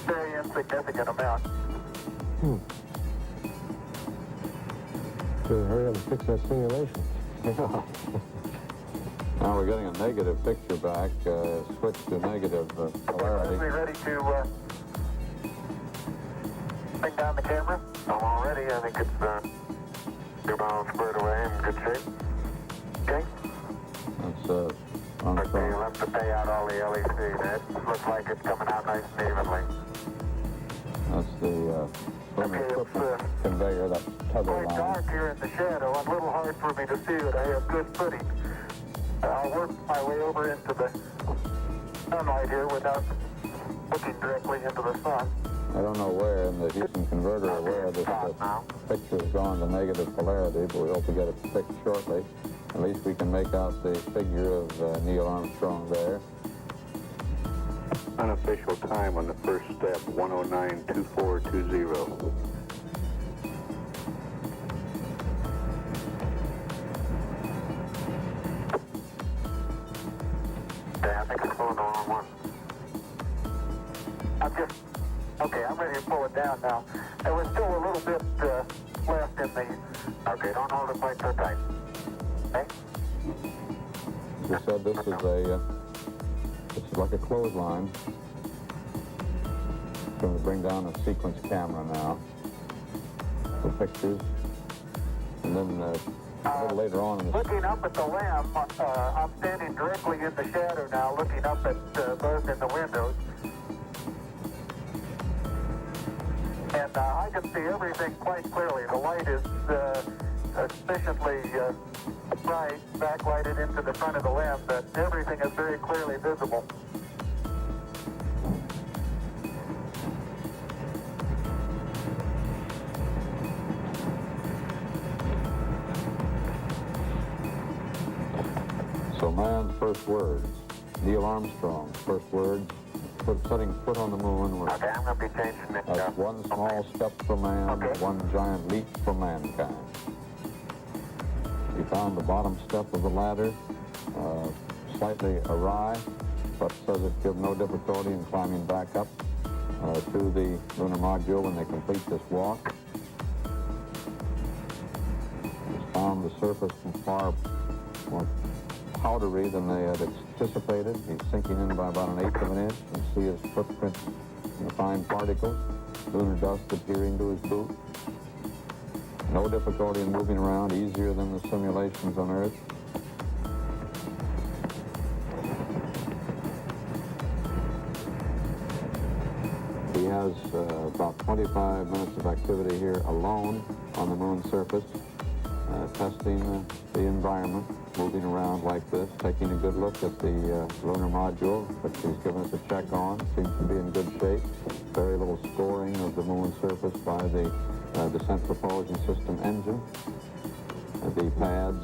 very insignificant amount. Should hurry up and fix that simulation. Now we're getting a negative picture back. Switch to negative polarity. Are we ready to bring down the camera? I'm all ready. I think it's 2 miles squared away in good shape. Okay. That's Armstrong. You'll have to pay out all the LEC. That looks like it's coming out nice and evenly. That's the conveyor, that tugger Quite line. dark here in the shadow. A little hard for me to see it. I have good footing. I'll work my way over into the sunlight here without looking directly into the sun. I don't know where in the Houston converter or where this picture has gone to negative polarity, but we hope to get it fixed shortly. At least we can make out the figure of Neil Armstrong there. Unofficial time on the first step, 109.2420. Yeah, I think it's pulling the wrong one. I'm ready to pull it down now. There was still a little bit left in the... Okay, don't hold it quite so tight. Okay? As we said, this is like a clothesline. Going to bring down a sequence camera now for pictures. And then a little later on in the... Looking up at the lamp, I'm standing directly in the shadow now, looking up at both in the windows. And I can see everything quite clearly. The light is sufficiently bright, backlighted into the front of the lamp, that everything is very clearly visible. first words. Neil Armstrong's first words, setting foot on the moon was, Okay, I'm going to be changing it. that's one small step for man, one giant leap for mankind. He found the bottom step of the ladder slightly awry, but says it gives no difficulty in climbing back up to the lunar module when they complete this walk. He's found the surface far more powdery than they had anticipated. He's sinking in by about 1/8 of an inch. You can see his footprint in the fine particles, lunar dust adhering to his boot. No difficulty in moving around, easier than the simulations on Earth. He has about 25 minutes of activity here alone on the moon's surface, testing the environment, moving around like this, taking a good look at the lunar module, which he's given us a check on. Seems to be in good shape. Very little scoring of the moon's surface by the descent propulsion system engine. The pads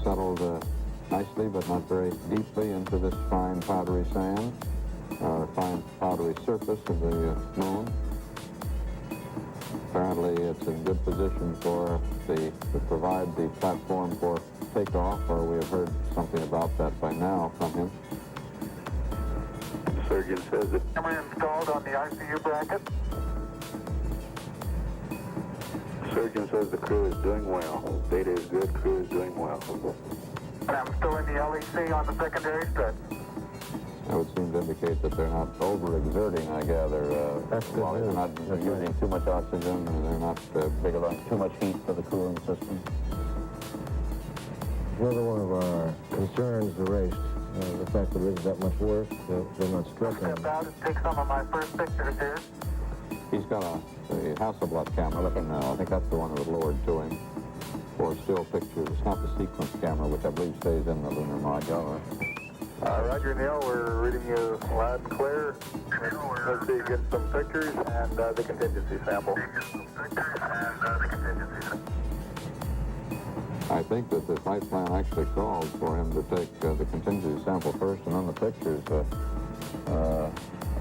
settled nicely, but not very deeply, into this fine powdery sand, fine powdery surface of the moon. Apparently it's in good position to provide the platform for takeoff, or we have heard something about that by now from him. The surgeon says the camera installed on the ICU bracket. The surgeon says the crew is doing well. Data is good, crew is doing well. And I'm still in the LEC on the secondary stretch. That would seem to indicate that they're not overexerting, I gather. While they're not using too much oxygen, they're not big about too much heat for the cooling system. Another one of our concerns erased, the fact that there isn't that much work, they're not stretching. Step out and take some of my first pictures here. He's got the Hasselblad camera looking now. I think that's the one that was lowered to him for still pictures. It's not the sequence camera, which I believe stays in the lunar module. Roger, Neil, we're reading you loud and clear. Let's see, get some pictures and the contingency sample. I think that the flight plan actually calls for him to take the contingency sample first and then the pictures.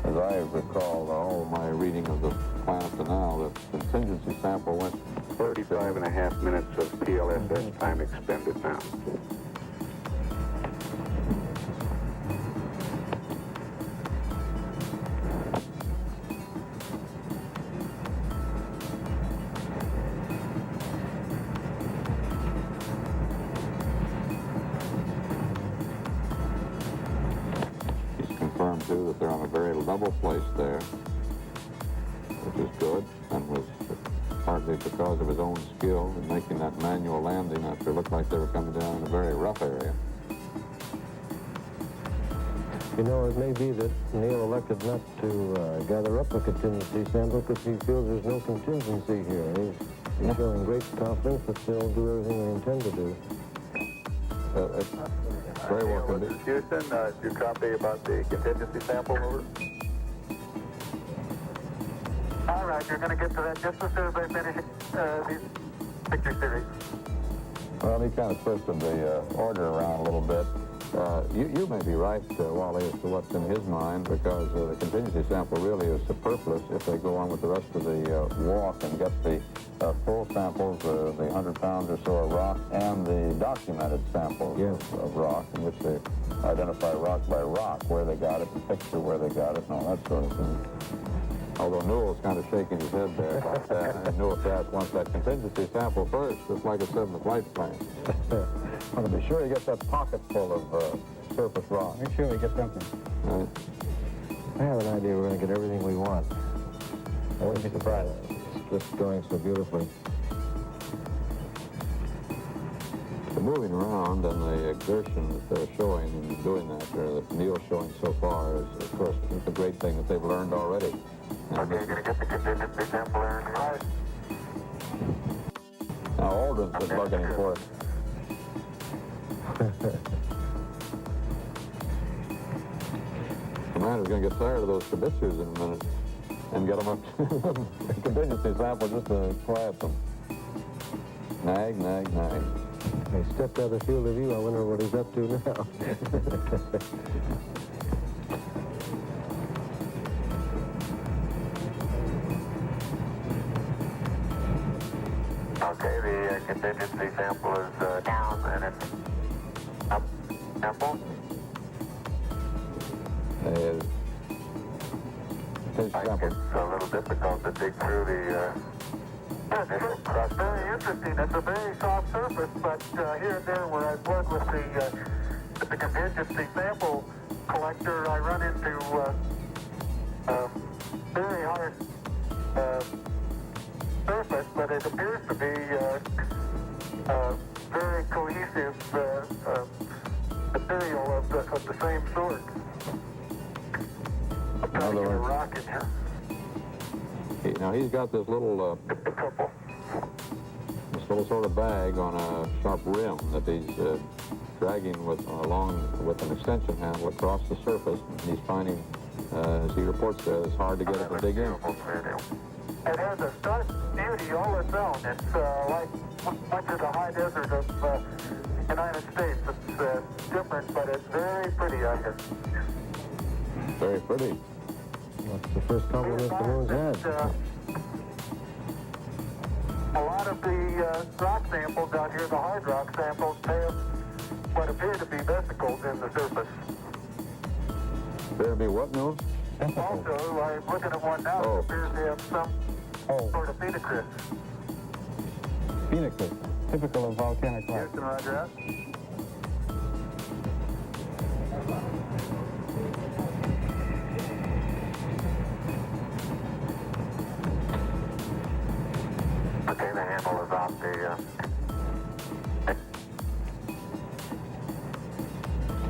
As I recall all my reading of the plan up to now, the contingency sample went 35.5 minutes of PLSS time expended now. Too, that they're on a very level place there, which is good, and was partly because of his own skill in making that manual landing after it looked like they were coming down in a very rough area. You know, it may be that Neil elected not to gather up a contingency sample because he feels there's no contingency here. He's showing great confidence that they'll do everything they intend to do. Very well could be. This is Houston. Did you copy about the contingency sample, over? All right, you're going to get to that just as soon as I finish these picture series. Well, he kind of twisted the order around a little bit. You may be right, Wally, as to what's in his mind, because the contingency sample really is superfluous if they go on with the rest of the walk and get the full samples, the 100 pounds or so of rock, and the documented samples of rock, in which they identify rock by rock, where they got it, the picture where they got it, and all that sort of thing. Although Newell's kind of shaking his head there about that. And Newell Cass wants that contingency sample first, just like it said in the flight plan. Want to be sure he gets that pocket full of surface rock. Make sure we get something. Right. I have an idea we're going to get everything we want. I wouldn't be surprised. It's just going so beautifully. The moving around and the exertion that they're showing in doing that, or that Neil's showing so far, is, of course, the great thing that they've learned already. And Okay, you're going to get the contingency sample there. Right. now Aldrin's been bugging him for it. The man is going to get tired of those kibitzers in a minute and get them up to the contingency sample just to quiet them. Nag, nag, nag. I stepped out of the field of view. I wonder what he's up to now. Okay, the contingency sample is down and it's up sample. It's a little difficult to dig through the initial crust. Very interesting. It's a very soft surface, but here and there where I've worked with the contingency sample collector, I run into very hard surface, but it appears to be very cohesive material of the same sort. I'm trying to get a rock in here. Now he's got this little sort of bag on a sharp rim that he's dragging along with an extension handle across the surface. And he's finding, as he reports there, it's hard to get it to dig in. It has a stark beauty all its own. It's like much of the high desert of the United States. It's different, but it's very pretty out here. Very pretty. That's the first compliment the moon's had. A lot of the rock samples out here, the hard rock samples, have what appear to be vesicles in the surface. Appear to be what, Noon? Also, I'm looking at one now that appears to have some sort of phenocryst. Phenocryst, typical of volcanic rock. Houston, roger that. Okay, the handle is off the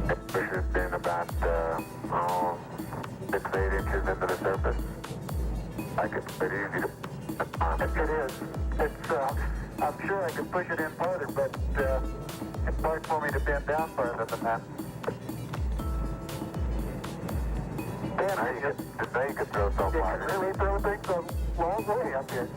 it pushes in about 6-8 inches into the surface. Like it's pretty easy to it is. It's I'm sure I could push it in farther, but it's hard for me to bend down farther than that. Today you could throw so far. You can really throw things a long way up here.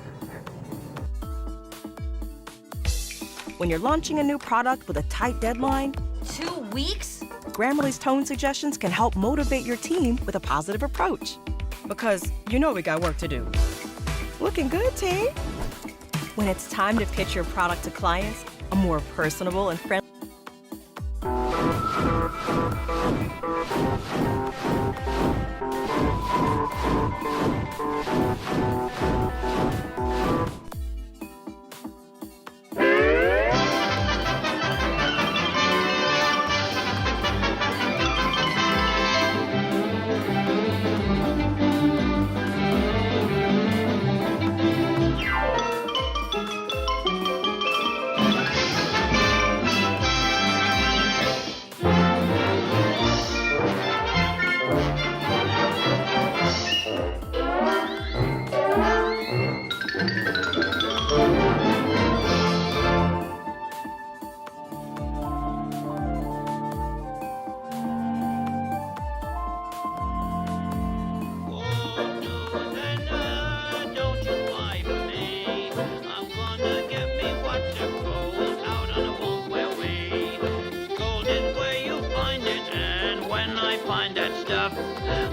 When you're launching a new product with a tight deadline, 2 weeks? Grammarly's tone suggestions can help motivate your team with a positive approach. Because you know we got work to do. Looking good, team. When it's time to pitch your product to clients, a more personable and friendly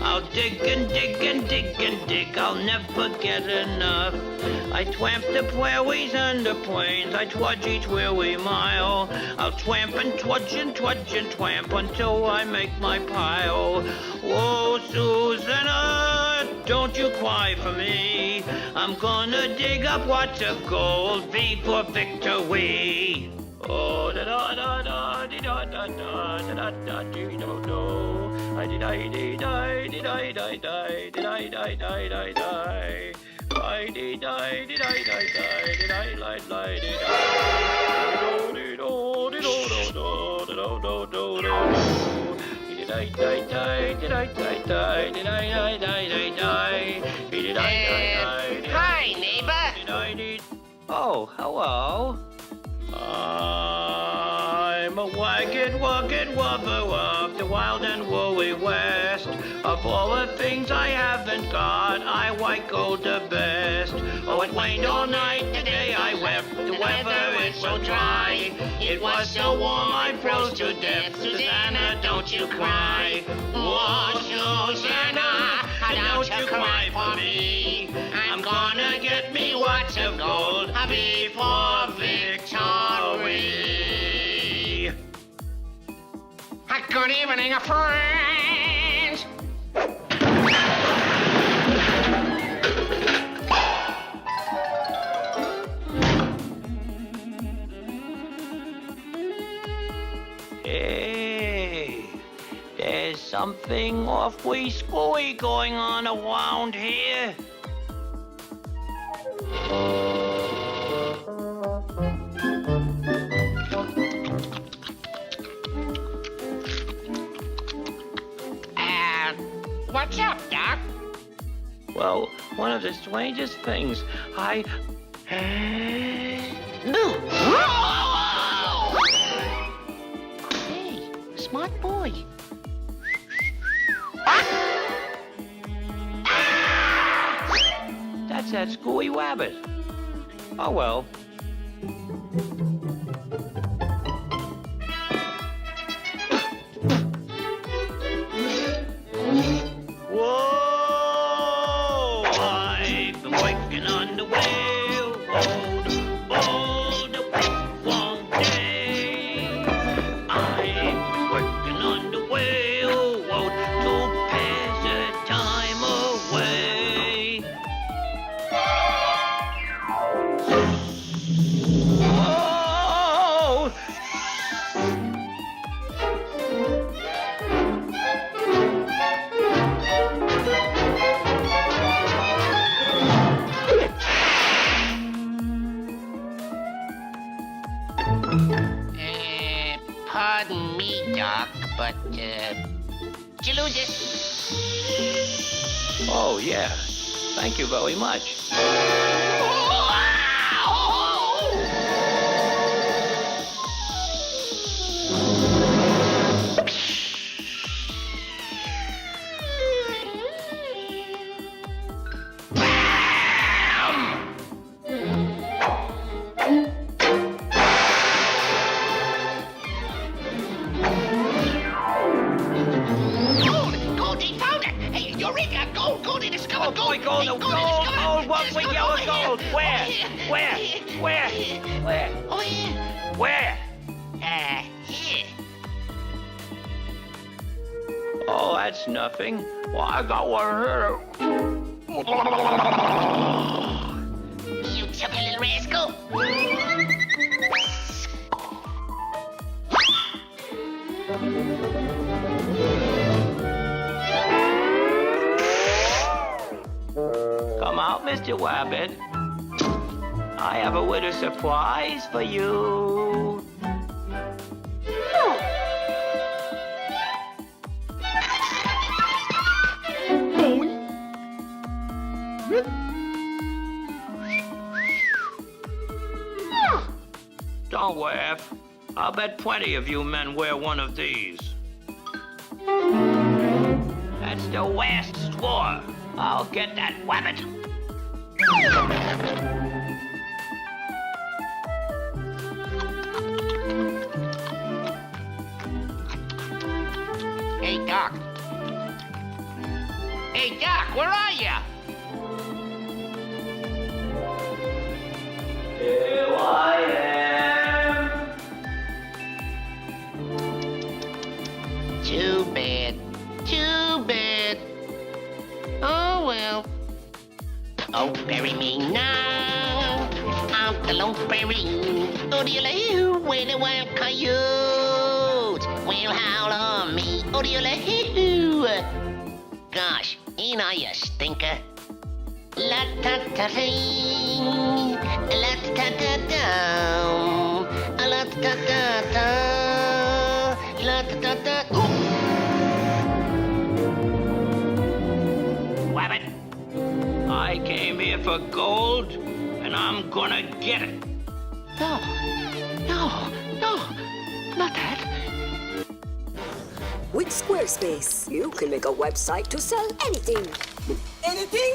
I'll dig and dig and dig and dig, I'll never get enough. I twamp the prairies and the plains, I trudge each weary mile. I'll twamp and trudge and trudge and twamp until I make my pile. Whoa, Susanna, don't you cry for me. I'm gonna dig up what's of gold, V for victory. Oh, da da da da da da da da da da da da. I did I did I did I die die did I die die die die. I did I did I die die did I lie lie did I. Did oh did oh do do do do do. Did I die die did I die die did I die die die die. Did I die die. Hi, neighbor. Did I did. Oh, hello. I'm a wagged, rugged wubber of the wild and woolly west. Of all the things I haven't got, I white gold the best. Oh, it rained all night today, I wept. The weather is so dry. It was so warm, I froze to death. Susanna, don't you cry. Oh, Susanna, don't you cry for me. I'm gonna get me watch of gold before victory. Good evening, friends. Hey, there's something awfully screwy going on around here. What's up, Doc? Well, one of the strangest things No! Hey, smart boy. That's that screwy rabbit. Oh, well. Whoa! I've been working on the railroad all the long day. I've been working on the railroad to pass the time away. Whoa! Pardon me, Doc, but, did you lose it? Oh, yeah. Thank you very much. Goldie found it! Hey, Eureka! Gold! Goldie discovered gold! Boy, gold, Hey, gold, Goldie gold, discovered- gold, what with discovered yellow over gold? here. Where? Over here. Where? Over here. Where? Where? Over here. Where? Here. Oh, that's nothing. Well, I got one here. You chubby little rascal. Come out, Mr. Rabbit. I have a little surprise for you. Don't laugh. I'll bet plenty of you men wear one of these. That's the last straw. I'll get that rabbit. Hey, Doc. Hey, Doc, where are you? Here I am. Too bad. Too bad. Oh, well. Oh, bury me now. Out the Lone Prairie. Oh, where the wild coyotes will howl on me. Oh, gosh, ain't I a stinker? La-ta-ta-ting, la-ta-ta-ta-dum, la-ta-ta-ta-ta, la-ta-ta-ta. Rabbit, I came here for gold, and I'm gonna get it. No, no, no, not that. We With Squarespace, you can make a website to sell anything. Anything?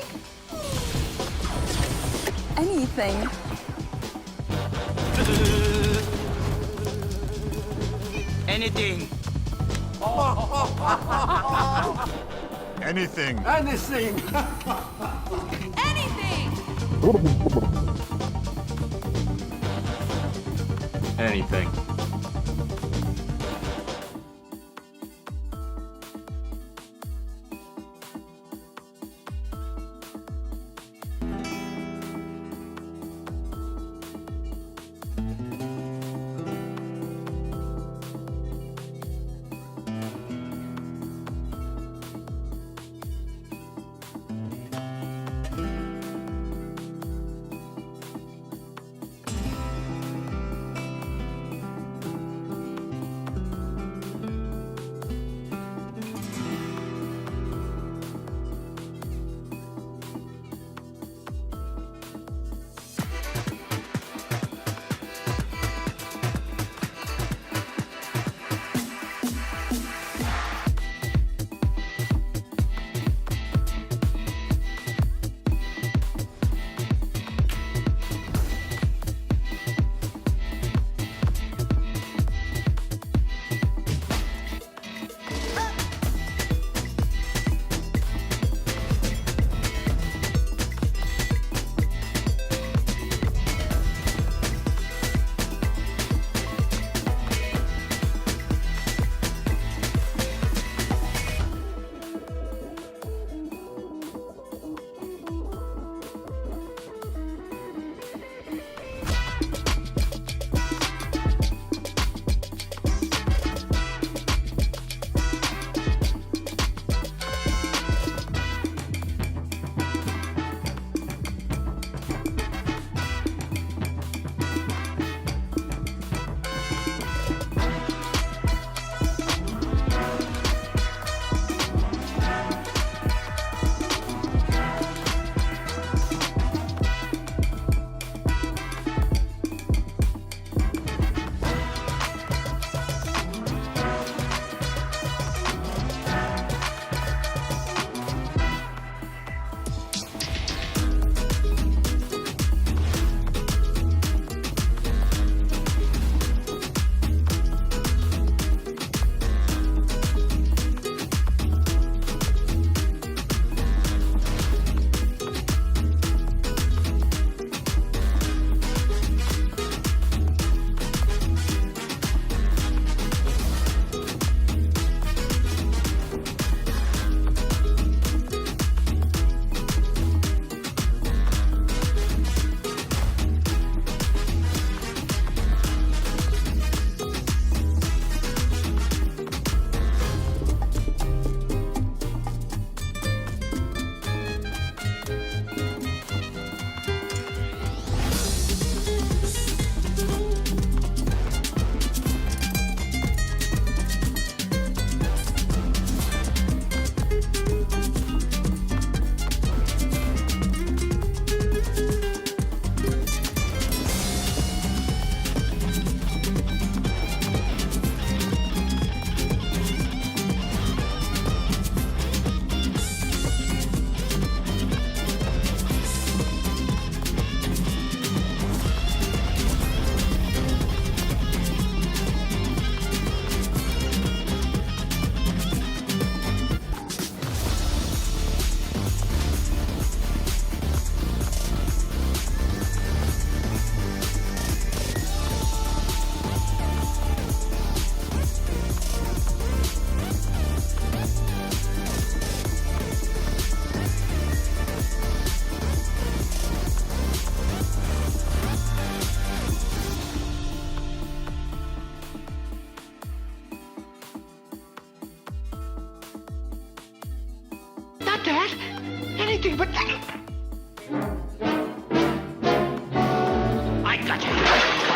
Anything. Anything. Anything. Anything. Anything. that. Anything but that. I got you.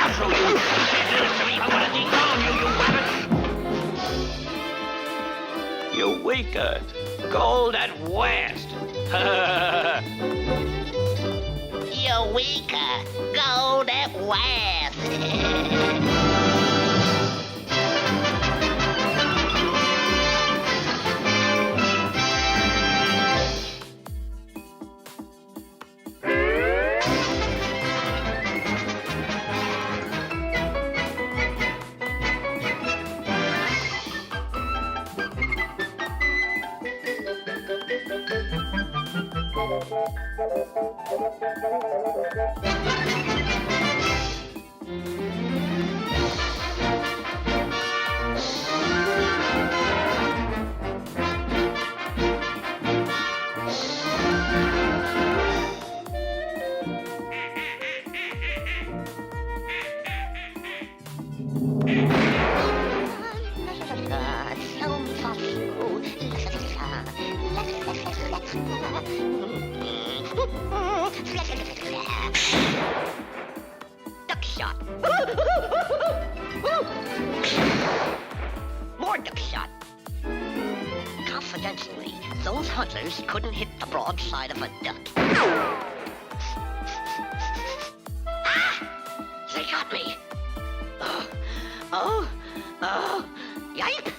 I'll show you. You can't do this to me. I'm gonna dethrone you, you rabbit. Eureka! Gold at West! Eureka! Gold at West! Duck shot. More duck shot. Confidentially, those hunters couldn't hit the broadside of a duck. Ah! They got me. Yipe!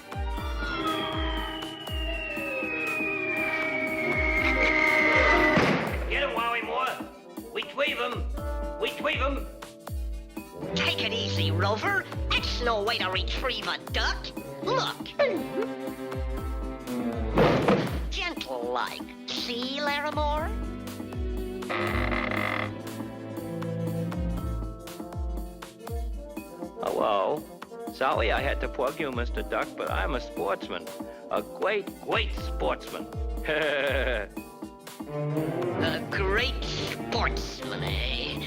Get him, Wowie Moore. We tweave him. We tweave him. Take it easy, Rover. That's no way to retrieve a duck. Look. Gentle-like. See, Larimore? Hello. Sorry I had to plug you, Mr. Duck, but I'm a sportsman. A great, great sportsman. A great sportsman, eh?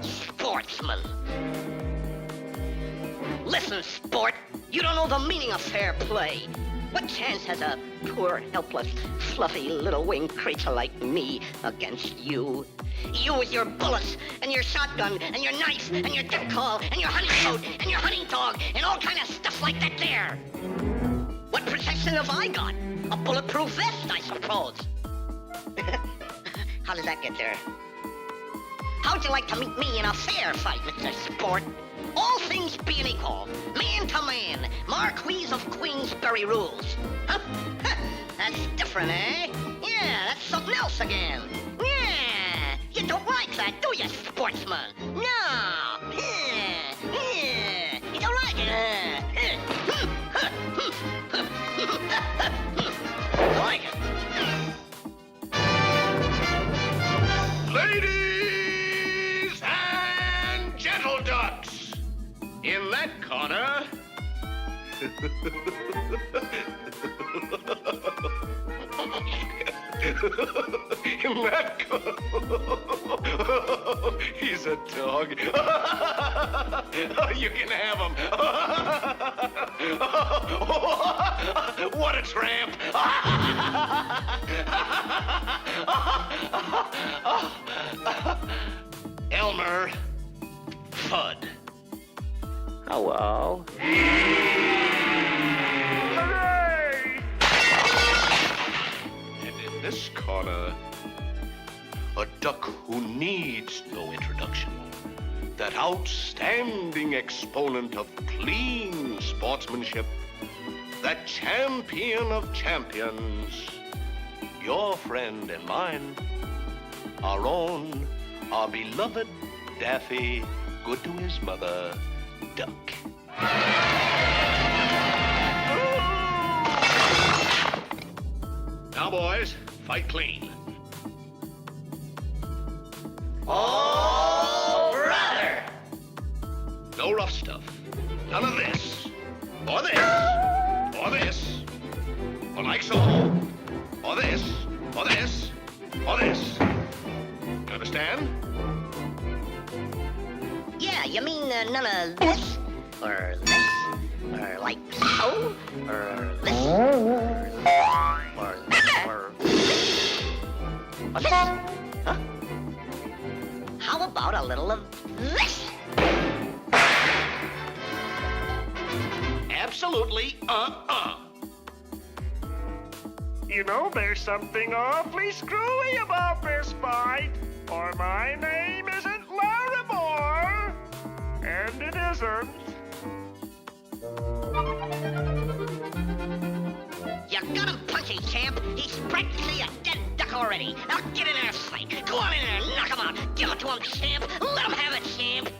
Sportsman. Listen, sport. You don't know the meaning of fair play. What chance has a poor, helpless, fluffy little winged creature like me against you? You with your bullets, and your shotgun, and your knife, and your duck call, and your hunting coat, and your hunting dog, and all kind of stuff like that there. What protection have I got? A bulletproof vest, I suppose. How did that get there? How'd you like to meet me in a fair fight, Mr. Sport? All things being equal, man to man, Marquis of Queensberry rules. Huh? That's different, eh? Yeah, that's something else again. Yeah, you don't like that, do you, sportsman? No. Yeah. You don't like it, I like it. Ladies and gentle ducks, in that corner. In that corner. He's a dog. You can have him. What a tramp. Elmer Fudd. Hello. And in this corner, a duck who needs no introduction. That outstanding exponent of clean sportsmanship. That champion of champions. Your friend and mine. Our own, our beloved Daffy, good to his mother, Duck. Now, boys, fight clean. Oh, brother! No rough stuff. None of this. Or this. Or this. Or like so. Or this. Or this. Or this. You understand? Yeah, you mean none of this? Or this? Or like so? Or this? Or this? Or this? Or this? Huh? How about a little of this? Absolutely, You know, there's something awfully screwy about this fight, or my name isn't Larimore, and it isn't. You got him, Punchy Champ. He's practically a dead duck already. Now get in there, Slate. Go on in there, knock him out. Give it to him, Champ. Let him have it, Champ.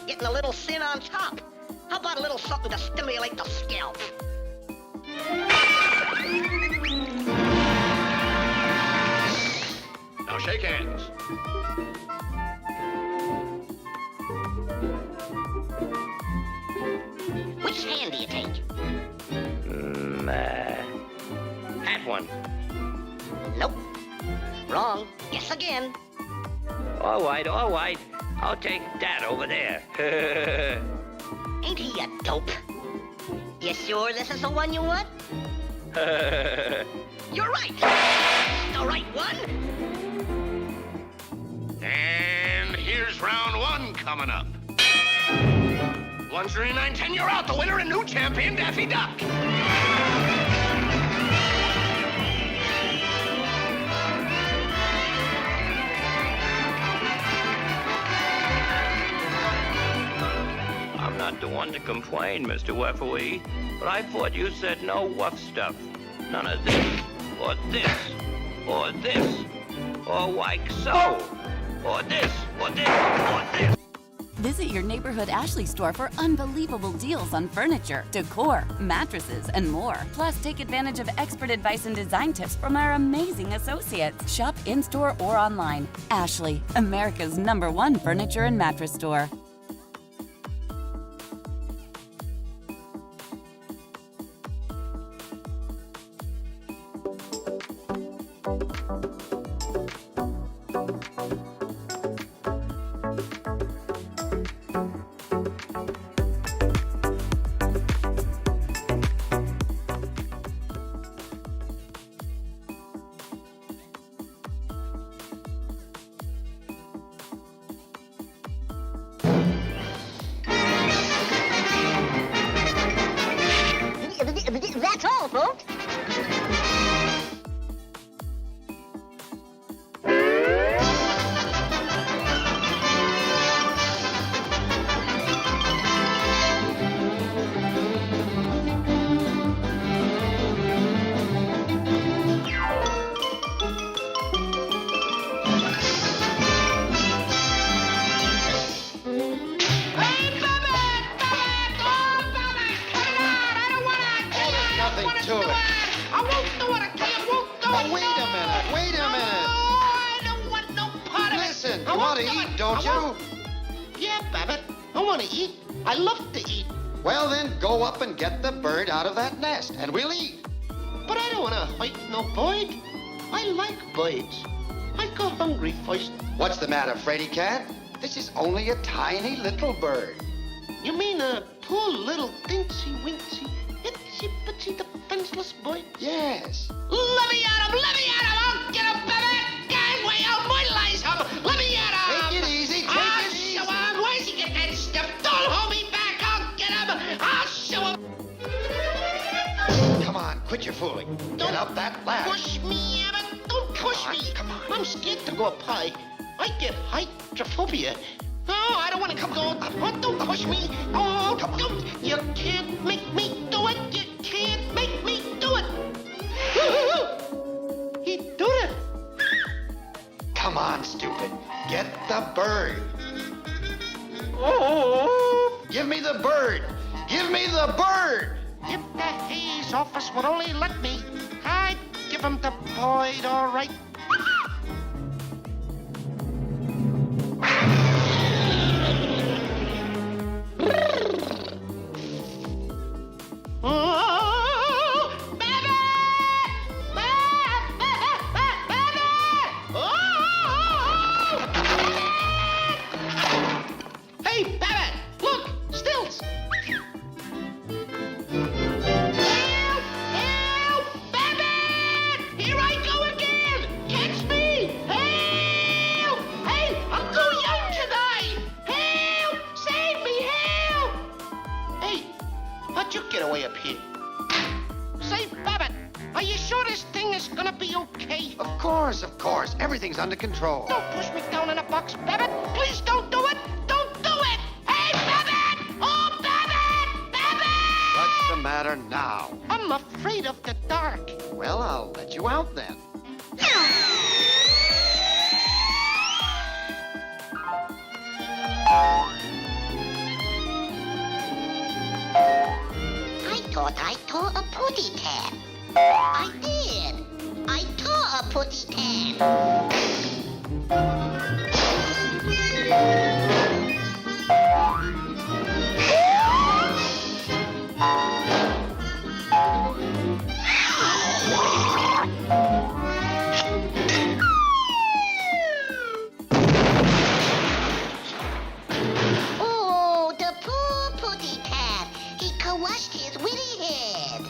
Getting a little thin on top. How about about a little something to stimulate the scalp? Now shake hands. Which hand do you take? That one. Nope. Wrong. Guess again. All right. I'll take that over there. Ain't he a dope? You sure this is the one you want? You're right. The right one. And here's round one coming up. 139.10, you're out. The winner and new champion, Daffy Duck. I'm not the one to complain, Mr. Wefferly, but I thought you said no wuff stuff. None of this, or this, or this, or like so, or this, or this, or this. Visit your neighborhood Ashley store for unbelievable deals on furniture, decor, mattresses, and more. Plus, take advantage of expert advice and design tips from our amazing associates. Shop in-store or online. Ashley, America's #1 furniture and mattress store. That's all, folks. Don't you? Yeah, Babbitt. I want to eat. I love to eat. Well, then go up and get the bird out of that nest, and we'll eat. But I don't want to fight no bird. I like birds. I go hungry first. What's the matter, Freddy Cat? This is only a tiny little bird. You mean a poor little dincy-wincy, itsy-bitsy defenseless bird? Yes. Let me at him! Let me at him! I'll get him, Babbitt! Gang way, I'll mortalize him! Let me at him! Take it easy, take I'll it easy. show him! Where's he get that stuff? Don't hold me back! I'll get him! I'll show him! Come on, quit your fooling. Get up that ladder. Push me, Abbott! Don't push me! Come on. I'm scared to go up high. I get hydrophobia. No, I don't want to come going. Oh, don't push me. Oh, don't. You can't make me do it. You can't make me do it. He did it. Come on, stupid. Get the bird. Oh. Give me the bird. Give me the bird. If the Hayes office would only let me, I'd give him the bird, all right. Oh, Babbitt! Babbitt! Oh! Hey, Babbitt! Look! Stilts! Help! Help! Babbitt! Here I go again! Catch me! Help! Hey, I'm too young to die! Help! Save me! Help! Hey, how'd you get away up here? Say, Babbitt, are you sure this thing is gonna be okay? Of course. Everything's under control. Don't push me down in a box, Babbitt! Please don't do it! Don't do it! Hey, Babbitt! Oh, Babbitt! Babbitt! What's the matter now? I'm afraid of the dark. Well, I'll let you out then. I tore a putty tat. I did. I tore a putty tat. Oh, the poor putty tat. He crushed his witty head.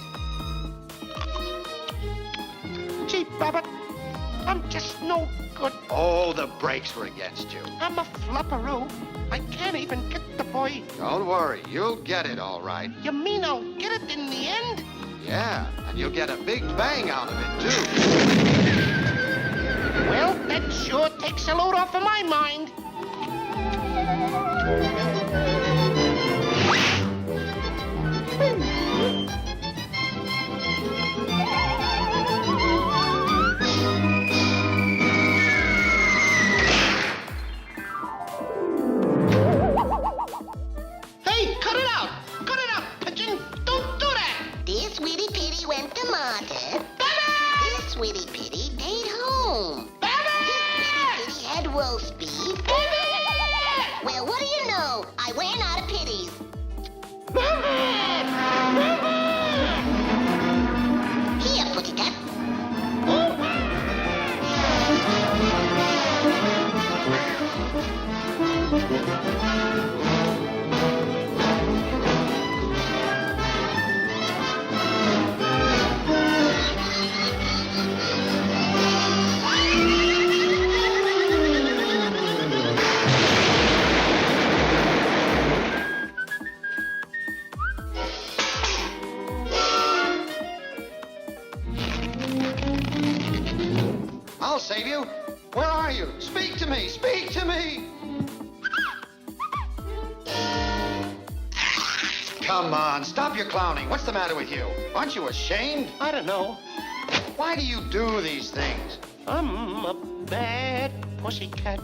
Gee, Babbitt, I'm just no good. Oh, the brakes were against you. I'm a flopperoo. I can't even get the boy. Don't worry, you'll get it all right. You mean I'll get it in the end? Yeah, and you'll get a big bang out of it, too. Well, that sure takes a load off of my mind. Hey, cut it out! Cut it out, pigeon! Don't do that! This witty pitty went to market. This witty pitty paid home. This witty pitty had roast beef. Well, what do you know? I ran out of pitties. Here, putty tat. I'll save you. Where are you? Speak to me! Speak to me! Come on, stop your clowning. What's the matter with you? Aren't you ashamed? I don't know. Why do you do these things? I'm a bad pussycat.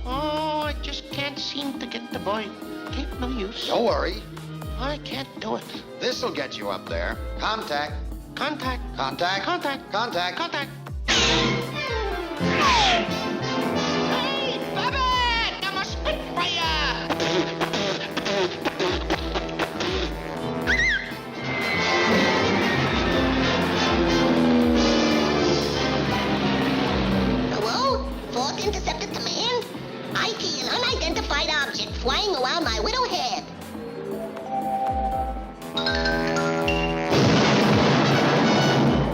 Oh, I just can't seem to get the boy. Ain't no use. Don't worry. I can't do it. This'll get you up there. Contact. Contact. Contact. Contact. Contact. Contact. Hey, Babbitt! I'm a Spitfire! Hello? Fourth Interceptor Command? I see an unidentified object flying around my widow head.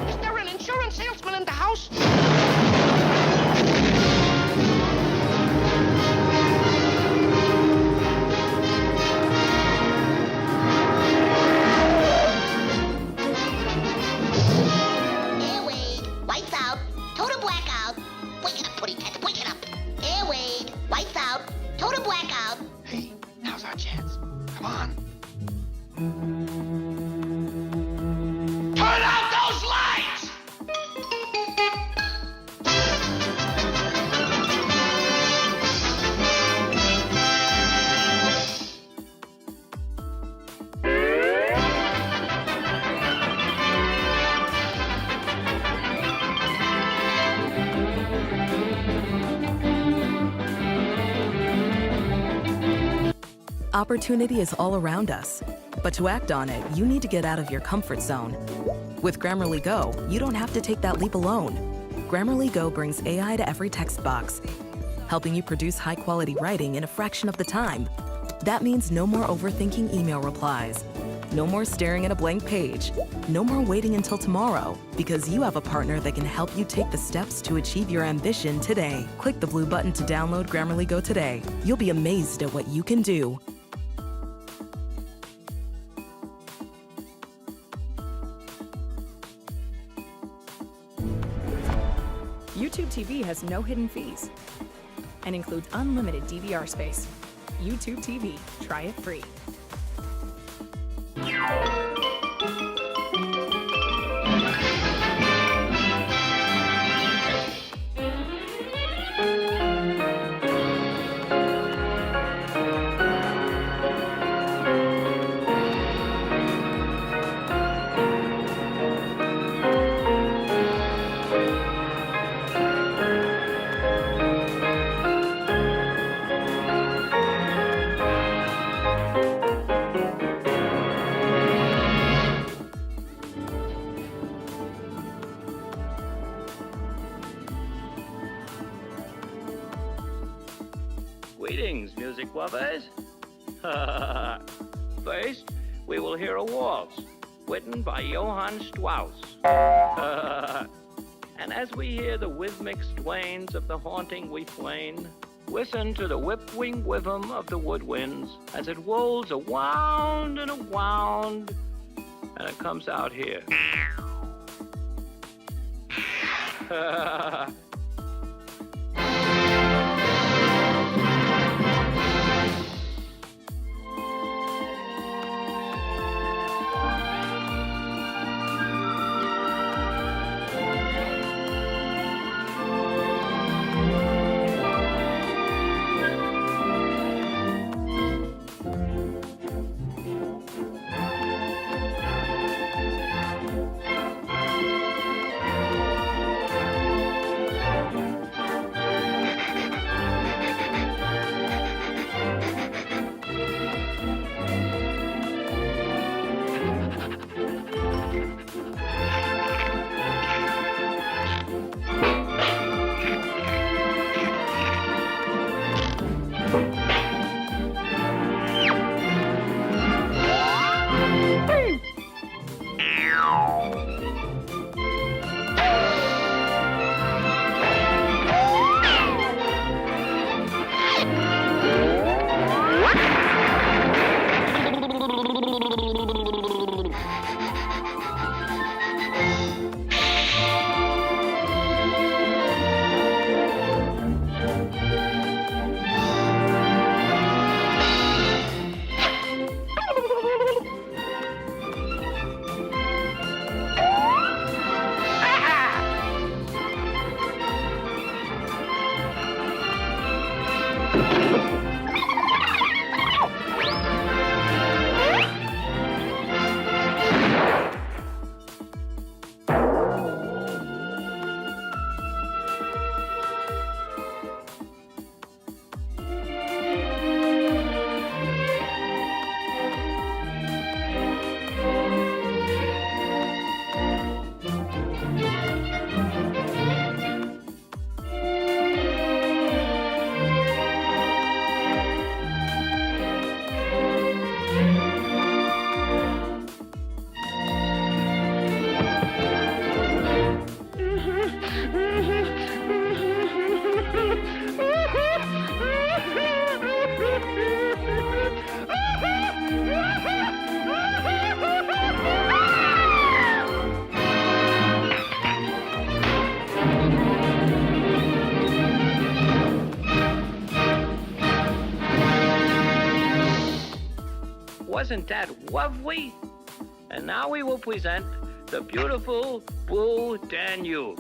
Is there an insurance salesman in the house? Air Wade, lights out, total blackout. Wake it up, putty tat, wake it up. Air Wade, lights out, total blackout. Hey, now's our chance. Come on. Turn out those lights! Opportunity is all around us, but to act on it, you need to get out of your comfort zone. With Grammarly Go, you don't have to take that leap alone. Grammarly Go brings AI to every text box, helping you produce high-quality writing in a fraction of the time. That means no more overthinking email replies, no more staring at a blank page, no more waiting until tomorrow, because you have a partner that can help you take the steps to achieve your ambition today. Click the blue button to download Grammarly Go today. You'll be amazed at what you can do. YouTube TV has no hidden fees and includes unlimited DVR space. YouTube TV. Try it free. Greetings, music lovers. First, we will hear a waltz, written by Johann Strauss. And as we hear the rhythmic strains of the haunting refrain, listen to the whip-wing rhythm of the woodwinds as it rolls around and around, and it comes out here. Wasn't that lovely? And now we will present the beautiful Blue Danube.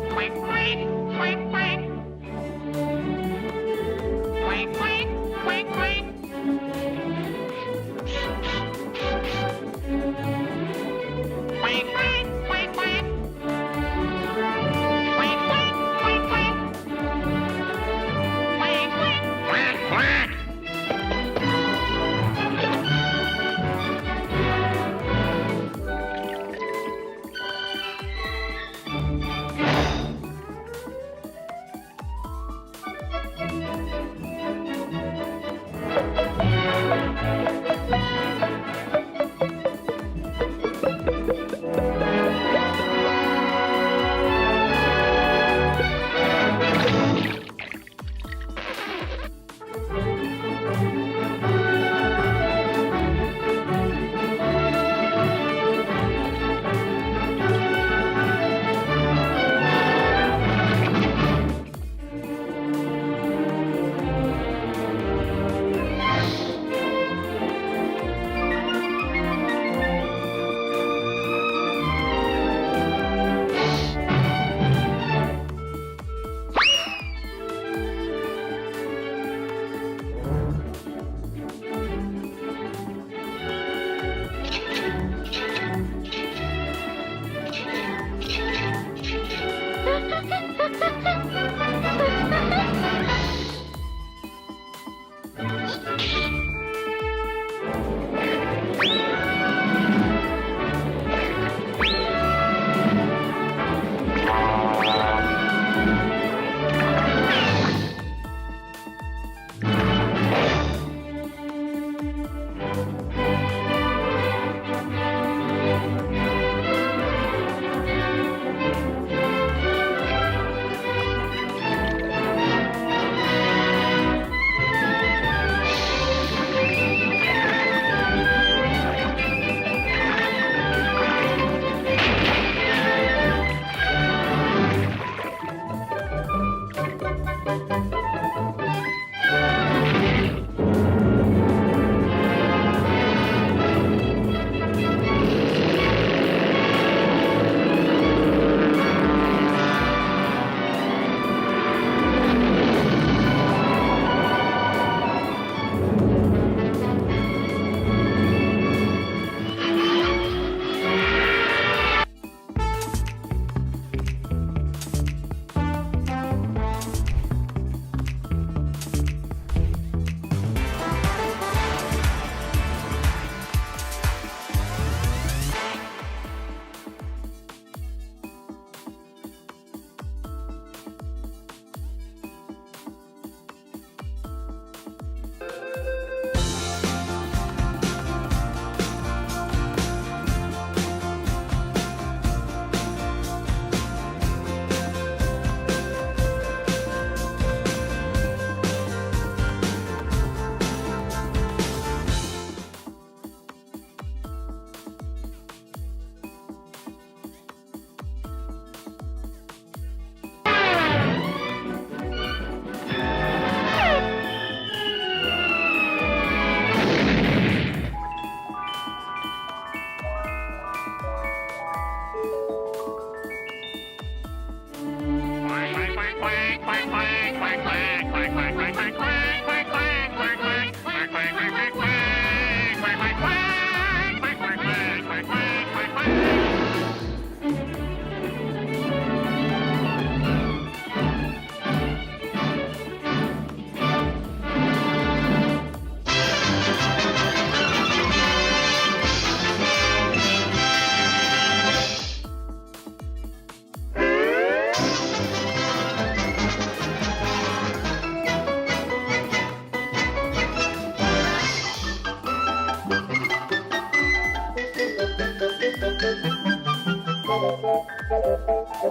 Quack, quack, quack, quack. Quack, quack, quack,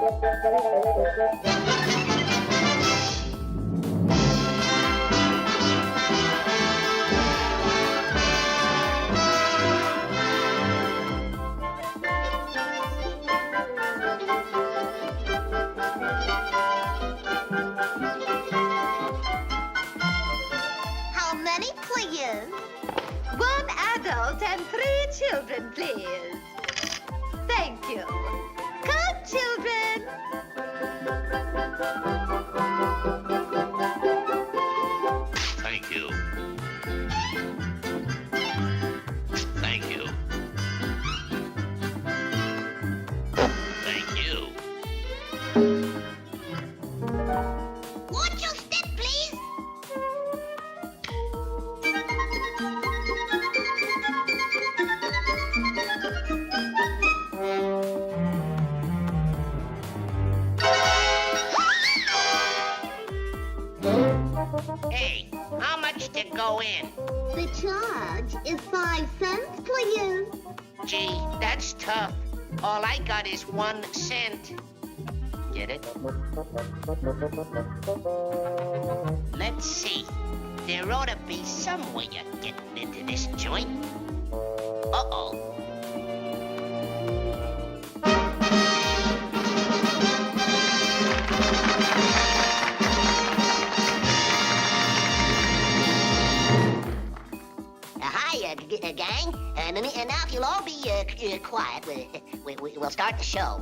How many, please? 1 adult and 3 children, please. Thank you. Come, children. Thank you. Thank you. Thank you. Watch your step, please. Hey, how much to go in? The charge is 5 cents, please. Gee, that's tough. All I got is 1 cent. Get it? Let's see. There ought to be some way of getting into this joint. Uh-oh. Hi, gang. And now if you'll all be quiet, we'll start the show.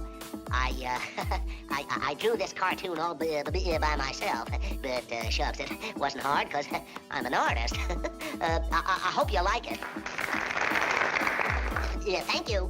I drew this cartoon all by myself, but shucks, it wasn't hard because I'm an artist. I hope you like it. Yeah, thank you.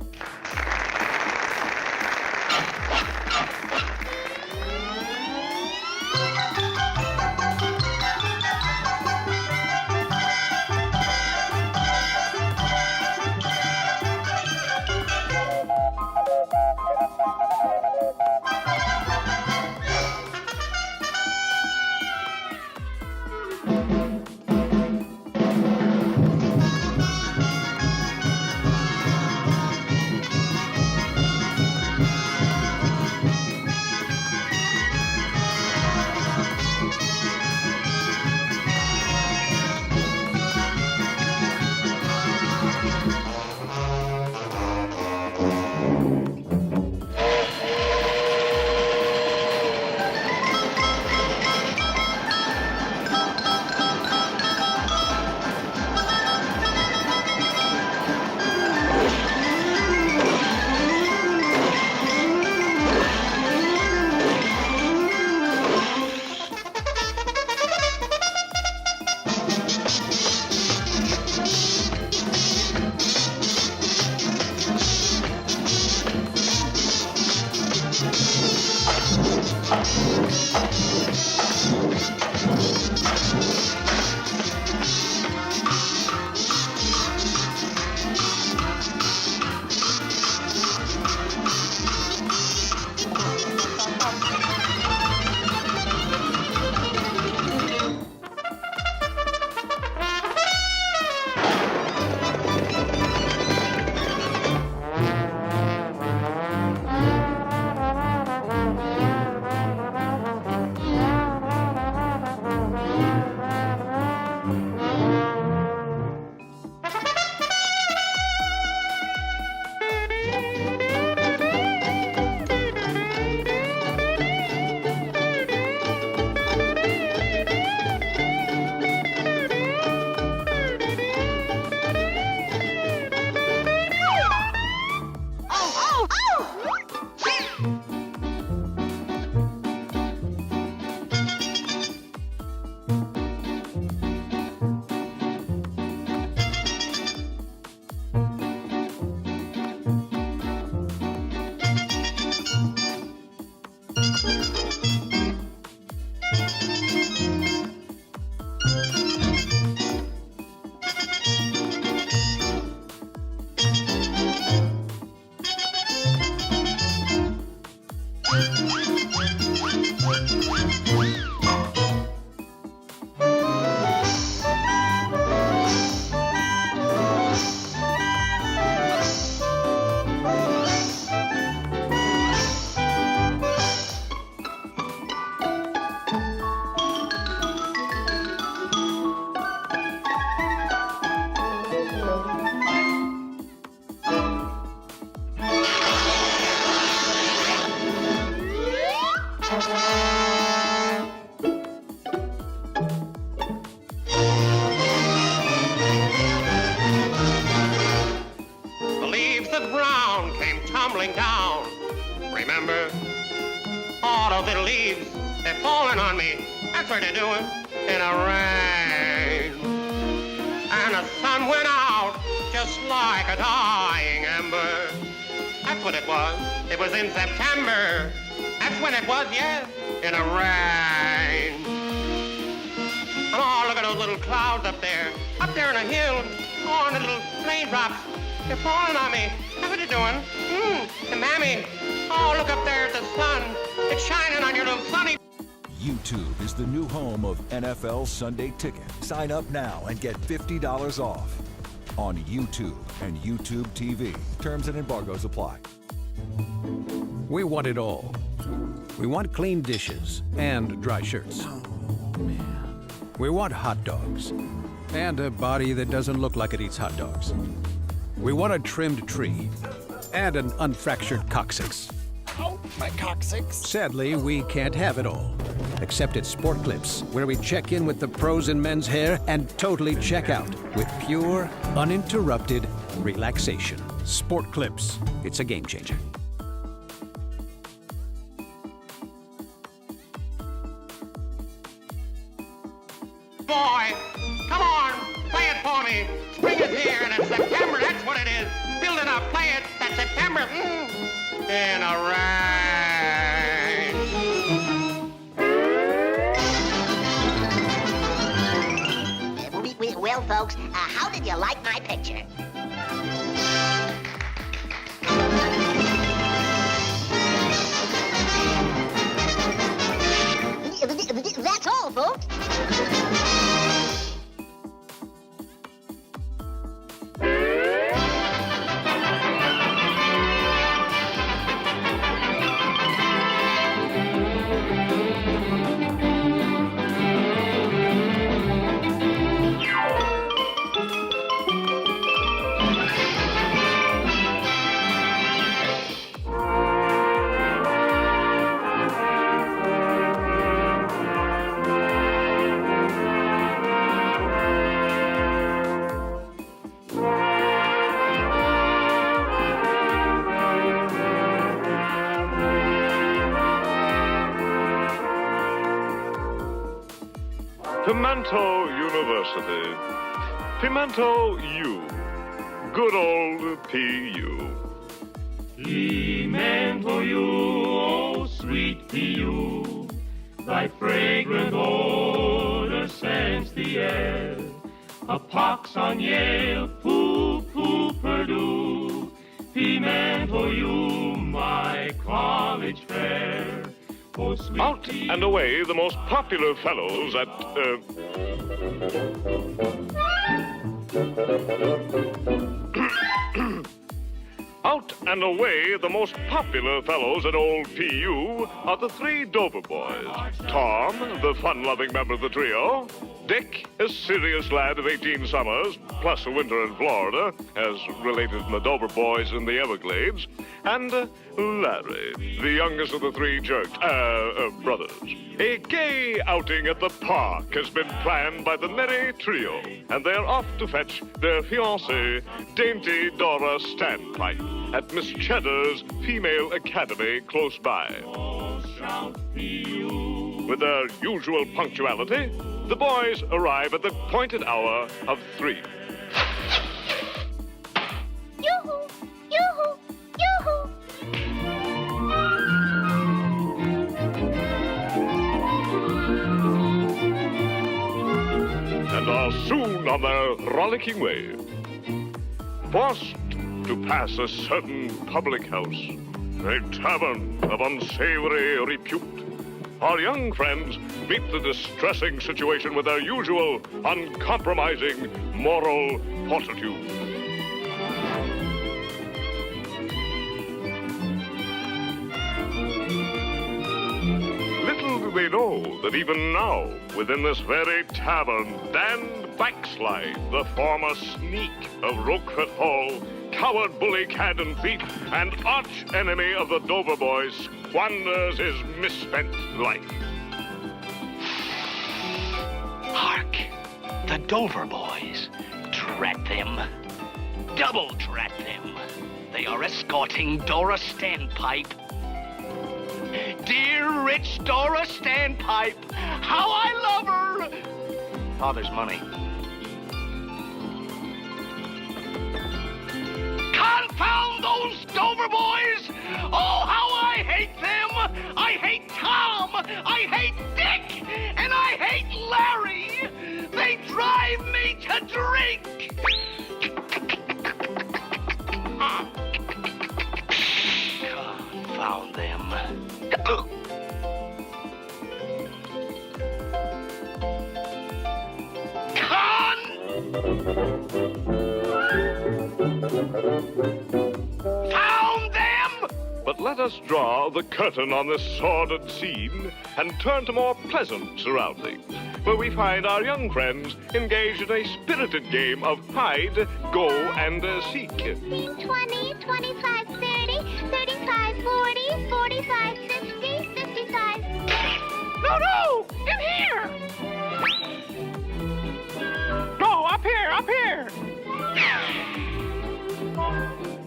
falling down. Remember? All those little leaves, they're falling on me. That's what they're doing in a rain. And the sun went out just like a dying ember. That's what it was. It was in September. That's when it was, yes, in a rain. And oh, look at those little clouds up there in a hill. Oh, and the little raindrops. They're falling on me. That's what they're doing. And Mammy, oh, look up there at the sun. It's shining on your little sunny. YouTube is the new home of NFL Sunday Ticket. Sign up now and get $50 off on YouTube and YouTube TV. Terms and embargoes apply. We want it all. We want clean dishes and dry shirts. We want hot dogs and a body that doesn't look like it eats hot dogs. We want a trimmed tree and an unfractured coccyx. Oh, my coccyx. Sadly, we can't have it all. Except at Sport Clips, where we check in with the pros in men's hair and totally check out with pure, uninterrupted relaxation. Sport Clips. It's a game changer. Boy, come on, play it for me. Spring is here and it's September, that's what it is. Build it up, play it, that's September. In a rain. Well, folks, how did you like my picture? That's all, folks. Pimento University. Pimento U. Good old P.U. Pimento U, oh sweet P.U. Thy fragrant odor scents the air. A pox on Yale, poo-poo Purdue. Pimento U, my college fair. Oh, sweet Out and away the most popular fellows at, Out and away the most popular fellows at old P.U. are the three Dover boys. Tom, the fun-loving member of the trio. Dick, a serious lad of 18 summers, plus a winter in Florida, as related to the Dover boys in the Everglades. And Larry, the youngest of the three brothers. A gay outing at the park has been planned by the merry trio, and they're off to fetch their fiancée, dainty Dora Standpipe, at Miss Cheddar's Female Academy close by. With their usual punctuality, the boys arrive at the appointed hour of 3. Yoo-hoo! Yoo-hoo! Yoo-hoo! And are soon on their rollicking way. Forced to pass a certain public house, a tavern of unsavory repute, our young friends meet the distressing situation with their usual uncompromising moral fortitude. Little do they know that even now, within this very tavern, Dan Backslide, the former sneak of Roquefort Hall, coward, bully, cad, and thief, and arch-enemy of the Dover boys, squanders his misspent life. Hark! The Dover boys. Drat them. double drat them. They are escorting Dora Standpipe. Dear rich Dora Standpipe, how I love her! Oh, there's money. Confound those Dover boys! Oh, how I hate them! I hate Tom! I hate Dick! And I hate Larry! They drive me to drink! Confound them. Found them! But let us draw the curtain on this sordid scene and turn to more pleasant surroundings, where we find our young friends engaged in a spirited game of hide, go, and seek. 20, 25, 30, 35, 40, 45, 50, 55. No! In here! No, up here!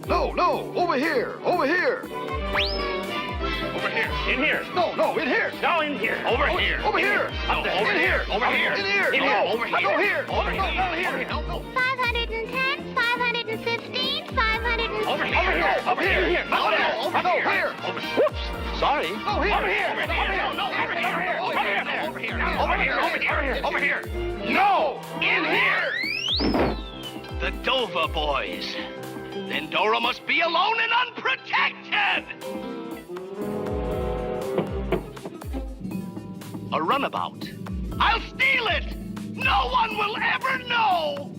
No, over here! Over here! In here! No, in here! No, in here! Over here! Over here! No, over here! Over here! In here! In No, here! over here! Go here! Over here! No, here! No. 510, 515, 516. Over here! Over here! In here! No, over here! Whoops! Sorry. No, here! Over here! Over here! No! In here! The Dover boys. Then Dora must be alone and unprotected! A runabout. I'll steal it! No one will ever know!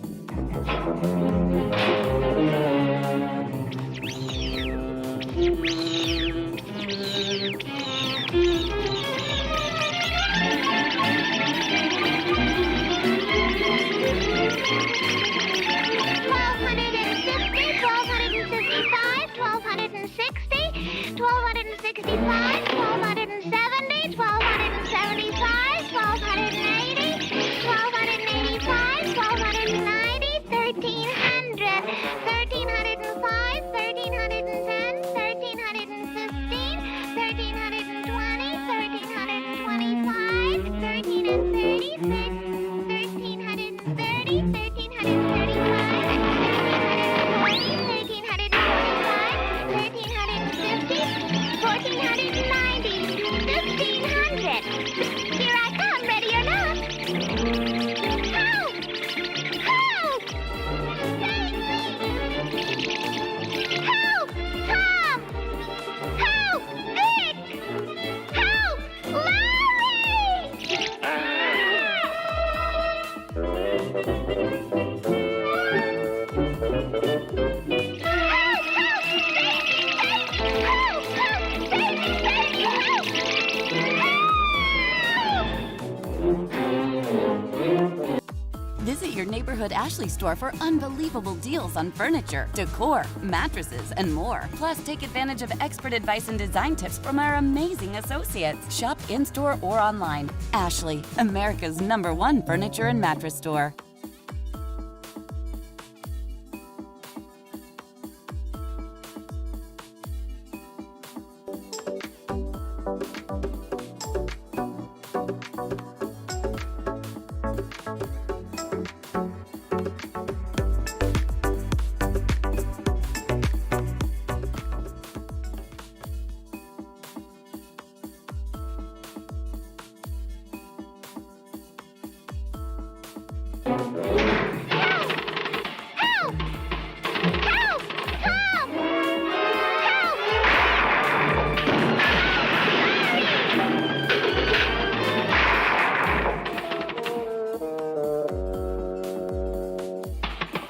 Visit your neighborhood Ashley store for unbelievable deals on furniture, decor, mattresses, and more. Plus, take advantage of expert advice and design tips from our amazing associates. Shop in-store or online. Ashley, America's #1 furniture and mattress store.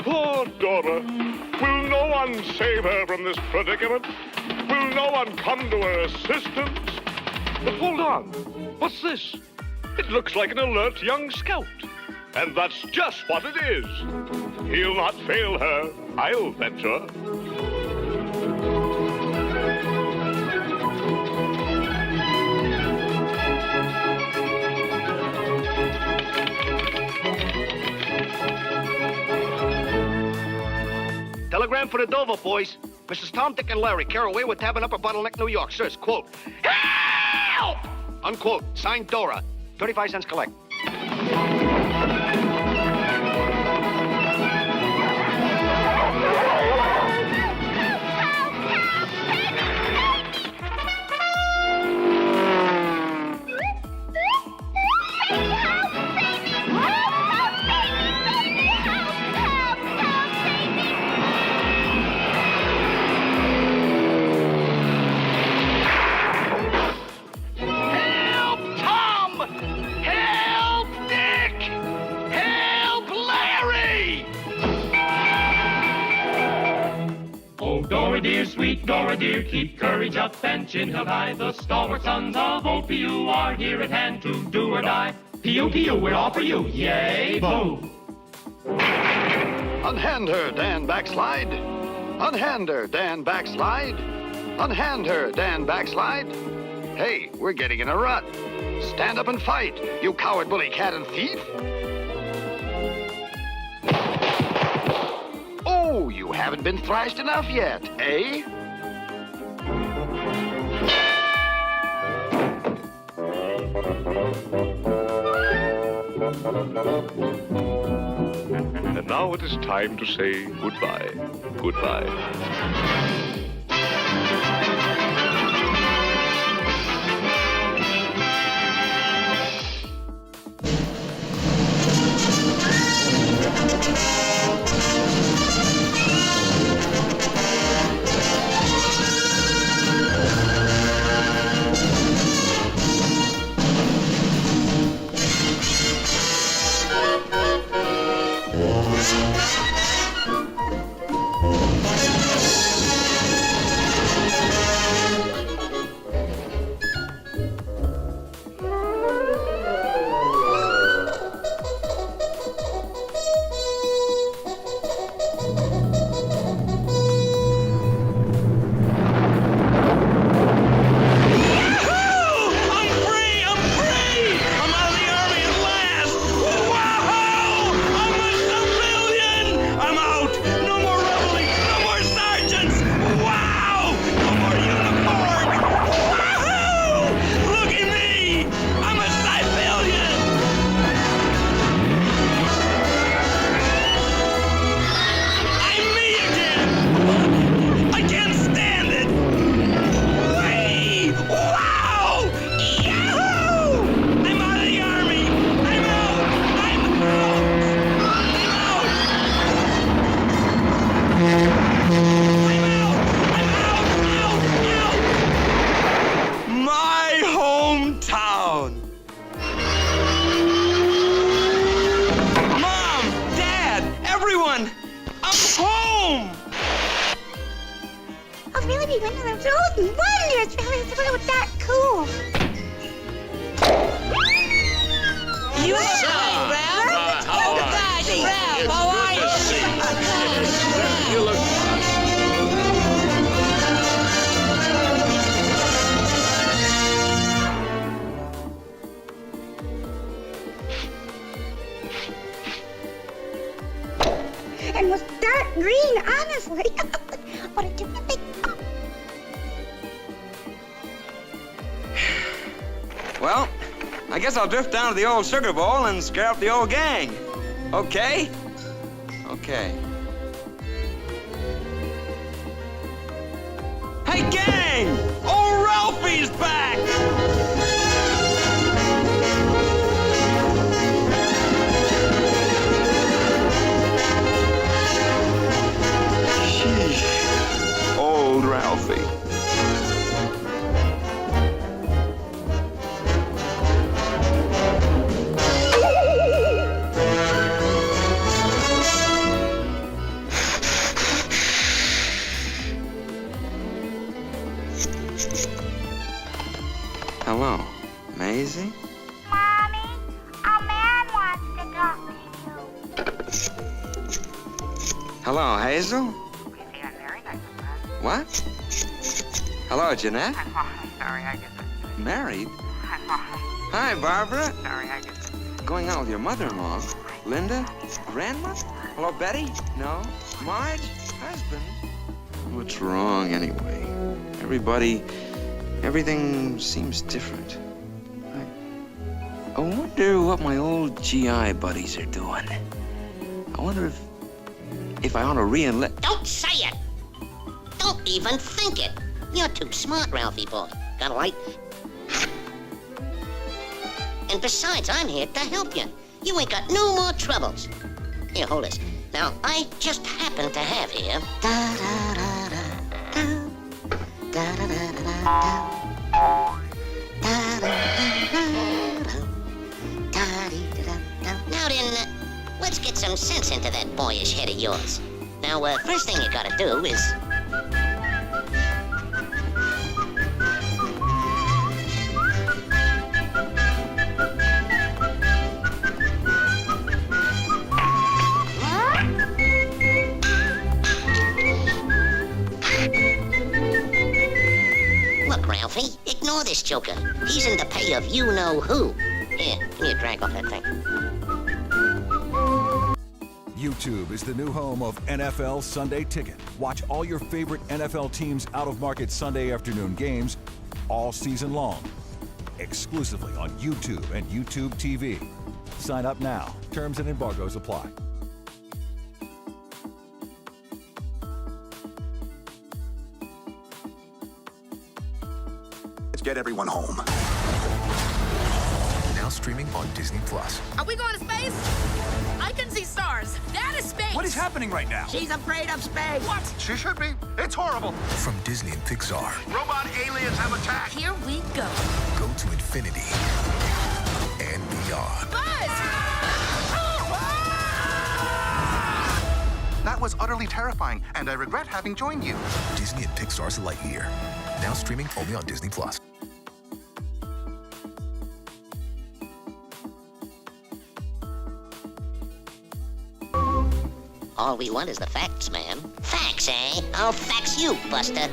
Poor Dora. Will no one save her from this predicament? Will no one come to her assistance? But hold on. What's this? It looks like an alert young scout. And that's just what it is. He'll not fail her, I'll venture. The Telegram for the Dover boys. Mrs. Tom, Dick, and Larry, Caraway with Tavern Upper Bottleneck, New York. Sirs, quote, help! Unquote. Signed, Dora. 35 cents collect. Dora dear, sweet Dora dear, keep courage up and chin held high. The stalwart sons of old P.U. are here at hand to do or die. P.U., P.U., we're all for you, yay, boo! Unhand her, Dan Backslide. Unhand her, Dan Backslide. Unhand her, Dan Backslide. Hey, we're getting in a rut. Stand up and fight, you coward, bully, cat, and thief. Oh, you haven't been thrashed enough yet, eh? And now it is time to say goodbye. Goodbye. And was dark green, honestly. What a terrific... Well, I guess I'll drift down to the old sugar bowl and scare up the old gang. Okay? Okay. Hey, gang! Old Ralphie's back! Sheesh. Old Ralphie. Hello, Maisie? Mommy, a man wants to talk to you. Hello, Hazel? What? Hello, Jeanette? Sorry, I just... Married? Hi, Barbara. Sorry, I just... Going out with your mother-in-law. Linda? Grandma? Hello, Betty? No. Marge? husband? What's wrong anyway? Everything seems different. I wonder what my old GI buddies are doing. I wonder if I ought to re-enlist. Don't say it! Don't even think it! You're too smart, Ralphie boy. Got a light? And besides, I'm here to help you. You ain't got no more troubles. Here, hold this. Now, I just happen to have here... Now then, let's get some sense into that boyish head of yours. Now, first thing you gotta do is... Look, Ralphie, ignore this joker. He's in the pay of you-know-who. Here, give me a drag off that thing. YouTube is the new home of NFL Sunday Ticket. Watch all your favorite NFL teams' out-of-market Sunday afternoon games all season long, exclusively on YouTube and YouTube TV. Sign up now. Terms and embargoes apply. Let's get everyone home. Now streaming on Disney Plus. Are we going to space? I can see stars. That is space. What is happening right now? She's afraid of space. What? She should be. It's horrible. From Disney and Pixar. Robot aliens have attacked. Here we go. Go to infinity and beyond. Buzz! That was utterly terrifying, and I regret having joined you. Disney and Pixar's Lightyear. Now streaming only on Disney Plus. All we want is the facts, man. Facts, eh? I'll fax you, Buster.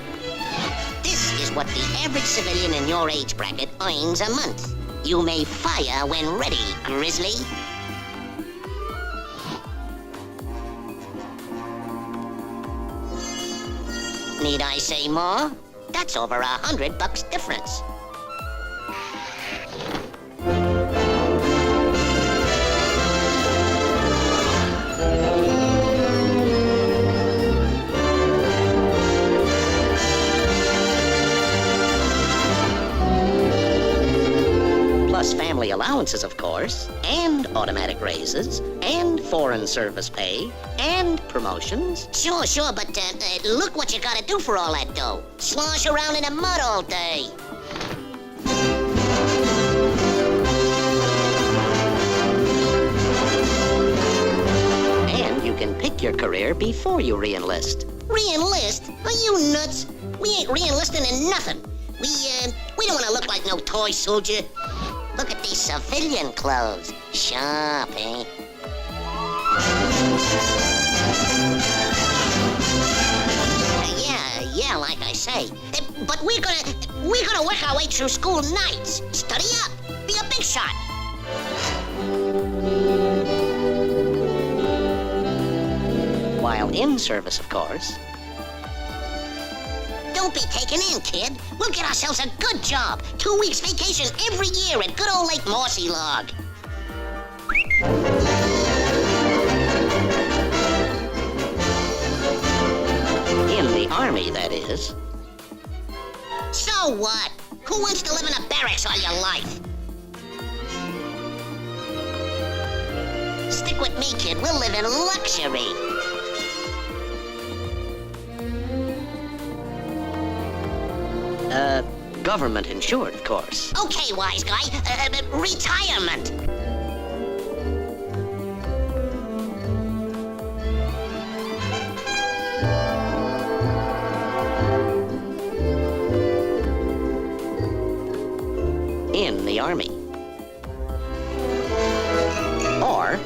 This is what the average civilian in your age bracket earns a month. You may fire when ready, Grizzly. Need I say more? That's over $100 difference. Plus family allowances, of course, and automatic raises, and foreign service pay, and promotions. Sure, but look what you gotta do for all that dough. Slosh around in the mud all day. And you can pick your career before you re-enlist. Re-enlist? Are you nuts? We ain't re-enlisting in nothing. We don't want to look like no toy soldier. Look at these civilian clothes. Sharp, eh? Yeah, like I say. But we're gonna work our way through school nights. Study up. Be a big shot. While in service, of course. Don't be taken in, kid. We'll get ourselves a good job. 2 weeks vacation every year at good old Lake Mossy Log. In the Army, that is. So what? Who wants to live in a barracks all your life? Stick with me, kid. We'll live in luxury. Government insured, of course. Okay, wise guy. Retirement. In the Army. Or...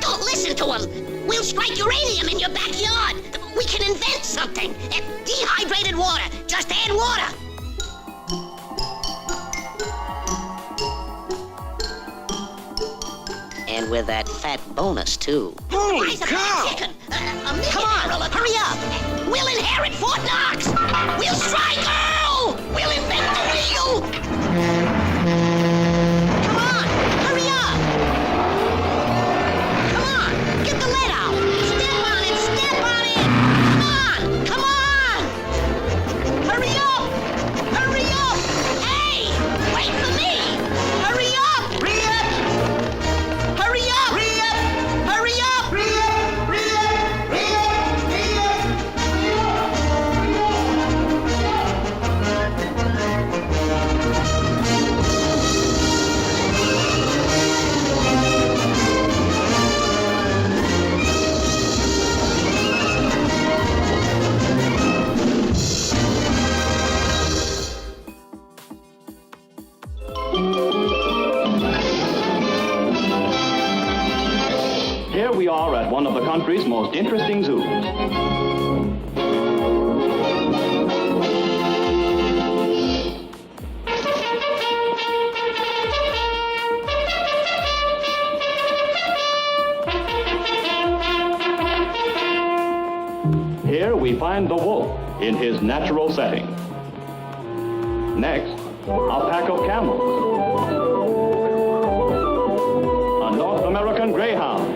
Don't listen to him! We'll strike uranium in your backyard! We can invent something! Dehydrated water! Just add water! And with that fat bonus, too. Holy Eyes of cow! chicken. Come on, hurry up. We'll inherit Fort Knox. We'll strike Earl. We'll invent the wheel. Come on, hurry up. Come on, get the lead out. Step on it, step on it. Come on. Hurry up. Hurry up. Hey, wait for me. Hurry up. Hurry up. Hurry up. Hurry up. Here we are at one of the country's most interesting zoos. Here we find the wolf in his natural setting. Next, a pack of camels. A North American greyhound.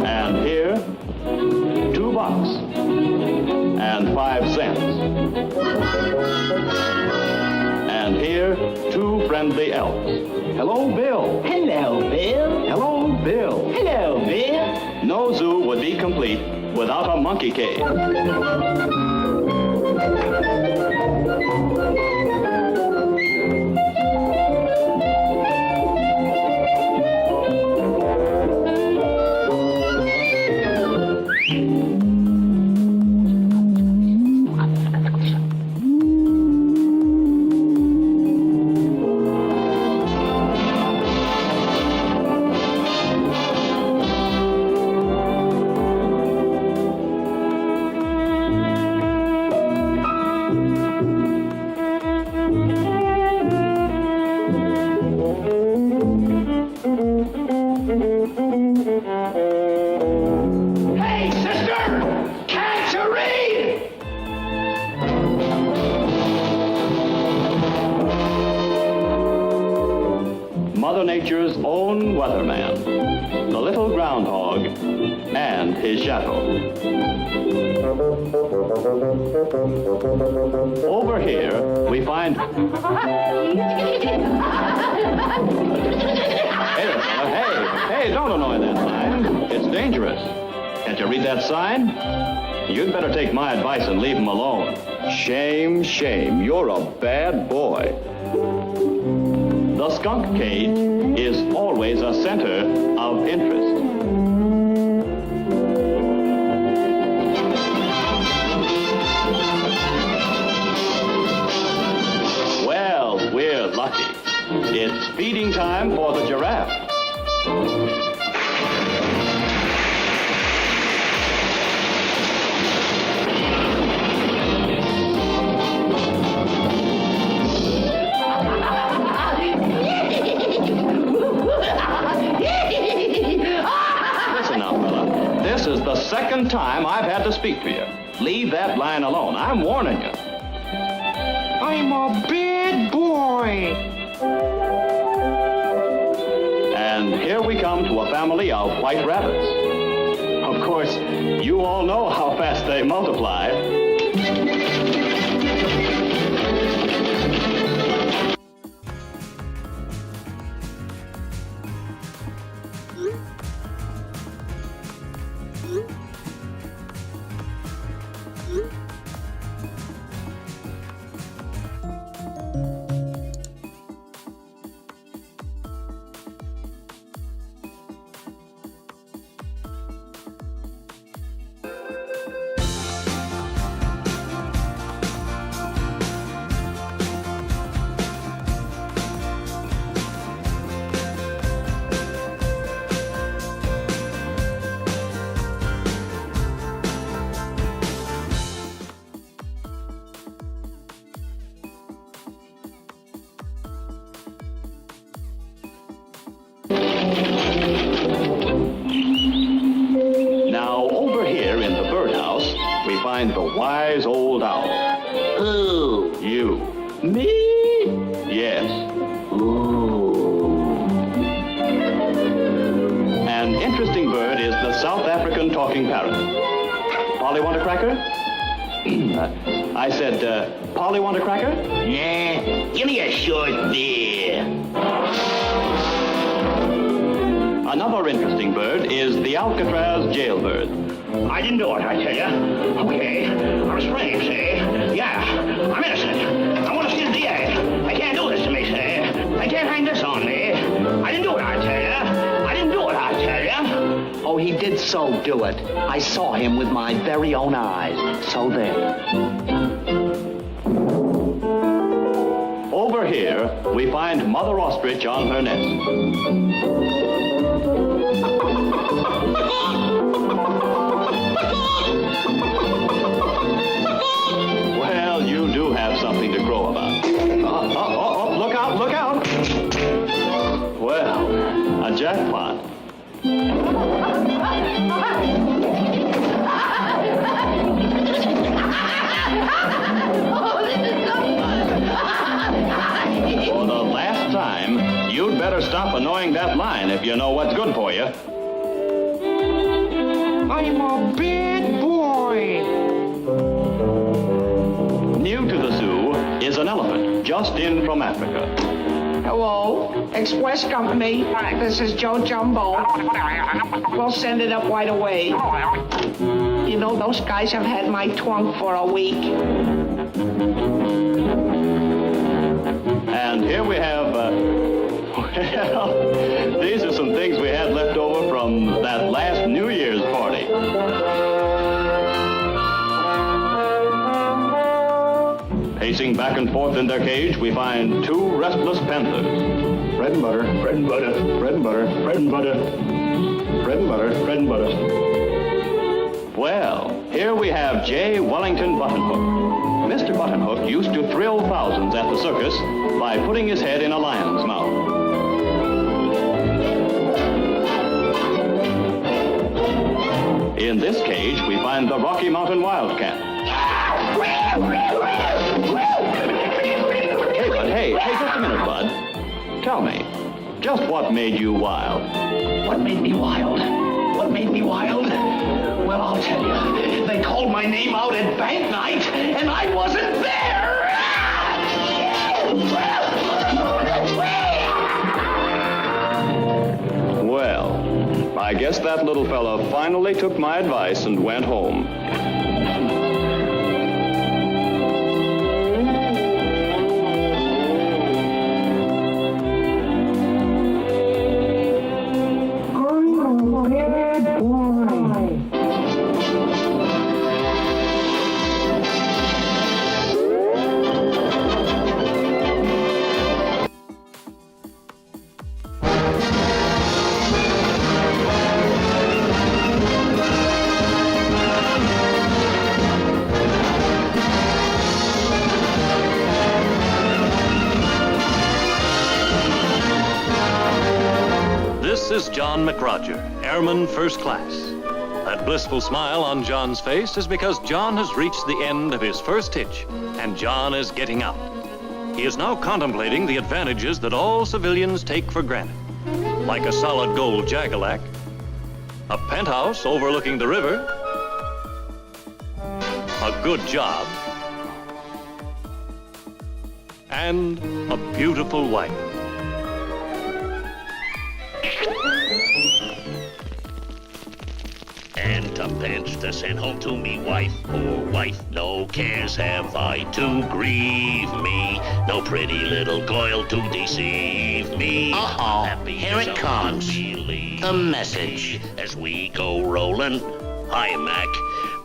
And here, 2 bucks and 5 cents. And here, 2 friendly elks. Hello, Bill. Hello, Bill. Hello, Bill. Hello, Bill. No zoo would be complete without a monkey cage. Hey, sister! Can't you read? Mother Nature's own weatherman, the little groundhog, and his shadow. Over here, we find... Hey there, fella. Hey, don't annoy that sign. It's dangerous. Can't you read that sign? You'd better take my advice and leave him alone. Shame, shame. You're a bad boy. The skunk cage is always a center of interest. Well, we're lucky. It's feeding time for the giraffe. Listen now, fella. This is the second time I've had to speak to you. Leave that line alone. I'm warning you. I'm a bad boy. And here we come to a family of white rabbits. Of course, you all know how fast they multiply. find the wise old owl. Who? You. Me? Yes. Ooh. An interesting bird is the South African talking parrot. Polly, want a cracker? I said, Polly, want a cracker? Nah, give me a short beer. Another interesting bird is the Alcatraz jailbird. I didn't do it, I tell you. Okay, I'm asleep, see? Yeah, I'm innocent. I want to see the DA. They can't do this to me, see? They can't hang this on me. I didn't do it, I tell you. I didn't do it, I tell you. Oh, he did so do it. I saw him with my very own eyes. So there. Over here, we find Mother Ostrich on her nest. Well, you do have something to crow about. Look out, look out! Well, a jackpot. For the last time, you'd better stop annoying that line if you know what's good for you. I'm a bad boy. New to the zoo is an elephant just in from Africa. Hello, Express Company. This is Joe Jumbo. We'll send it up right away. You know, those guys have had my trunk for a week. And here we have, well, these are some things we had left over from that last New Year's party. Pacing back and forth in their cage, we find two restless panthers. Bread and butter, bread and butter, bread and butter, bread and butter, bread and butter, bread and butter. Well, here we have J. Wellington Buttonhook. Mr. Buttonhook used to thrill thousands at the circus by putting his head in a lion's mouth. In this cage, we find the Rocky Mountain Wildcat. Hey, just a minute, Bud. Tell me, just what made you wild? What made me wild? What made me wild? Well, I'll tell you. They called my name out at bank night, and I wasn't there! Well, I guess that little fella finally took my advice and went home. This is John McRoger, Airman First Class. That blissful smile on John's face is because John has reached the end of his first hitch, and John is getting out. He is now contemplating the advantages that all civilians take for granted, like a solid gold Jagalac, a penthouse overlooking the river, a good job, and a beautiful wife. And tuppence to send home to me wife, poor wife. No cares have I to grieve me, no pretty little coil to deceive me. Uh-oh, Happy here it as comes. unbelief. The message. As we go rolling, hi Mac,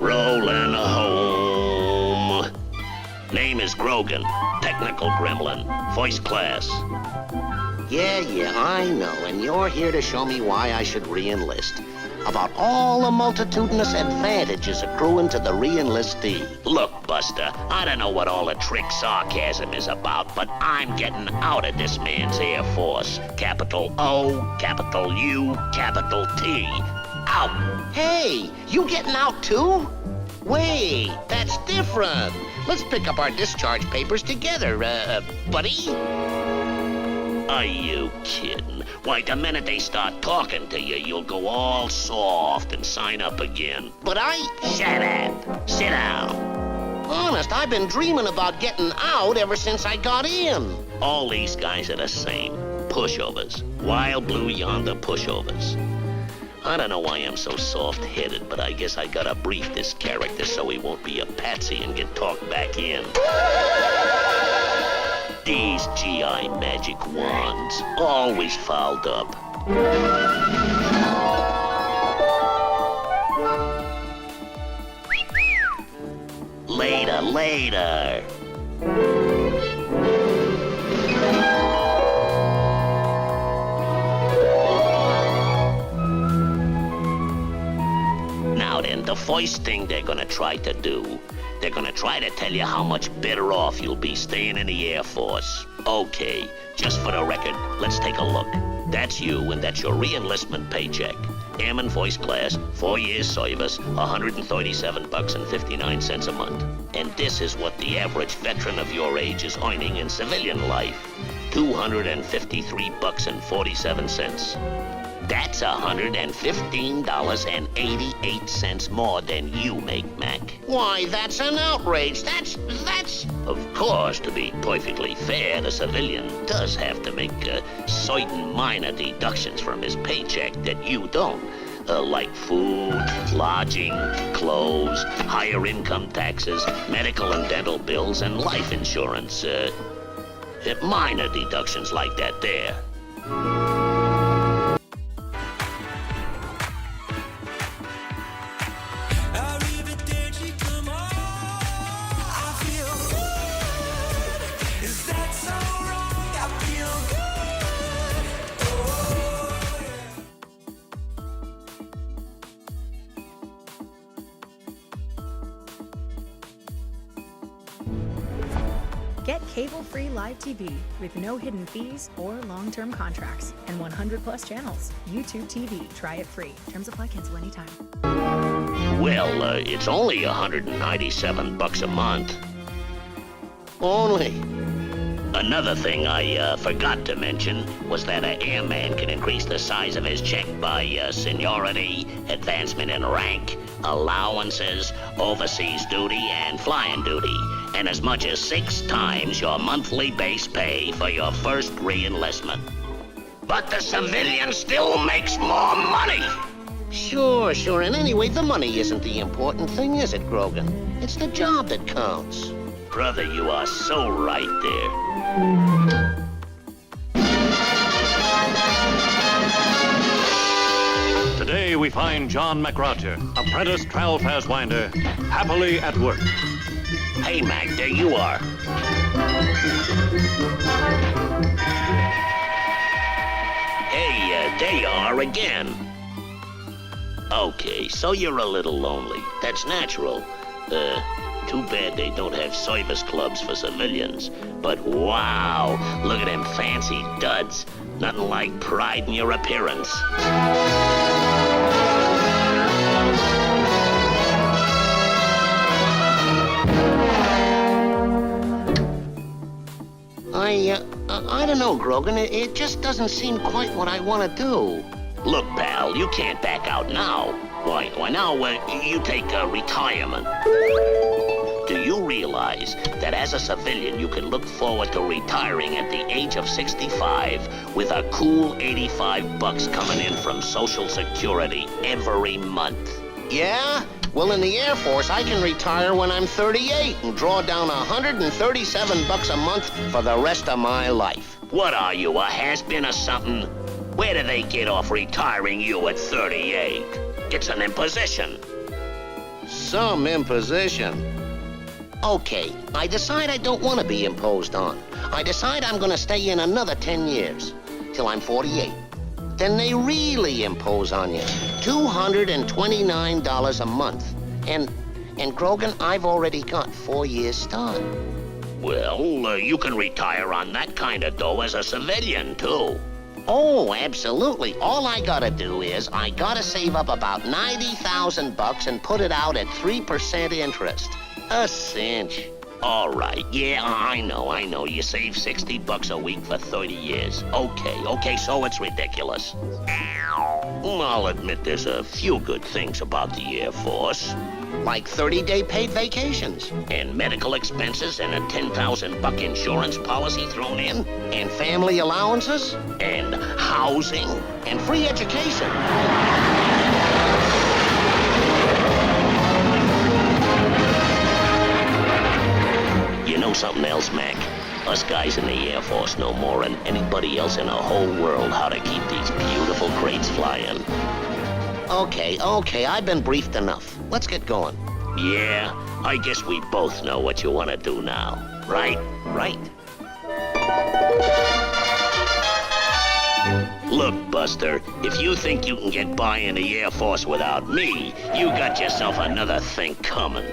rolling home. Name is Grogan, technical gremlin, first class. Yeah, I know, and you're here to show me why I should re-enlist. About all the multitudinous advantages accruing to the re-enlistee. Look, Buster, I don't know what all the trick sarcasm is about, but I'm getting out of this man's Air Force. Capital O, capital U, capital T. Out. Hey, you getting out too? Wait, that's different. Let's pick up our discharge papers together, buddy. Are you kidding? Why, the minute they start talking to you, you'll go all soft and sign up again. But Shut up. Sit down. Honest, I've been dreaming about getting out ever since I got in. All these guys are the same. Pushovers. Wild Blue Yonder pushovers. I don't know why I'm so soft-headed, but I guess I gotta brief this character so he won't be a patsy and get talked back in. These GI magic wands, always fouled up. Later. Now then, the first thing they're gonna try to do, they're gonna try to tell you how much better off you'll be staying in the Air Force. Okay, just for the record, let's take a look. That's you, and that's your re-enlistment paycheck. Airman First Class, 4 years service, $137.59 a month. And this is what the average veteran of your age is earning in civilian life. $253.47. That's $115.88 more than you make, Mac. Why, that's an outrage. That's... Of course, to be perfectly fair, the civilian does have to make certain minor deductions from his paycheck that you don't. Like food, lodging, clothes, higher income taxes, medical and dental bills, and life insurance. Minor deductions like that there. Get cable-free live TV with no hidden fees or long-term contracts and 100+ channels. YouTube TV. Try it free. Terms apply. Cancel anytime. Well, it's only $197 a month. Only. Another thing I forgot to mention was that an airman can increase the size of his check by seniority, advancement in rank, allowances, overseas duty, and flying duty, and as much as 6 times your monthly base pay for your first re-enlistment. But the civilian still makes more money! Sure, and anyway, the money isn't the important thing, is it, Grogan? It's the job that counts. Brother, you are so right there. Today we find John McRoger, apprentice trial fastwinder, happily at work. Hey, Mac, there you are. Hey, there you are again. Okay, so you're a little lonely. That's natural. Too bad they don't have service clubs for civilians. But wow, look at them fancy duds. Nothing like pride in your appearance. I don't know, Grogan. It just doesn't seem quite what I want to do. Look, pal, you can't back out now. Why now, you take retirement. Do you realize that as a civilian, you can look forward to retiring at the age of 65 with a cool $85 coming in from Social Security every month? Yeah? Well, in the Air Force, I can retire when I'm 38 and draw down $137 a month for the rest of my life. What are you, a has-been or something? Where do they get off retiring you at 38? It's an imposition. Some imposition. Okay, I decide I don't want to be imposed on. I decide I'm going to stay in another 10 years, till I'm 48. Then they really impose on you. $229 a month. And Grogan, I've already got 4 years start. Well, you can retire on that kind of dough as a civilian, too. Oh, absolutely. All I gotta do is I gotta save up about $90,000 and put it out at 3% interest. A cinch. All right. Yeah, I know. You save $60 a week for 30 years. Okay, so it's ridiculous. I'll admit there's a few good things about the Air Force. Like 30-day paid vacations, and medical expenses, and a $10,000 insurance policy thrown in, and family allowances, and housing, and free education. You know something else, Mac? Us guys in the Air Force know more than anybody else in the whole world how to keep these beautiful crates flying. Okay, I've been briefed enough. Let's get going. Yeah, I guess we both know what you want to do now. Right? Look, Buster, if you think you can get by in the Air Force without me, you got yourself another thing coming.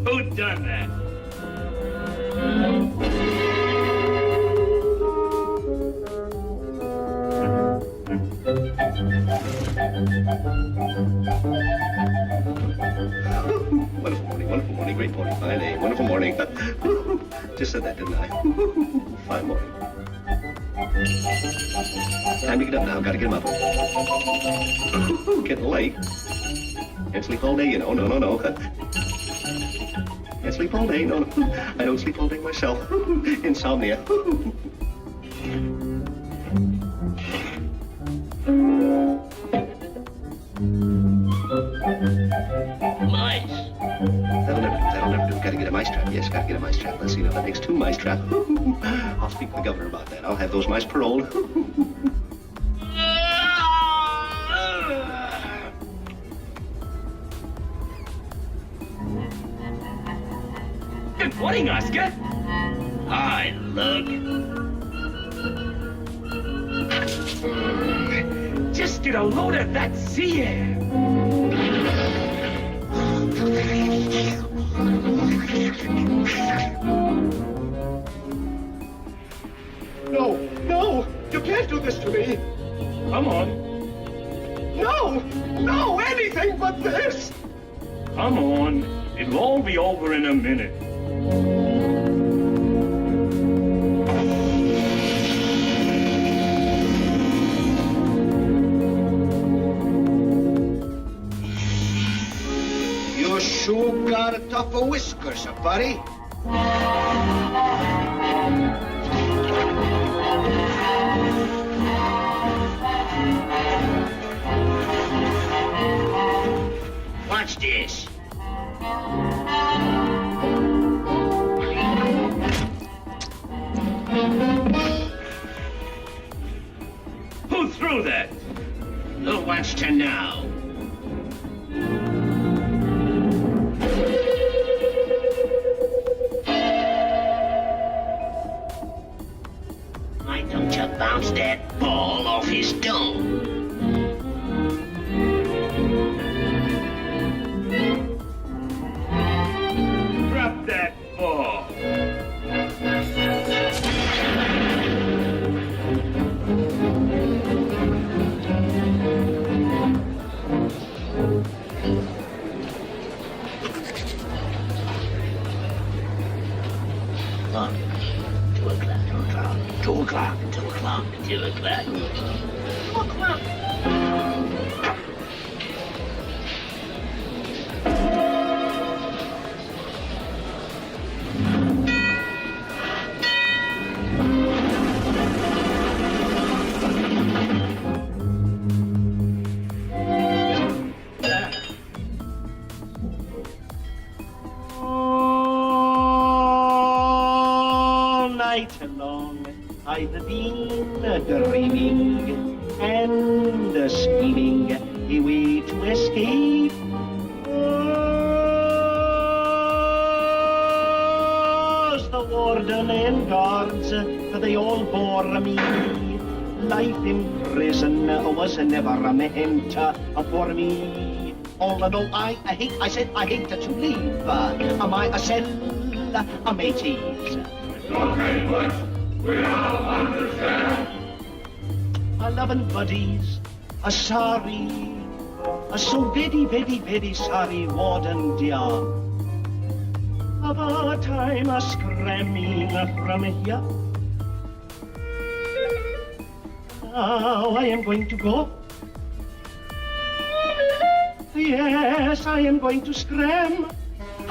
Who done that? Wonderful morning, great morning, fine day, wonderful morning. Just said that, didn't I? Fine morning. Time to get up now, gotta get him up. Getting late. Can't sleep all day, you know, no. Can't sleep all day, no. I don't sleep all day myself. Insomnia. Mice. That'll never do. Gotta get a mice trap. Yes, gotta get a mice trap. Let's see now, that makes 2 mice traps. I'll speak to the governor about that. I'll have those mice paroled. Good morning, Oscar. Hi, look. Just get a load of that sea air. No, you can't do this to me. Come on. No, anything but this. Come on. It'll all be over in a minute. You sure got a tough of whiskers, buddy. Watch this. Who threw that? Who wants to know? o'clock. 2 o'clock. 2 o'clock. 2 o'clock. All night long I've been dreaming and scheming a way to escape. Was the warden and guards, they all bore me. Life in prison was never meant for me. All in all, I said I hate to leave my cell, mateys. Okay, but we all understand. 11 buddies, sorry, so very, very, very sorry, warden dear. About time scramming from here. Now I am going to go. Yes, I am going to scram.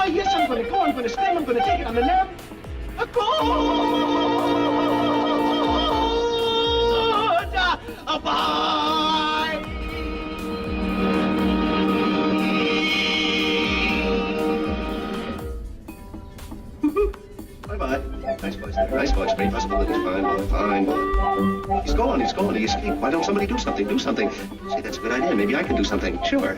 Yes, I'm going to go. I'm going to scram. I'm going to take it on the lamb. Bye. Bye-bye. Nice voice there. Nice voice. Great possibilities. Fine boy. Fine boy. He's gone. He's gone. He escaped. Why don't somebody do something? Do something. Say, that's a good idea. Maybe I can do something. Sure.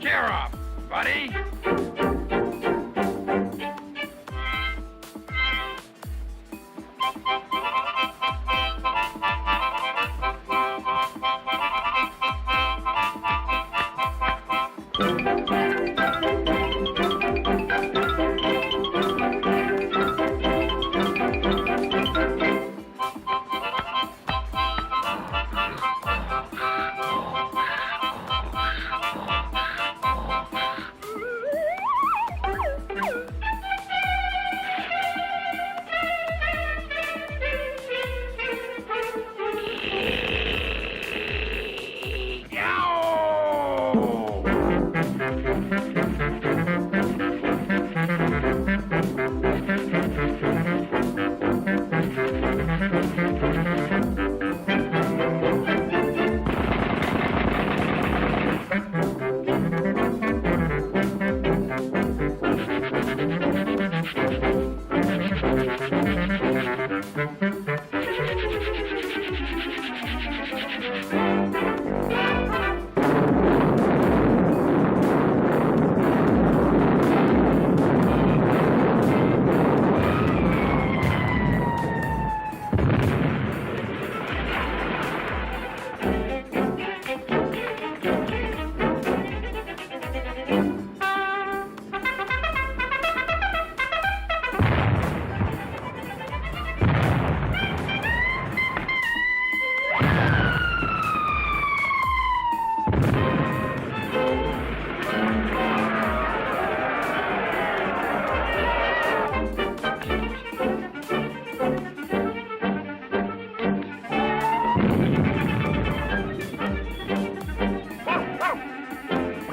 Cheer up, buddy.